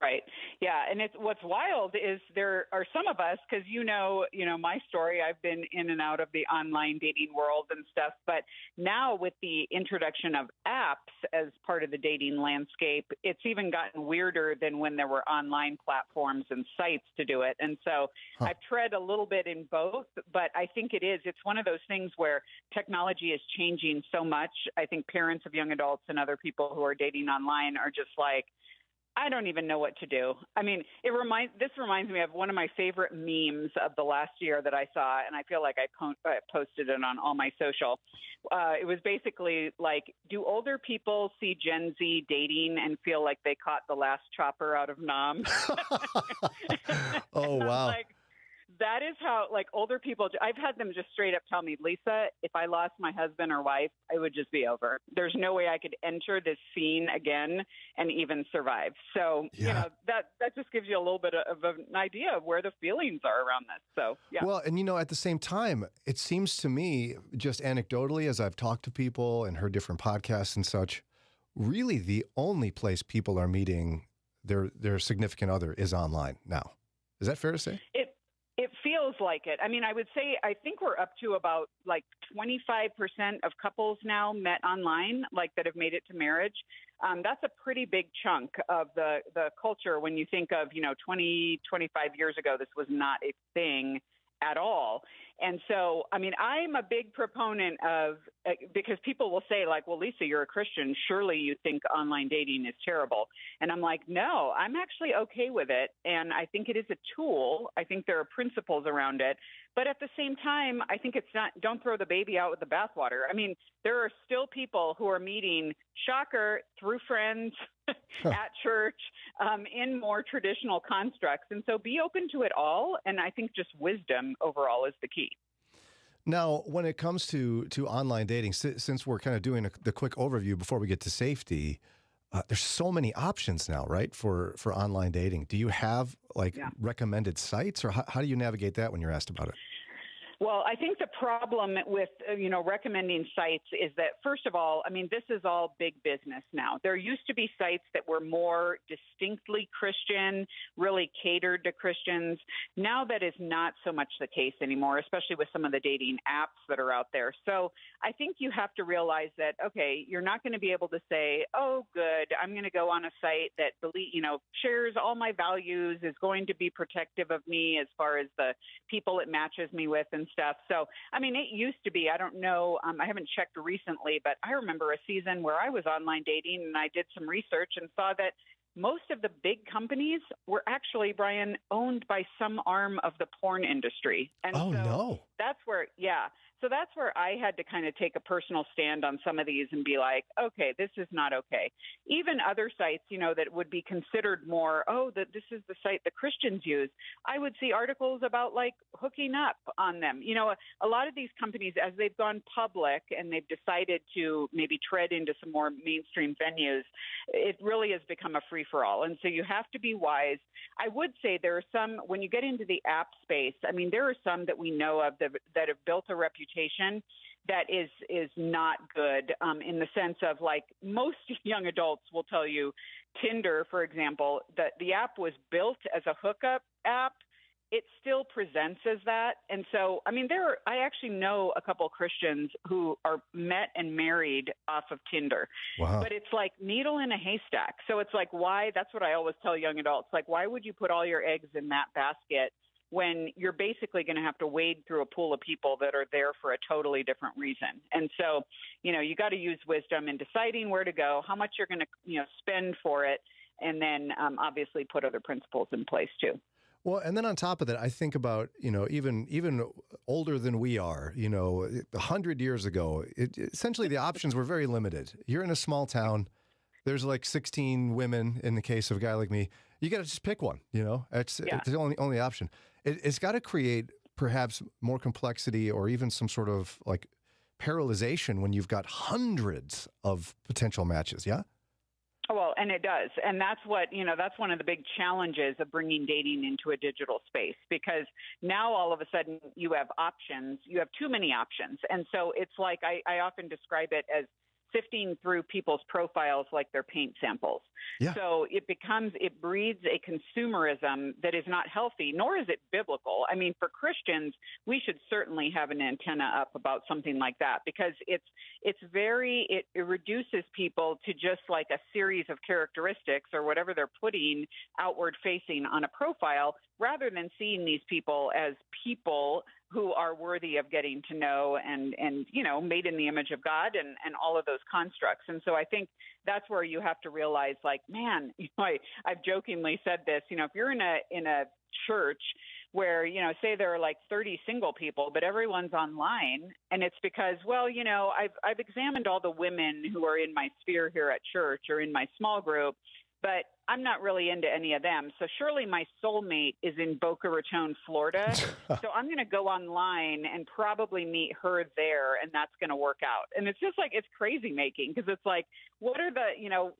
Right. Yeah. And what's wild is there are some of us, because you know my story. I've been in and out of the online dating world and stuff. But now with the introduction of apps as part of the dating landscape, it's even gotten weirder than when there were online platforms and sites to do it. And so I've tread a little bit in both, but I think it's one of those things where technology is changing so much. I think parents of young adults and other people who are dating online are just like, I don't even know what to do. I mean, this reminds me of one of my favorite memes of the last year that I saw, and I feel like I posted it on all my social. It was basically like, do older people see Gen Z dating and feel like they caught the last chopper out of Nam? Oh, wow. Like, that is how, like, older people, I've had them just straight up tell me, Lisa, if I lost my husband or wife, it would just be over. There's no way I could enter this scene again and even survive. So, that just gives you a little bit of an idea of where the feelings are around this. So, yeah. Well, and at the same time, it seems to me, just anecdotally, as I've talked to people and heard different podcasts and such, really the only place people are meeting their significant other is online now. Is that fair to say? It feels like it. I mean, I would say I think we're up to about like 25% of couples now met online, like that have made it to marriage. That's a pretty big chunk of the culture when you think of, 20, 25 years ago, this was not a thing at all. And so, I mean, I'm a big proponent of, because people will say like, well, Lisa, you're a Christian. Surely you think online dating is terrible. And I'm like, no, I'm actually okay with it. And I think it is a tool. I think there are principles around it. But at the same time, I think it's not, don't throw the baby out with the bathwater. I mean, there are still people who are meeting, shocker, through friends, at church, in more traditional constructs. And so be open to it all. And I think just wisdom overall is the key. Now, when it comes to online dating, since we're kind of doing the quick overview before we get to safety, there's so many options now, right, for online dating. Do you have recommended sites, or how do you navigate that when you're asked about it? Well, I think the problem with, recommending sites is that, first of all, I mean, this is all big business now. There used to be sites that were more distinctly Christian, really catered to Christians. Now that is not so much the case anymore, especially with some of the dating apps that are out there. So I think you have to realize that, okay, you're not going to be able to say, oh, good, I'm going to go on a site that, shares all my values, is going to be protective of me as far as the people it matches me with and stuff. So, I mean, it used to be, I don't know, I haven't checked recently, but I remember a season where I was online dating and I did some research and saw that most of the big companies were actually, Brian, owned by some arm of the porn industry. And no. That's where, So that's where I had to kind of take a personal stand on some of these and be like, okay, this is not okay. Even other sites, that would be considered more, this is the site the Christians use. I would see articles about like hooking up on them. A lot of these companies, as they've gone public and they've decided to maybe tread into some more mainstream venues, it really has become a free-for-all. And so you have to be wise. I would say there are some, when you get into the app space, I mean, there are some that we know of that have built a reputation that is not good, in the sense of, like, most young adults will tell you, Tinder, for example, that the app was built as a hookup app. It still presents as that. And so, I mean, I actually know a couple Christians who are met and married off of Tinder. Wow. But it's like needle in a haystack. So it's like, why? That's what I always tell young adults. Like, why would you put all your eggs in that basket when you're basically going to have to wade through a pool of people that are there for a totally different reason? And so, you got to use wisdom in deciding where to go, how much you're going to, spend for it, and then obviously put other principles in place too. Well, and then on top of that, I think about, even older than we are, 100 years ago, essentially the options were very limited. You're in a small town. There's like 16 women in the case of a guy like me. You got to just pick one, It's the only option. It's got to create perhaps more complexity or even some sort of like paralyzation when you've got hundreds of potential matches, yeah? Well, And it does. And that's that's one of the big challenges of bringing dating into a digital space, because now all of a sudden you have options. You have too many options. And so it's like I often describe it as sifting through people's profiles like they're paint samples. Yeah. So it breeds a consumerism that is not healthy, nor is it biblical. I mean, for Christians, we should certainly have an antenna up about something like that, because it reduces people to just like a series of characteristics or whatever they're putting outward facing on a profile, rather than seeing these people as people who are worthy of getting to know and made in the image of God and all of those constructs. And so I think that's where you have to realize, like, man, I've jokingly said this, if you're in a church where, say there are like 30 single people, but everyone's online, and it's because, well, I've examined all the women who are in my sphere here at church or in my small group, but I'm not really into any of them. So surely my soulmate is in Boca Raton, Florida. So I'm going to go online and probably meet her there, and that's going to work out. And it's just like, it's crazy making, because it's like, what are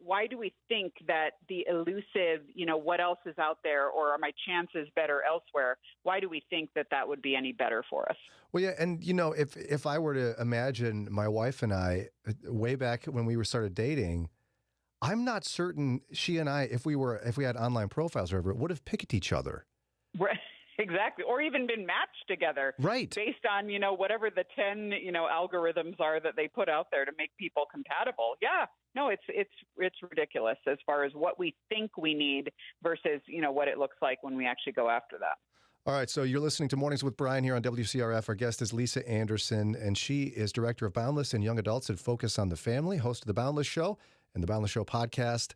why do we think that the elusive, what else is out there, or are my chances better elsewhere? Why do we think that would be any better for us? Well, yeah, and if I were to imagine my wife and I way back when we started dating, I'm not certain she and I, if we had online profiles or whatever, would have picked each other. Right. Exactly. Or even been matched together. Right. Based on, whatever the 10, algorithms are that they put out there to make people compatible. Yeah. No, it's ridiculous as far as what we think we need versus, what it looks like when we actually go after that. All right, so you're listening to Mornings with Brian here on WCRF. Our guest is Lisa Anderson, and she is director of Boundless and Young Adults at Focus on the Family, host of The Boundless Show and The Boundless Show podcast.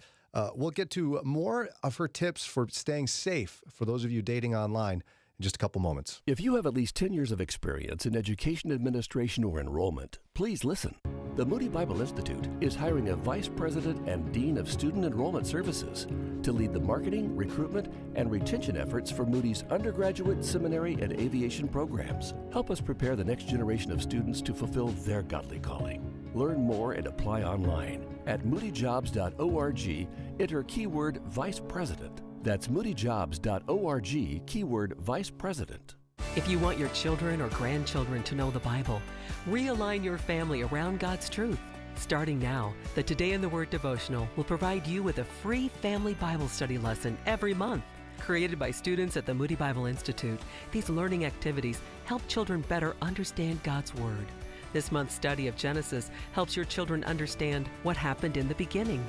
We'll get to more of her tips for staying safe for those of you dating online in just a couple moments. If you have at least 10 years of experience in education administration or enrollment, please listen. The Moody Bible Institute is hiring a vice president and dean of student enrollment services to lead the marketing, recruitment, and retention efforts for Moody's undergraduate, seminary, and aviation programs. Help us prepare the next generation of students to fulfill their godly calling. Learn more and apply online at moodyjobs.org. Enter keyword Vice President. That's moodyjobs.org, keyword Vice President. If you want your children or grandchildren to know the Bible, realign your family around God's truth. Starting now, the Today in the Word devotional will provide you with a free family Bible study lesson every month. Created by students at the Moody Bible Institute, these learning activities help children better understand God's Word. This month's study of Genesis helps your children understand what happened in the beginning.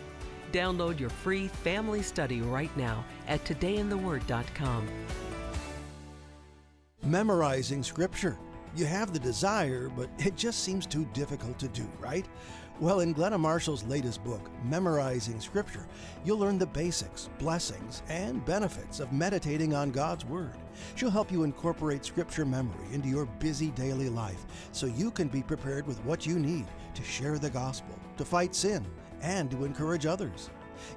Download your free family study right now at todayintheword.com. Memorizing Scripture. You have the desire, but it just seems too difficult to do, right? Well, in Glenna Marshall's latest book, Memorizing Scripture, you'll learn the basics, blessings, and benefits of meditating on God's Word. She'll help you incorporate Scripture memory into your busy daily life so you can be prepared with what you need to share the gospel, to fight sin, and to encourage others.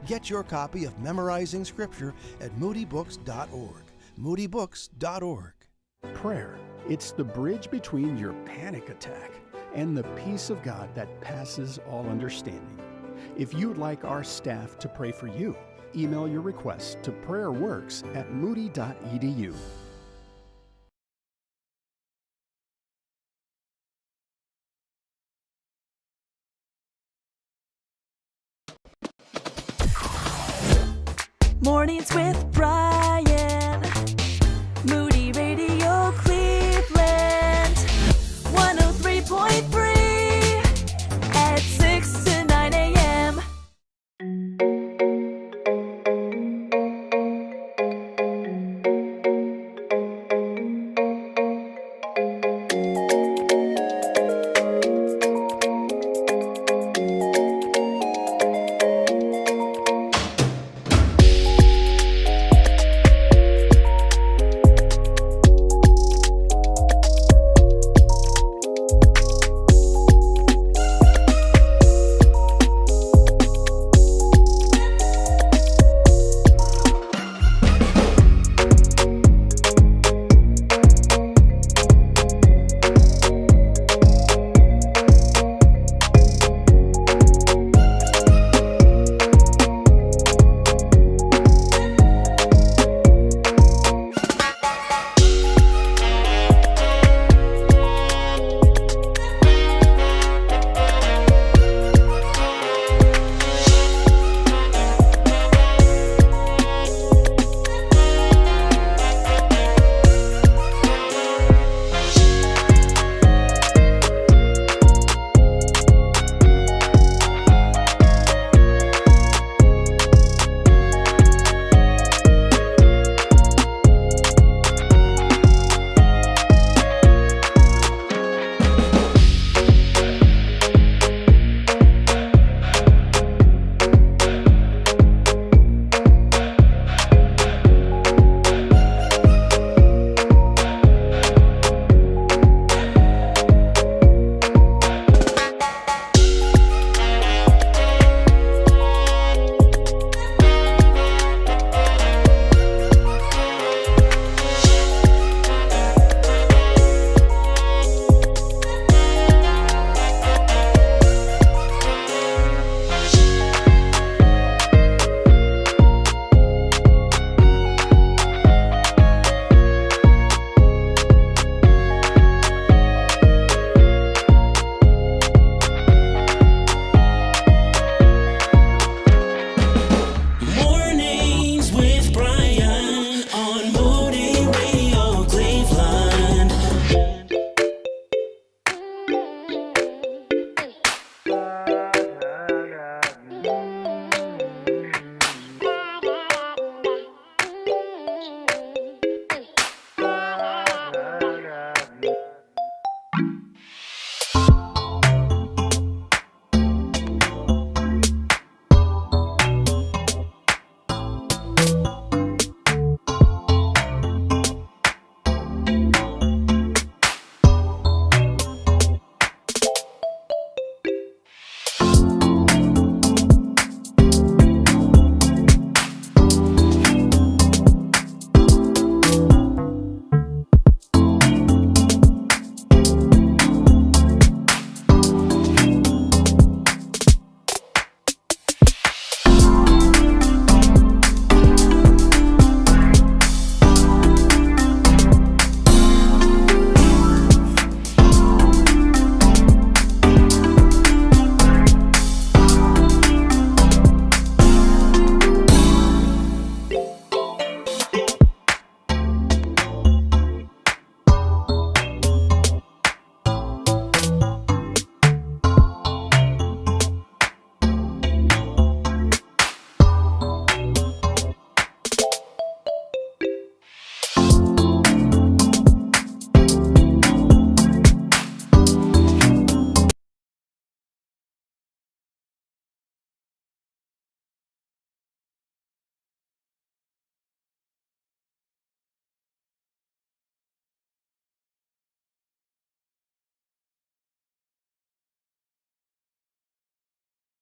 Get your copy of Memorizing Scripture at moodybooks.org. moodybooks.org. Prayer. It's the bridge between your panic attack and the peace of God that passes all understanding. If you'd like our staff to pray for you, email your request to prayerworks@moody.edu. Mornings with Brian. Moody Radio Cleveland. 103.3 at 6 to 9 a.m.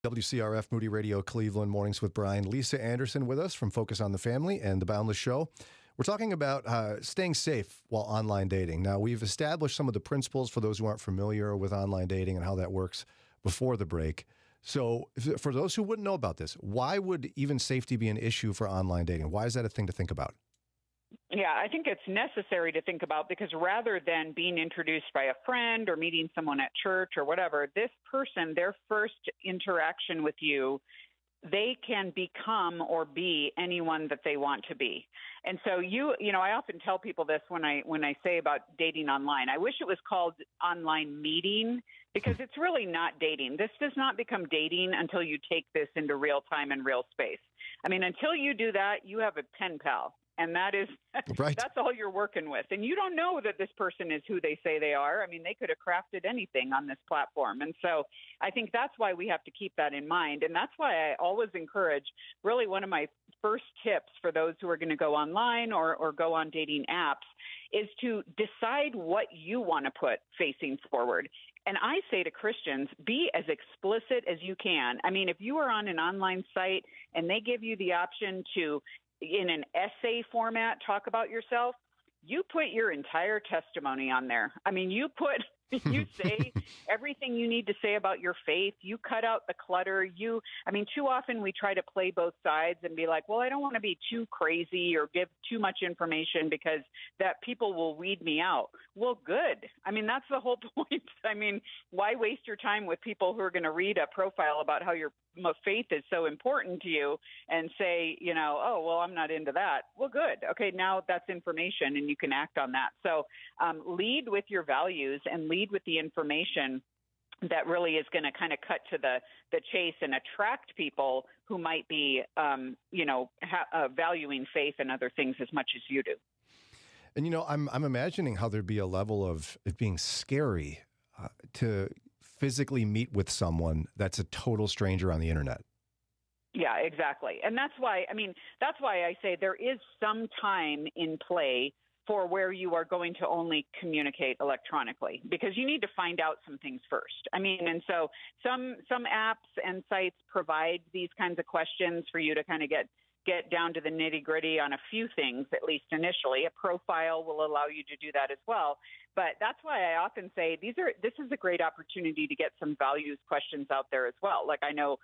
WCRF Moody Radio Cleveland, Mornings with Brian. Lisa Anderson with us from Focus on the Family and The Boundless Show. We're talking about staying safe while online dating. Now, we've established some of the principles for those who aren't familiar with online dating and how that works before the break. So for those who wouldn't know about this, why would even safety be an issue for online dating? Why is that a thing to think about? Yeah, I think it's necessary to think about because rather than being introduced by a friend or meeting someone at church or whatever, this person, their first interaction with you, they can become or be anyone that they want to be. And so I often tell people this when I say about dating online. I wish it was called online meeting because it's really not dating. This does not become dating until you take this into real time and real space. I mean, until you do that, you have a pen pal. And that is, right. That's all you're working with. And you don't know that this person is who they say they are. I mean, they could have crafted anything on this platform. And so I think that's why we have to keep that in mind. And that's why I always encourage, really one of my first tips for those who are going to go online or go on dating apps is to decide what you want to put facing forward. And I say to Christians, be as explicit as you can. I mean, if you are on an online site and they give you the option to, in an essay format, talk about yourself, you put your entire testimony on there. I mean, you say everything you need to say about your faith. You cut out the clutter. Too often we try to play both sides and be like, well, I don't want to be too crazy or give too much information because that people will weed me out. Well, good. I mean, that's the whole point. I mean, why waste your time with people who are going to read a profile about how your faith is so important to you and say, oh, well, I'm not into that. Well, good. Okay, now that's information and you can act on that. So lead with your values and lead with the information that really is going to kind of cut to the chase and attract people who might be, valuing faith and other things as much as you do. And, I'm imagining how there'd be a level of it being scary to physically meet with someone that's a total stranger on the internet. Yeah, exactly. And that's why I say there is some time in play for where you are going to only communicate electronically because you need to find out some things first. And so some apps and sites provide these kinds of questions for you to kind of get down to the nitty-gritty on a few things, at least initially. A profile will allow you to do that as well. But that's why I often say this is a great opportunity to get some values questions out there as well. Like I know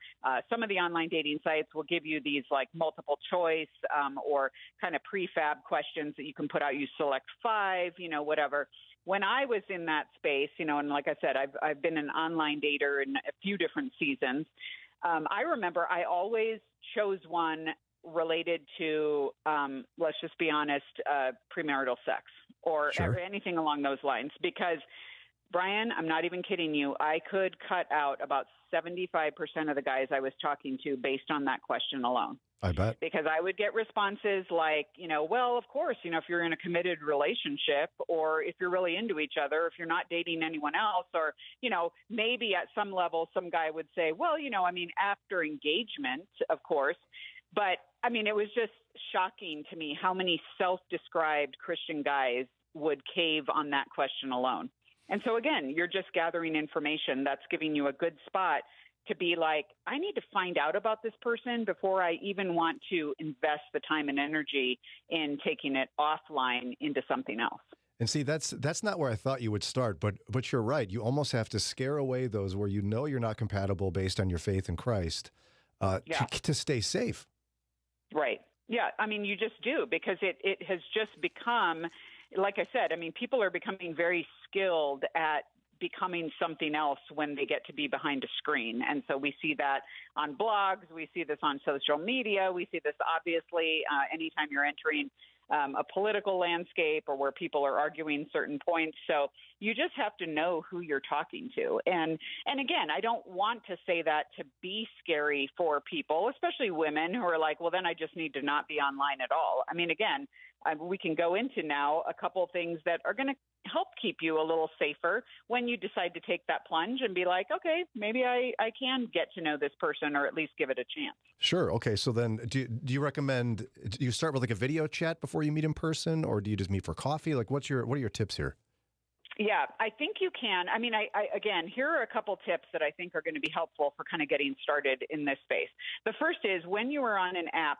some of the online dating sites will give you these like multiple choice or kind of prefab questions that you can put out. You select 5, whatever. When I was in that space, and like I said, I've been an online dater in a few different seasons. I remember I always chose one related to, let's just be honest, premarital sex or anything along those lines. Because, Brian, I'm not even kidding you, I could cut out about 75% of the guys I was talking to based on that question alone. I bet. Because I would get responses like, well, of course, if you're in a committed relationship or if you're really into each other, if you're not dating anyone else, or, maybe at some level, some guy would say, well, after engagement, of course. But, it was just shocking to me how many self-described Christian guys would cave on that question alone. And so, again, you're just gathering information that's giving you a good spot to be like, I need to find out about this person before I even want to invest the time and energy in taking it offline into something else. And see, that's not where I thought you would start, but you're right. You almost have to scare away those where you're not compatible based on your faith in Christ to stay safe. Right. Yeah. You just do because it has just become, like I said, people are becoming very skilled at becoming something else when they get to be behind a screen. And so we see that on blogs. We see this on social media. We see this, obviously, anytime you're entering a political landscape or where people are arguing certain points. So you just have to know who you're talking to. And again, I don't want to say that to be scary for people, especially women who are like, well, then I just need to not be online at all. Again, we can go into now a couple things that are going to help keep you a little safer when you decide to take that plunge and be like, okay, maybe I can get to know this person or at least give it a chance. Sure. Okay. So then do you recommend, do you start with like a video chat before you meet in person, or do you just meet for coffee? Like what are your tips here? Yeah, I think you can. I mean, I again, here are a couple tips that I think are going to be helpful for kind of getting started in this space. The first is when you are on an app,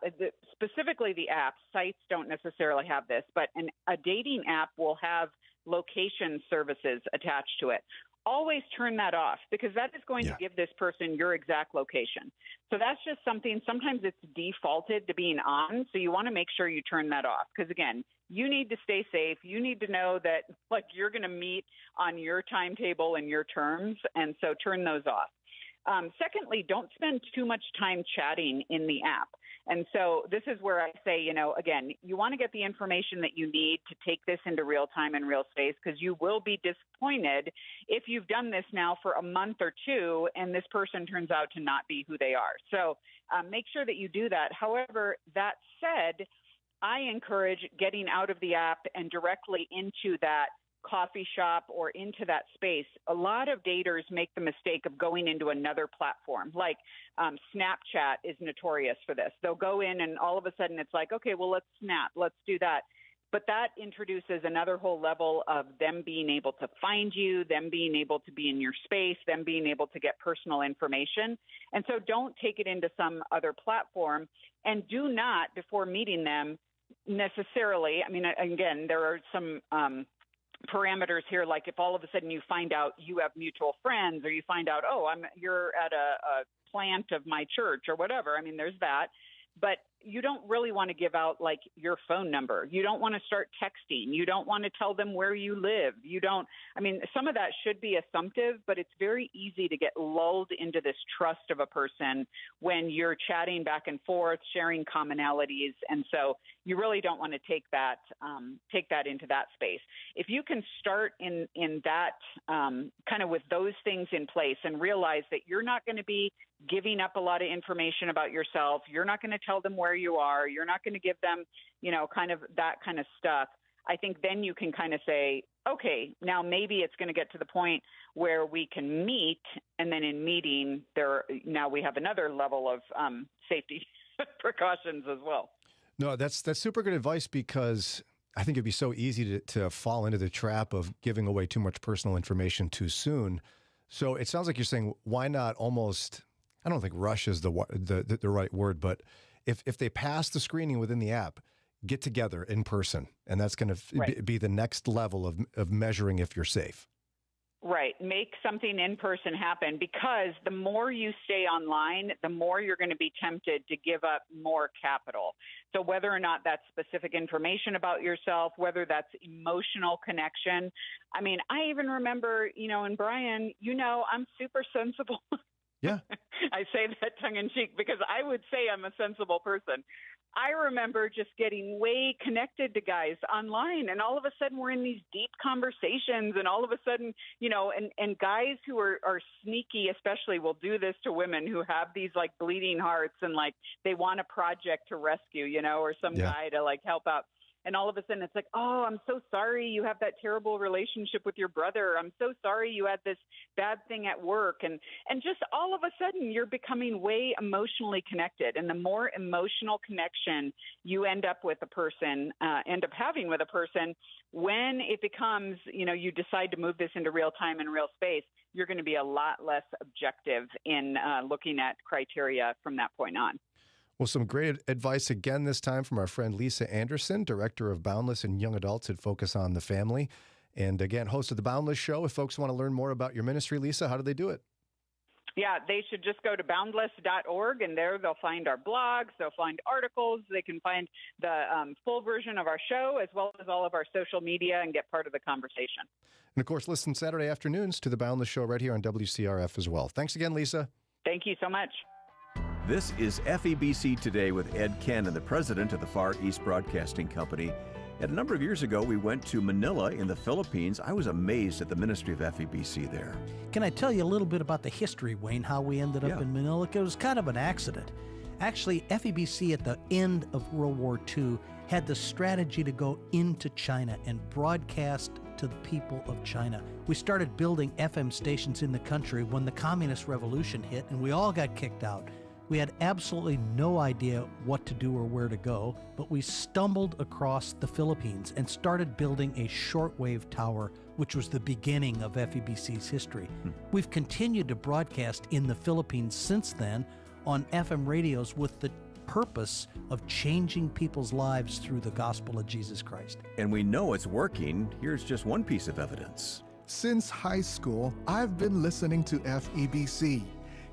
specifically the app, sites don't necessarily have this, but a dating app will have location services attached to it. Always turn that off because that is going to give this person your exact location. So that's just something, sometimes it's defaulted to being on. So you want to make sure you turn that off because, again, you need to stay safe. You need to know that like you're going to meet on your timetable and your terms. And so turn those off. Secondly, don't spend too much time chatting in the app. And so this is where I say, you know, again, you want to get the information that you need to take this into real time and real space because you will be disappointed if you've done this now for a month or two and this person turns out to not be who they are. So make sure that you do that. However, that said, I encourage getting out of the app and directly into that coffee shop or into that space. A lot of daters make the mistake of going into another platform. Like Snapchat is notorious for this. They'll go in and all of a sudden it's like, okay, well, let's snap, let's do that. But that introduces another whole level of them being able to find you, them being able to be in your space, them being able to get personal information. And so don't take it into some other platform and do not, before meeting them necessarily, I mean, again, there are some parameters here, like if all of a sudden you find out you have mutual friends or you find out, oh, you're at a plant of my church or whatever. I mean, there's that. But you don't really want to give out like your phone number. You don't want to start texting. You don't want to tell them where you live. Some of that should be assumptive, but it's very easy to get lulled into this trust of a person when you're chatting back and forth, sharing commonalities. And so you really don't want to take that into that space. If you can start in that kind of with those things in place and realize that you're not going to be giving up a lot of information about yourself, you're not going to tell them where you are, you're not going to give them, kind of that kind of stuff. I think then you can kind of say, okay, now maybe it's going to get to the point where we can meet, and then in meeting, now we have another level of safety precautions as well. No, that's super good advice because I think it'd be so easy to fall into the trap of giving away too much personal information too soon. So it sounds like you're saying, why not almost, I don't think rush is the right word, but if they pass the screening within the app, get together in person, and that's going to be the next level of measuring if you're safe. Right. Make something in person happen, because the more you stay online, the more you're going to be tempted to give up more capital. So whether or not that's specific information about yourself, whether that's emotional connection. I mean, I even remember, and Brian, I'm super sensible. Yeah. I say that tongue in cheek because I would say I'm a sensible person. I remember just getting way connected to guys online, and all of a sudden we're in these deep conversations, and all of a sudden, and guys who are sneaky especially will do this to women who have these like bleeding hearts and like they want a project to rescue, or some guy to like help out. And all of a sudden it's like, oh, I'm so sorry you have that terrible relationship with your brother. I'm so sorry you had this bad thing at work. And just all of a sudden you're becoming way emotionally connected. And the more emotional connection you end up having with a person, when it becomes, you decide to move this into real time and real space, you're going to be a lot less objective in looking at criteria from that point on. Well, some great advice again this time from our friend Lisa Anderson, Director of Boundless and Young Adults at Focus on the Family. And again, host of the Boundless Show. If folks want to learn more about your ministry, Lisa, how do they do it? Yeah, they should just go to boundless.org, and there they'll find our blogs, they'll find articles, they can find the full version of our show, as well as all of our social media, and get part of the conversation. And of course, listen Saturday afternoons to the Boundless Show right here on WCRF as well. Thanks again, Lisa. Thank you so much. This is FEBC Today with Ed Cannon, the president of the Far East Broadcasting Company. And a number of years ago, we went to Manila in the Philippines. I was amazed at the ministry of FEBC there. Can I tell you a little bit about the history, Wayne, how we ended up in Manila? It was kind of an accident. Actually, FEBC at the end of World War II had the strategy to go into China and broadcast to the people of China. We started building FM stations in the country when the Communist Revolution hit, and we all got kicked out. We had absolutely no idea what to do or where to go, but we stumbled across the Philippines and started building a shortwave tower, which was the beginning of FEBC's history. We've continued to broadcast in the Philippines since then on FM radios with the purpose of changing people's lives through the gospel of Jesus Christ. And we know it's working. Here's just one piece of evidence. Since high school, I've been listening to FEBC.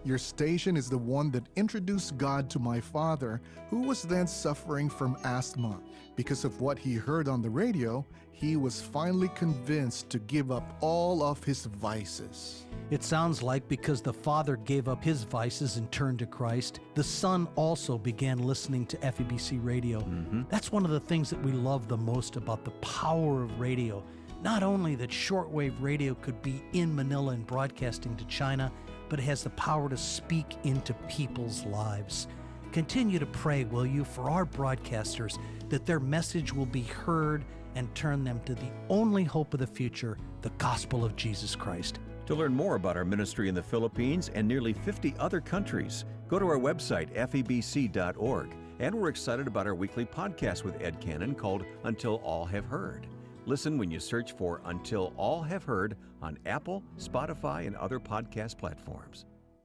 Your station is the one that introduced God to my father, who was then suffering from asthma. Because of what he heard on the radio, he was finally convinced to give up all of his vices. It sounds like because the father gave up his vices and turned to Christ, the son also began listening to FEBC radio. That's one of the things that we love the most about the power of radio. Not only that shortwave radio could be in Manila and broadcasting to China, but it has the power to speak into people's lives. Continue to pray, will you, for our broadcasters, that their message will be heard and turn them to the only hope of the future, the gospel of Jesus Christ. To learn more about our ministry in the Philippines and nearly 50 other countries, go to our website, febc.org. And we're excited about our weekly podcast with Ed Cannon called Until All Have Heard. Listen when you search for Until All Have Heard on Apple, Spotify, and other podcast platforms.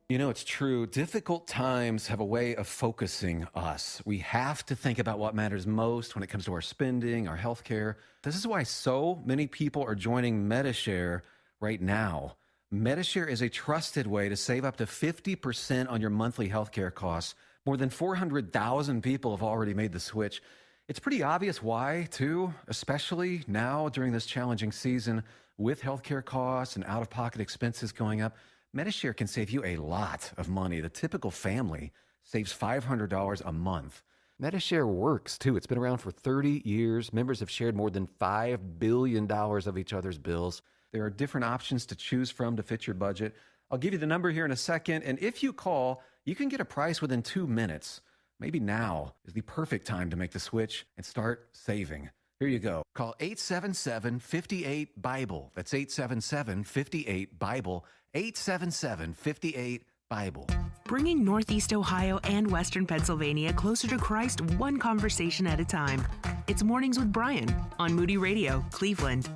You know, it's true. Difficult times have a way of focusing us. We have to think about what matters most when it comes to our spending, our health care. This is why so many people are joining MediShare right now. MediShare is a trusted way to save up to 50% on your monthly health care costs. More than 400,000 people have already made the switch. It's pretty obvious why, too, especially now during this challenging season with healthcare costs and out-of-pocket expenses going up. MediShare can save you a lot of money. The typical family saves $500 a month. MediShare works, too. It's been around for 30 years. Members have shared more than $5 billion of each other's bills. There are different options to choose from to fit your budget. I'll give you the number here in a second, and if you call, you can get a price within 2 minutes. Maybe now is the perfect time to make the switch and start saving. Here you go. Call 877-58-BIBLE. That's 877-58-BIBLE. 877-58-BIBLE. Bringing Northeast Ohio and Western Pennsylvania closer to Christ one conversation at a time. It's Mornings with Brian on Moody Radio, Cleveland.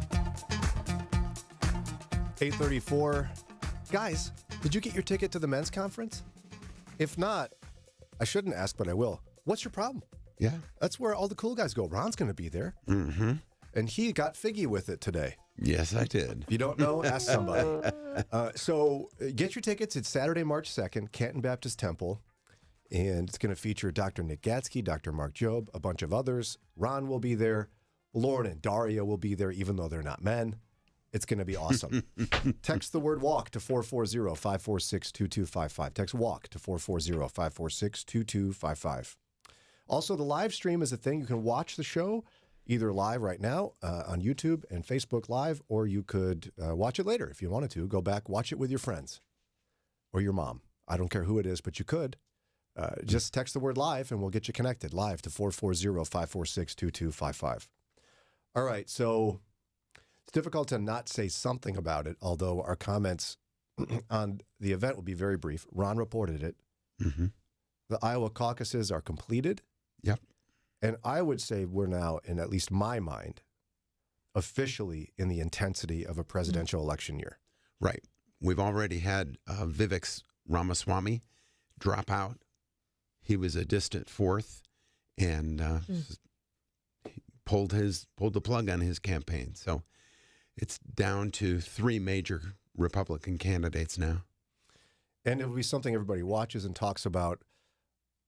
8:34. Guys, did you get your ticket to the men's conference? If not, I shouldn't ask, but I will. What's your problem? Yeah. That's where all the cool guys go. Ron's going to be there. Mm-hmm. And he got figgy with it today. Yes, I did. If you don't know, ask somebody. So get your tickets. It's Saturday, March 2nd, Canton Baptist Temple. And it's going to feature Dr. Nick Gatsky, Dr. Mark Jobe, a bunch of others. Ron will be there. Lauren and Daria will be there, even though they're not men. It's going to be awesome. Text the word WALK to 440-546-2255. Text WALK to 440-546-2255. Also, the live stream is a thing. You can watch the show either live right now on YouTube and Facebook Live, or you could watch it later if you wanted to. Go back, watch it with your friends or your mom. I don't care who it is, but you could. Just text the word live and we'll get you connected live to 440-546-2255. All right, so it's difficult to not say something about it, although our comments on the event will be very brief. Ron reported it. Mm-hmm. The Iowa caucuses are completed. Yep. And I would say we're now, in at least my mind, officially in the intensity of a presidential election year. Right. We've already had Vivek Ramaswamy drop out. He was a distant fourth and pulled the plug on his campaign. So it's down to 3 major Republican candidates now. And it'll be something everybody watches and talks about.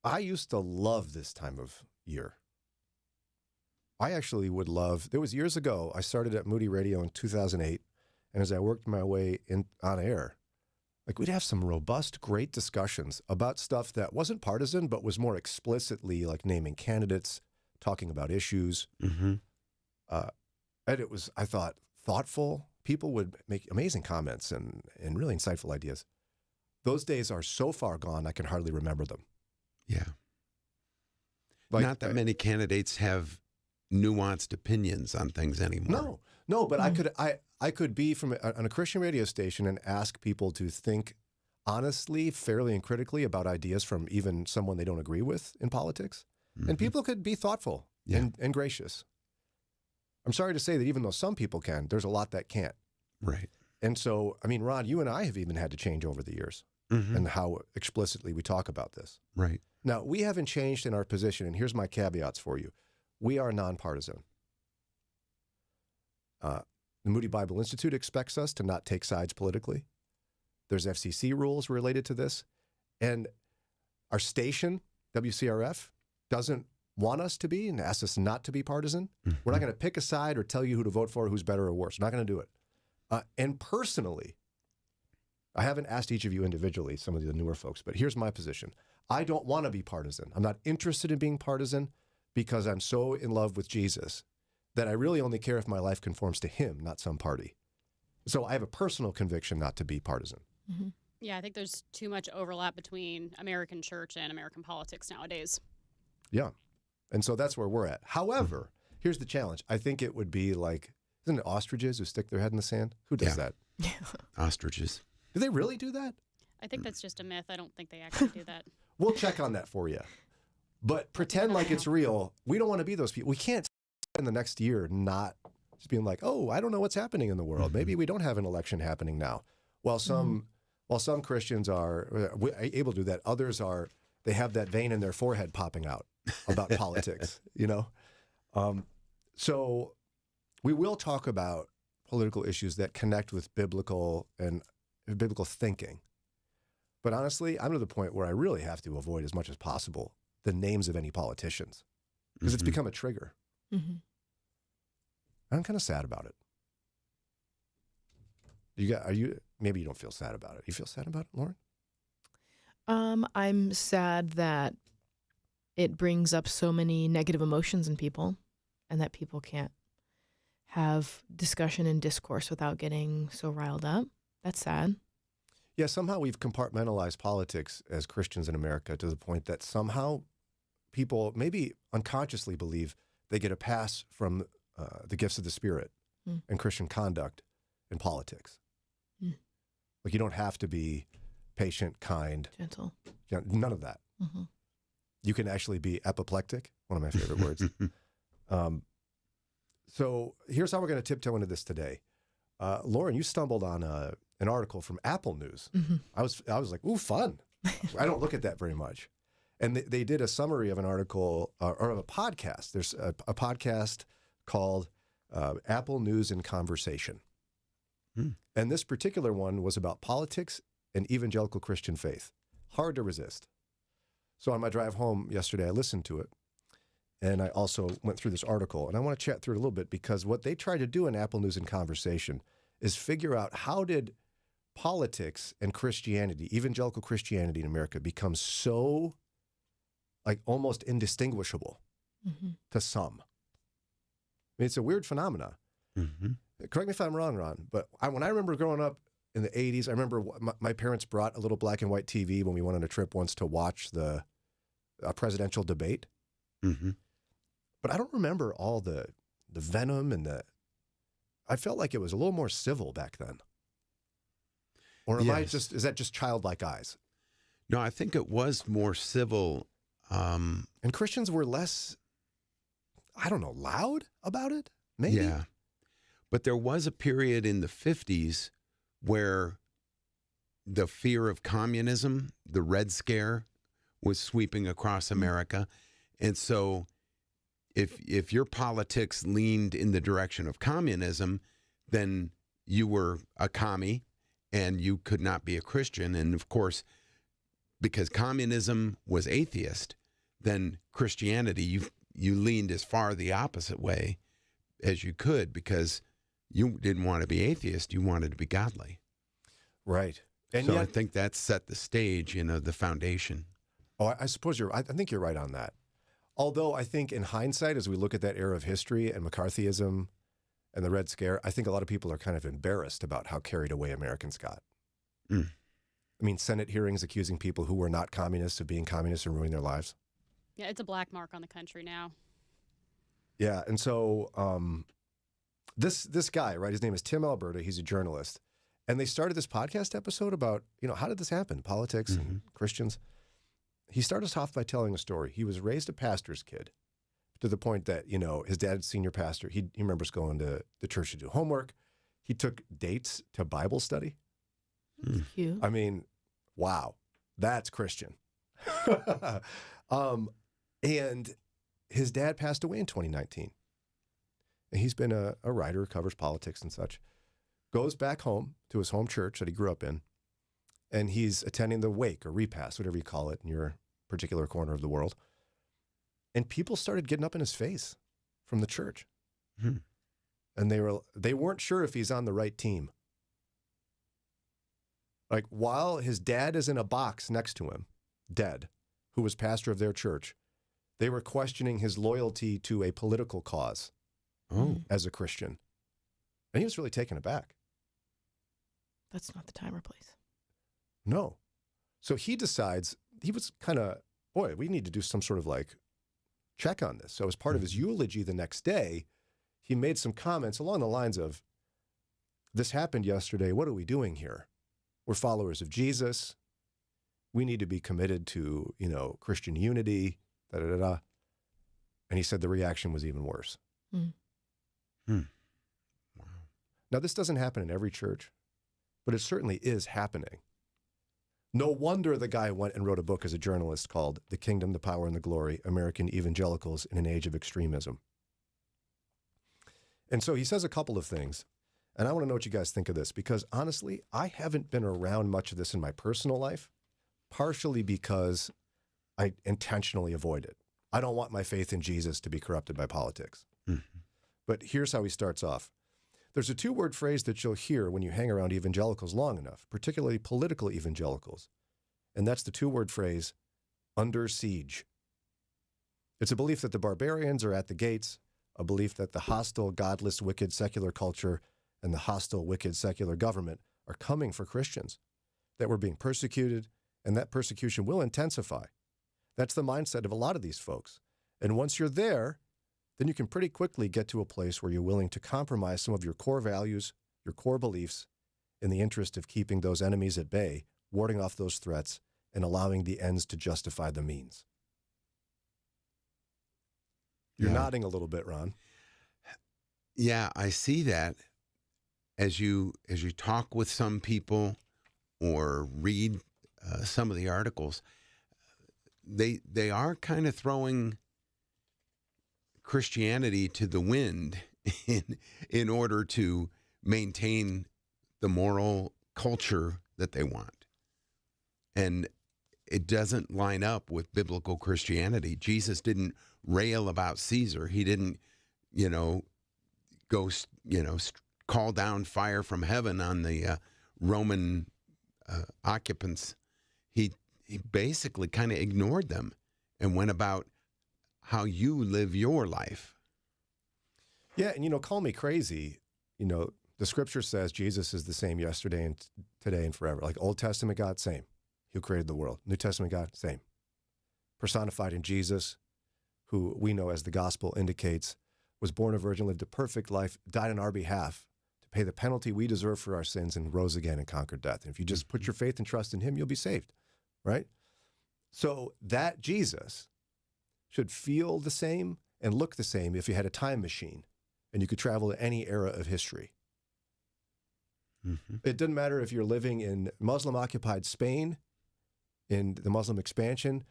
I used to love this time of year. I actually would love, there was years ago, I started at Moody Radio in 2008, and as I worked my way in on air, like we'd have some robust, great discussions about stuff that wasn't partisan, but was more explicitly like naming candidates, talking about issues. Mm-hmm. And it was, I thought, thoughtful. People would make amazing comments and really insightful ideas. Those days are so far gone, I can hardly remember them. Yeah. Like, not that many candidates have nuanced opinions on things anymore. No, but I could be on a Christian radio station and ask people to think honestly, fairly, and critically about ideas from even someone they don't agree with in politics. And people could be thoughtful and gracious. I'm sorry to say that even though some people can, there's a lot that can't. Right. And so, I mean, Ron, you and I have even had to change over the years and how explicitly we talk about this. Right. Now, we haven't changed in our position, and here's my caveats for you. We are nonpartisan. The Moody Bible Institute expects us to not take sides politically. There's FCC rules related to this. And our station, WCRF, doesn't want us to be and asks us not to be partisan. We're not going to pick a side or tell you who to vote for, who's better or worse. We're not going to do it. And personally, I haven't asked each of you individually, some of the newer folks, but here's my position. I don't want to be partisan. I'm not interested in being partisan because I'm so in love with Jesus that I really only care if my life conforms to him, not some party. So I have a personal conviction not to be partisan. Yeah, I think there's too much overlap between American church and American politics nowadays. Yeah. And so that's where we're at. However, here's the challenge. I think it would be like, isn't it ostriches who stick their head in the sand? Who does that? Ostriches. Do they really do that? I think that's just a myth. I don't think they actually do that. We'll check on that for you. But pretend like it's real. We don't want to be those people. We can't spend the next year not just being like, oh, I don't know what's happening in the world. Maybe we don't have an election happening now. While some Christians are able to do that, others are, they have that vein in their forehead popping out about politics, you know? So we will talk about political issues that connect with biblical thinking. But honestly, I'm to the point where I really have to avoid as much as possible the names of any politicians because it's become a trigger. I'm kind of sad about it. Maybe you don't feel sad about it. You feel sad about it, Lauren? I'm sad that it brings up so many negative emotions in people and that people can't have discussion and discourse without getting so riled up. That's sad. Yeah, somehow we've compartmentalized politics as Christians in America to the point that somehow people maybe unconsciously believe they get a pass from the gifts of the Spirit and Christian conduct in politics. Like you don't have to be patient, kind, gentle. You know, none of that. You can actually be apoplectic, one of my favorite words. So here's how we're going to tiptoe into this today. Lauren, you stumbled on an article from Apple News. I was like, ooh, fun. I don't look at that very much. And they did a summary of an article or of a podcast. There's a podcast called Apple News in Conversation. And this particular one was about politics and evangelical Christian faith. Hard to resist. So on my drive home yesterday, I listened to it. And I also went through this article. And I want to chat through it a little bit because what they tried to do in Apple News in Conversation is figure out how did politics and Christianity, evangelical Christianity in America, become so like almost indistinguishable to some. I mean, it's a weird phenomena. Correct me if I'm wrong, Ron, but when I remember growing up in the 80s, I remember my parents brought a little black and white TV when we went on a trip once to watch the presidential debate. But I don't remember all the venom and I felt like it was a little more civil back then. Or is that just childlike eyes? No, I think it was more civil. And Christians were less, I don't know, loud about it? Maybe. Yeah. But there was a period in the 50s where the fear of communism, the Red Scare, was sweeping across America. And so if your politics leaned in the direction of communism, then you were a commie and you could not be a Christian. And of course, because communism was atheist, then Christianity, you leaned as far the opposite way as you could because you didn't want to be atheist. You wanted to be godly. Right. And so I think that set the stage, the foundation. Oh, I suppose I think you're right on that. Although I think in hindsight, as we look at that era of history and McCarthyism and the Red Scare, I think a lot of people are kind of embarrassed about how carried away Americans got. I mean, Senate hearings accusing people who were not communists of being communists and ruining their lives. Yeah, it's a black mark on the country now. Yeah, and so this guy, right, his name is Tim Alberta. He's a journalist. And they started this podcast episode about, how did this happen? Politics and Christians. He started us off by telling a story. He was raised a pastor's kid to the point that, his dad's senior pastor. He remembers going to the church to do homework. He took dates to Bible study. That's cute. I mean, wow, that's Christian. And his dad passed away in 2019. And he's been a writer who covers politics and such. Goes back home to his home church that he grew up in, and he's attending the wake or repast, whatever you call it in your particular corner of the world. And people started getting up in his face from the church. And they weren't sure if he's on the right team. Like, while his dad is in a box next to him, dead, who was pastor of their church, they were questioning his loyalty to a political cause as a Christian. And he was really taken aback. That's not the time or place. No. So he decides, he was kind of, boy, we need to do some sort of check on this. So as part of his eulogy the next day, he made some comments along the lines of, this happened yesterday. What are we doing here? We're followers of Jesus. We need to be committed to, Christian unity, da-da-da-da. And he said the reaction was even worse. Wow. Now, this doesn't happen in every church, but it certainly is happening. No wonder the guy went and wrote a book as a journalist called The Kingdom, the Power, and the Glory, American Evangelicals in an Age of Extremism. And so he says a couple of things, and I want to know what you guys think of this, because honestly, I haven't been around much of this in my personal life, partially because I intentionally avoid it. I don't want my faith in Jesus to be corrupted by politics. But here's how he starts off. There's a two-word phrase that you'll hear when you hang around evangelicals long enough, particularly political evangelicals. And that's the two-word phrase, under siege. It's a belief that the barbarians are at the gates, a belief that the hostile, godless, wicked secular culture and the hostile, wicked secular government are coming for Christians, that we're being persecuted, and that persecution will intensify. That's the mindset of a lot of these folks. And once you're there, then you can pretty quickly get to a place where you're willing to compromise some of your core values, your core beliefs, in the interest of keeping those enemies at bay, warding off those threats, and allowing the ends to justify the means. You're nodding a little bit, Ron. Yeah, I see that as you talk with some people or read some of the articles. They are kind of throwing Christianity to the wind in order to maintain the moral culture that they want. And it doesn't line up with biblical Christianity. Jesus didn't rail about Caesar. He didn't, go, call down fire from heaven on the Roman occupants. He basically kind of ignored them and went about how you live your life. Yeah, and call me crazy. The scripture says Jesus is the same yesterday and today and forever. Like Old Testament God, same. Who created the world. New Testament God, same. Personified in Jesus, who we know as the gospel indicates, was born a virgin, lived a perfect life, died on our behalf to pay the penalty we deserve for our sins, and rose again and conquered death. And if you just put your faith and trust in him, you'll be saved, right? So that Jesus should feel the same and look the same if you had a time machine and you could travel to any era of history. It doesn't matter if you're living in Muslim-occupied Spain, in the Muslim expansion,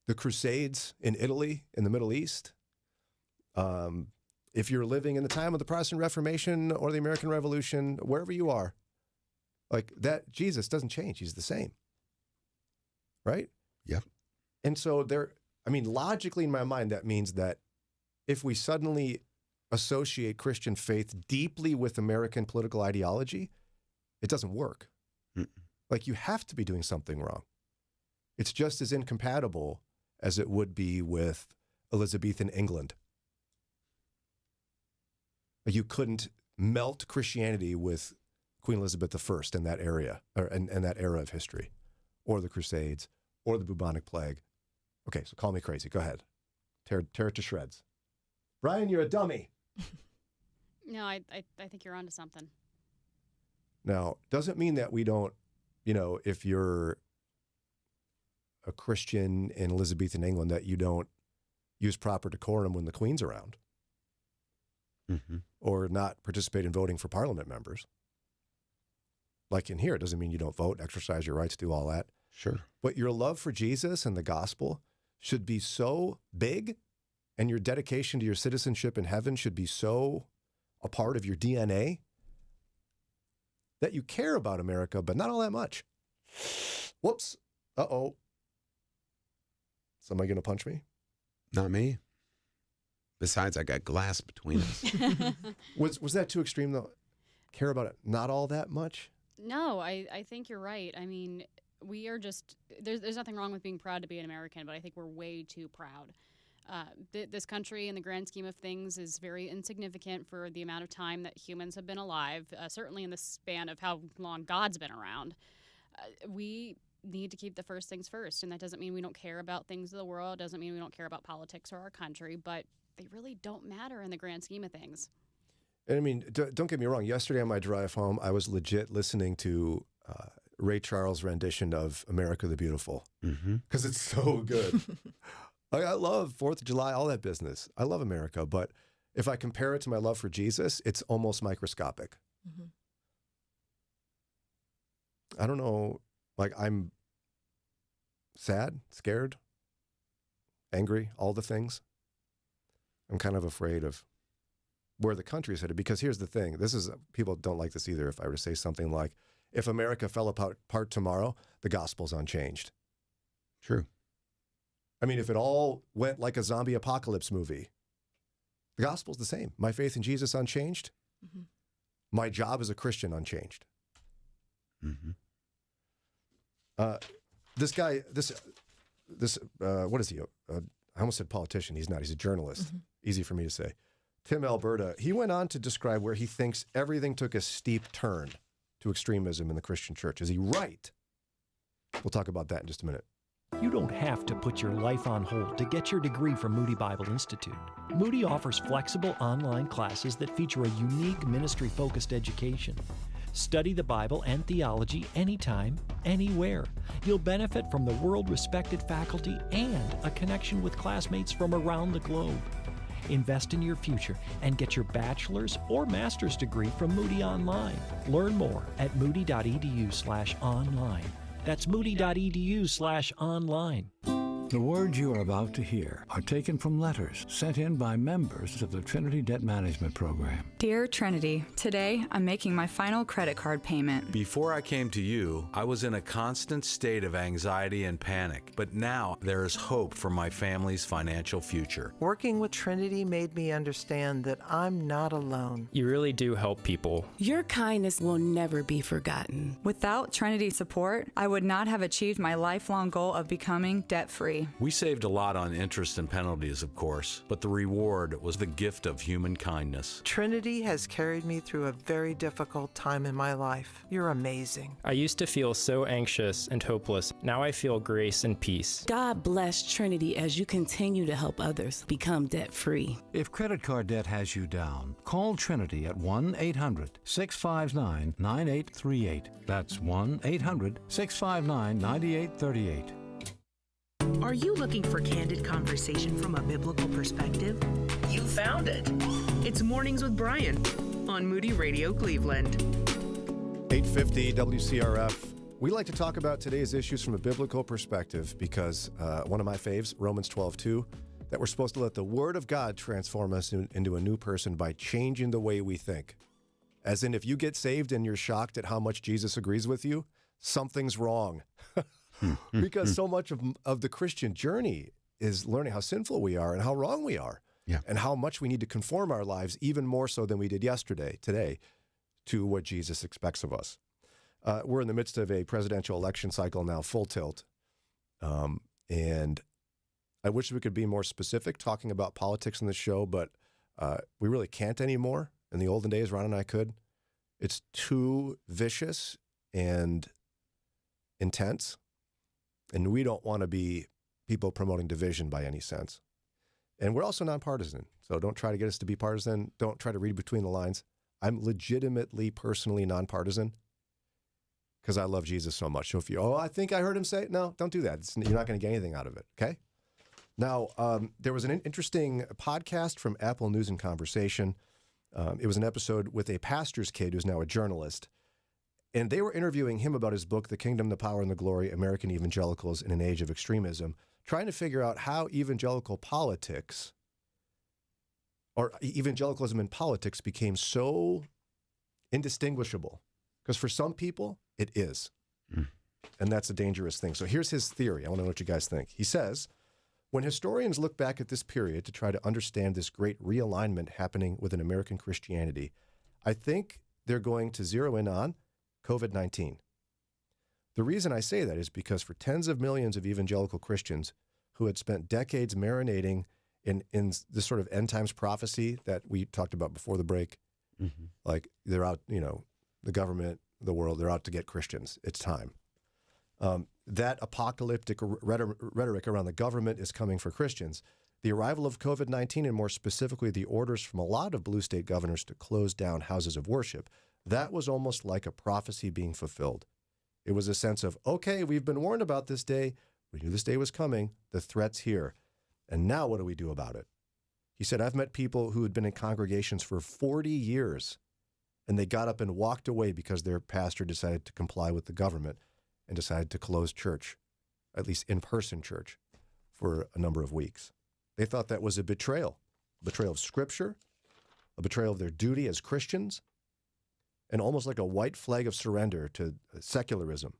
the Crusades in Italy, in the Middle East. If you're living in the time of the Protestant Reformation or the American Revolution, wherever you are, like that, Jesus doesn't change. He's the same. Right? Yep. And so logically in my mind, that means that if we suddenly associate Christian faith deeply with American political ideology, it doesn't work. Like you have to be doing something wrong. It's just as incompatible as it would be with Elizabethan England. Like you couldn't melt Christianity with Queen Elizabeth I in that area, or in that era of history, or the Crusades, or the bubonic plague. Okay, so call me crazy. Go ahead. Tear it to shreds. Brian, you're a dummy. No, I think you're onto something. Now, doesn't mean that we don't, if you're a Christian in Elizabethan England, that you don't use proper decorum when the Queen's around, or not participate in voting for parliament members. Like in here, it doesn't mean you don't vote, exercise your rights, do all that. Sure. But your love for Jesus and the gospel should be so big, and your dedication to your citizenship in heaven should be so a part of your DNA that you care about America, but not all that much. Whoops. Uh-oh. Somebody going to punch me? Not me. Besides, I got glass between us. Was that too extreme, though? Care about it not all that much? No, I think you're right. I mean, we are just, there's nothing wrong with being proud to be an American, but I think we're way too proud. This country, in the grand scheme of things, is very insignificant for the amount of time that humans have been alive, certainly in the span of how long God's been around. We need to keep the first things first, and that doesn't mean we don't care about things of the world, doesn't mean we don't care about politics or our country, but they really don't matter in the grand scheme of things. And I mean, don't get me wrong. Yesterday on my drive home, I was legit listening to Ray Charles' rendition of America the Beautiful, because it's so good. I love 4th of July, all that business. I love America, but if I compare it to my love for Jesus, it's almost microscopic. I don't know, like I'm sad, scared, angry, all the things. I'm kind of afraid of where the country is headed, because here's the thing. People don't like this either. If I were to say something like, if America fell apart tomorrow, the gospel's unchanged. True. I mean, if it all went like a zombie apocalypse movie, the gospel's the same. My faith in Jesus unchanged. My job as a Christian unchanged. This guy, what is he? I almost said politician. He's not. He's a journalist. Easy for me to say. Tim Alberta, he went on to describe where he thinks everything took a steep turn to extremism in the Christian church. Is he right? We'll talk about that in just a minute. You don't have to put your life on hold to get your degree from Moody Bible Institute. Moody offers flexible online classes that feature a unique ministry-focused education. Study the Bible and theology anytime, anywhere. You'll benefit from the world-respected faculty and a connection with classmates from around the globe. Invest in your future and get your bachelor's or master's degree from Moody Online. Learn more at moody.edu/online. That's moody.edu/online. The words you are about to hear are taken from letters sent in by members of the Trinity Debt Management Program. Dear Trinity, today I'm making my final credit card payment. Before I came to you, I was in a constant state of anxiety and panic, but now there is hope for my family's financial future. Working with Trinity made me understand that I'm not alone. You really do help people. Your kindness will never be forgotten. Without Trinity support, I would not have achieved my lifelong goal of becoming debt-free. We saved a lot on interest and penalties, of course, but the reward was the gift of human kindness. Trinity has carried me through a very difficult time in my life. You're amazing. I used to feel so anxious and hopeless. Now I feel grace and peace. God bless Trinity as you continue to help others become debt-free. If credit card debt has you down, call Trinity at 1-800-659-9838. That's 1-800-659-9838. Are you looking for candid conversation from a biblical perspective? You found it. It's Mornings with Brian on Moody Radio Cleveland. 850 WCRF. We like to talk about today's issues from a biblical perspective because one of my faves, Romans 12:2, that we're supposed to let the Word of God transform us into a new person by changing the way we think. As in, if you get saved and you're shocked at how much Jesus agrees with you, something's wrong. Because so much of the Christian journey is learning how sinful we are and how wrong we are, and how much we need to conform our lives even more so than we did today, to what Jesus expects of us. We're in the midst of a presidential election cycle now, full tilt, and I wish we could be more specific talking about politics in the show, but we really can't anymore. In the olden days, Ron and I could. It's too vicious and intense. And we don't want to be people promoting division by any sense. And we're also nonpartisan. So don't try to get us to be partisan. Don't try to read between the lines. I'm legitimately, personally nonpartisan. because I love Jesus so much. So if you, I think I heard him say, no, don't do that. You're not going to get anything out of it, okay? Now, there was an interesting podcast from Apple News and Conversation. It was an episode with a pastor's kid who's now a journalist. And they were interviewing him about his book, The Kingdom, the Power, and the Glory, American Evangelicals in an Age of Extremism, trying to figure out how evangelical politics or evangelicalism in politics became so indistinguishable. Because for some people, it is. And that's a dangerous thing. So here's his theory. I want to know what you guys think. He says, when historians look back at this period to try to understand this great realignment happening within American Christianity, I think they're going to zero in on COVID-19. The reason I say that is because for tens of millions of evangelical Christians who had spent decades marinating in this sort of end times prophecy that we talked about before the break, like they're out, the government, the world, they're out to get Christians. It's time. That apocalyptic rhetoric around the government is coming for Christians. The arrival of COVID-19, and more specifically the orders from a lot of blue state governors to close down houses of worship, that was almost like a prophecy being fulfilled. It was a sense of, okay, we've been warned about this day. We knew this day was coming. The threat's here. And now what do we do about it? He said, I've met people who had been in congregations for 40 years, and they got up and walked away because their pastor decided to comply with the government and decided to close church, at least in-person church, for a number of weeks. They thought that was a betrayal of Scripture, a betrayal of their duty as Christians, and almost like a white flag of surrender to secularism.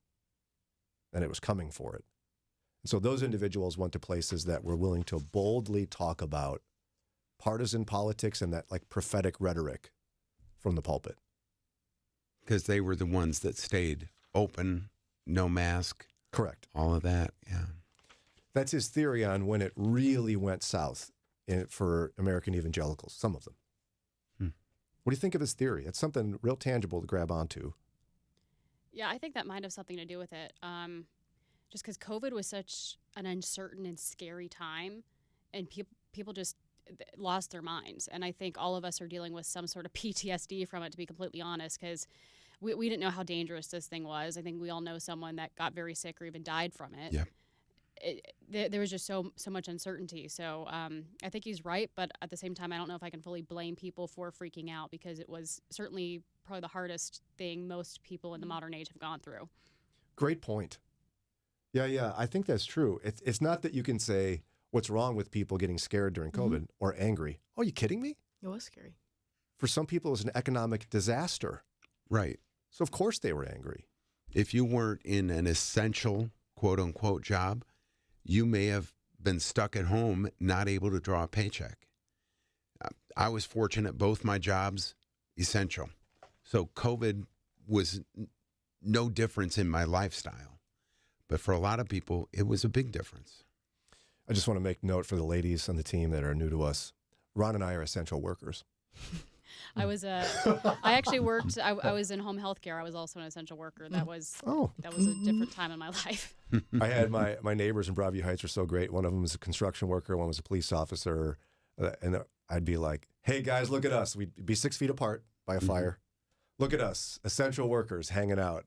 And it was coming for it. And so those individuals went to places that were willing to boldly talk about partisan politics and that like prophetic rhetoric from the pulpit. Because they were the ones that stayed open, no mask. Correct. All of that, yeah. That's his theory on when it really went south for American evangelicals, some of them. What do you think of his theory? It's something real tangible to grab onto. Yeah, I think that might have something to do with it. Just because COVID was such an uncertain and scary time, and people just lost their minds. And I think all of us are dealing with some sort of PTSD from it, to be completely honest, because we didn't know how dangerous this thing was. I think we all know someone that got very sick or even died from it. Yeah. There was just so much uncertainty. So I think he's right, but at the same time, I don't know if I can fully blame people for freaking out, because it was certainly probably the hardest thing most people in the modern age have gone through. Great point. Yeah, I think that's true. It's not that you can say what's wrong with people getting scared during COVID or angry. Oh, are you kidding me? It was scary. For some people, it was an economic disaster. Right. So of course they were angry. If you weren't in an essential, quote unquote, job, you may have been stuck at home, not able to draw a paycheck. I was fortunate, both my jobs, essential. So COVID was no difference in my lifestyle. But for a lot of people, it was a big difference. I just want to make note for the ladies on the team that are new to us. Ron and I are essential workers. I actually worked, I was in home health care. I was also an essential worker. That was a different time in my life. I had my neighbors in Broadview Heights are so great. One of them was a construction worker. One was a police officer. And I'd be like, hey guys, look at us. We'd be 6 feet apart by a fire. Look at us, essential workers hanging out.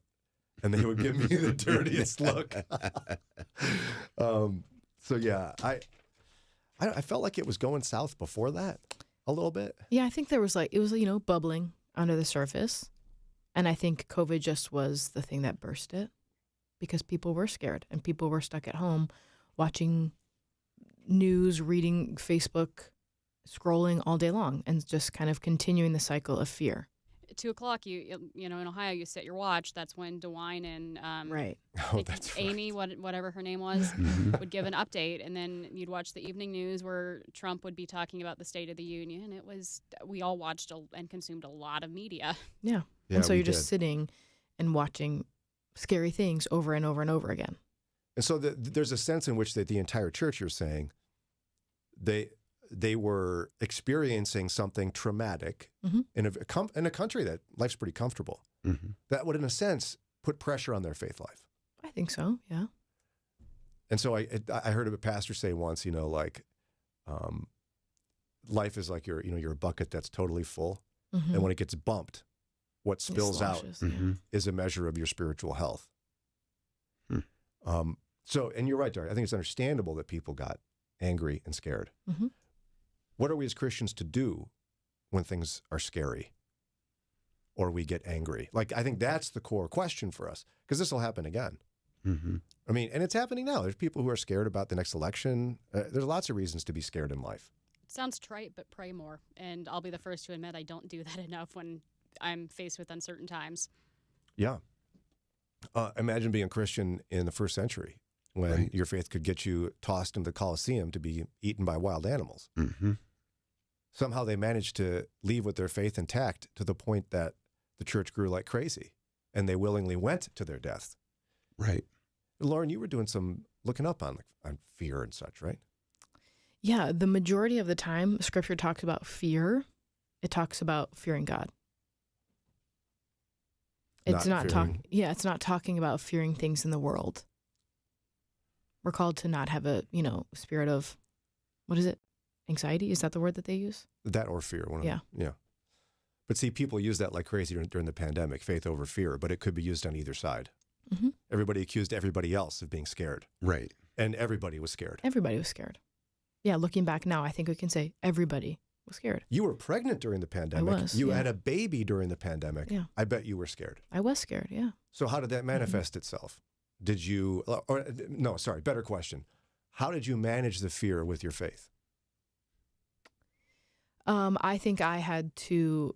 And they would give me the dirtiest look. So yeah, I felt like it was going south before that a little bit. Yeah, I think there was it was bubbling under the surface. And I think COVID just was the thing that burst it, because people were scared and people were stuck at home watching news, reading Facebook, scrolling all day long, and just kind of continuing the cycle of fear. 2 o'clock, you know, in Ohio, you set your watch. That's when DeWine and right. Amy, whatever her name was, would give an update, and then you'd watch the evening news where Trump would be talking about the State of the Union. We all watched and consumed a lot of media. Yeah, and so you're just sitting and watching scary things over and over and over again. And so there's a sense in which that the entire church, you're saying, they were experiencing something traumatic in a country that life's pretty comfortable. That would, in a sense, put pressure on their faith life. I think so, yeah. And so I heard a pastor say once, life is like you're a bucket that's totally full, and when it gets bumped, what spills out is a measure of your spiritual health. So, and you're right, Dari. I think it's understandable that people got angry and scared. What are we as Christians to do when things are scary or we get angry? Like, I think that's the core question for us, because this will happen again. I mean, and it's happening now. There's people who are scared about the next election. There's lots of reasons to be scared in life. It sounds trite, but pray more. And I'll be the first to admit I don't do that enough when I'm faced with uncertain times. Yeah. Imagine being a Christian in the first century when your faith could get you tossed into the Colosseum to be eaten by wild animals. Somehow they managed to leave with their faith intact to the point that the church grew like crazy, and they willingly went to their death. Right. Lauren, you were doing some looking up on fear and such, right? Yeah, the majority of the time, Scripture talks about fear. It talks about fearing God. It's it's not talking about fearing things in the world. We're called to not have a, spirit of, what is it? Anxiety? Is that the word that they use? That or fear. Yeah. Yeah. But see, people use that like crazy during the pandemic, faith over fear, but it could be used on either side. Everybody accused everybody else of being scared. Right. And everybody was scared. Everybody was scared. Yeah, looking back now, I think we can say everybody was scared. You were pregnant during the pandemic. I was. You had a baby during the pandemic. Yeah. I bet you were scared. I was scared, yeah. So how did that manifest itself? Did you, better question. How did you manage the fear with your faith? I think I had to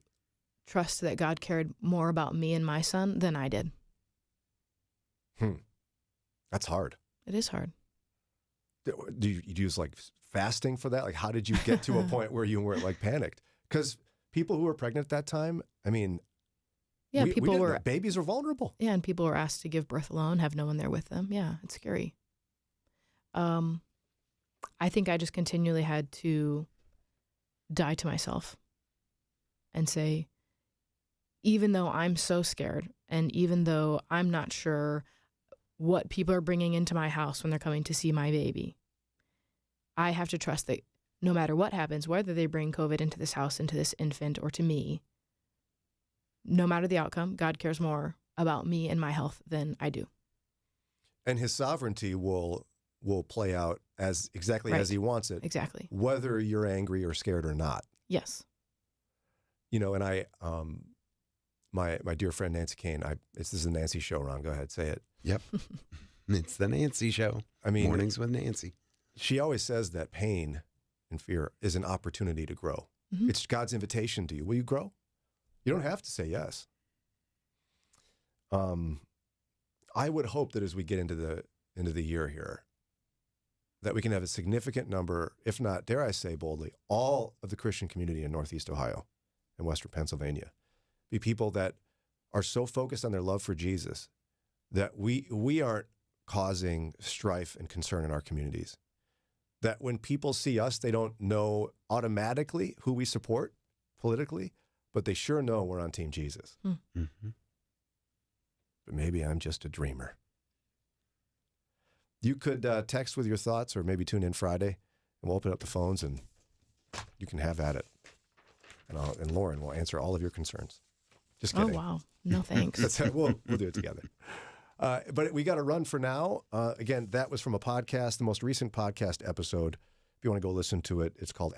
trust that God cared more about me and my son than I did. That's hard. It is hard. Do you use like fasting for that? Like, how did you get to a point where you weren't like panicked? Because people who were pregnant at that time, I mean, yeah, babies are vulnerable. Yeah, and people were asked to give birth alone, have no one there with them. Yeah, it's scary. I think I just continually had to die to myself and say, even though I'm so scared, and even though I'm not sure what people are bringing into my house when they're coming to see my baby, I have to trust that no matter what happens, whether they bring COVID into this house, into this infant, or to me, no matter the outcome, God cares more about me and my health than I do. And his sovereignty will play out as exactly as he wants it. Exactly. Whether you're angry or scared or not. Yes. And I, my dear friend Nancy Kane, this is the Nancy show, Ron. Go ahead, say it. Yep. It's the Nancy show. I mean, Mornings with Nancy. She always says that pain and fear is an opportunity to grow. It's God's invitation to you. Will you grow? You don't have to say yes. I would hope that as we get into the year here, that we can have a significant number, if not, dare I say boldly, all of the Christian community in Northeast Ohio and Western Pennsylvania be people that are so focused on their love for Jesus that we aren't causing strife and concern in our communities. That when people see us, they don't know automatically who we support politically, but they sure know we're on Team Jesus. But maybe I'm just a dreamer. You could text with your thoughts or maybe tune in Friday, and we'll open up the phones and you can have at it. And Lauren will answer all of your concerns. Just kidding. Oh, wow. No, thanks. We'll do it together. But we got to run for now. Again, that was from a podcast, the most recent podcast episode. If you want to go listen to it, it's called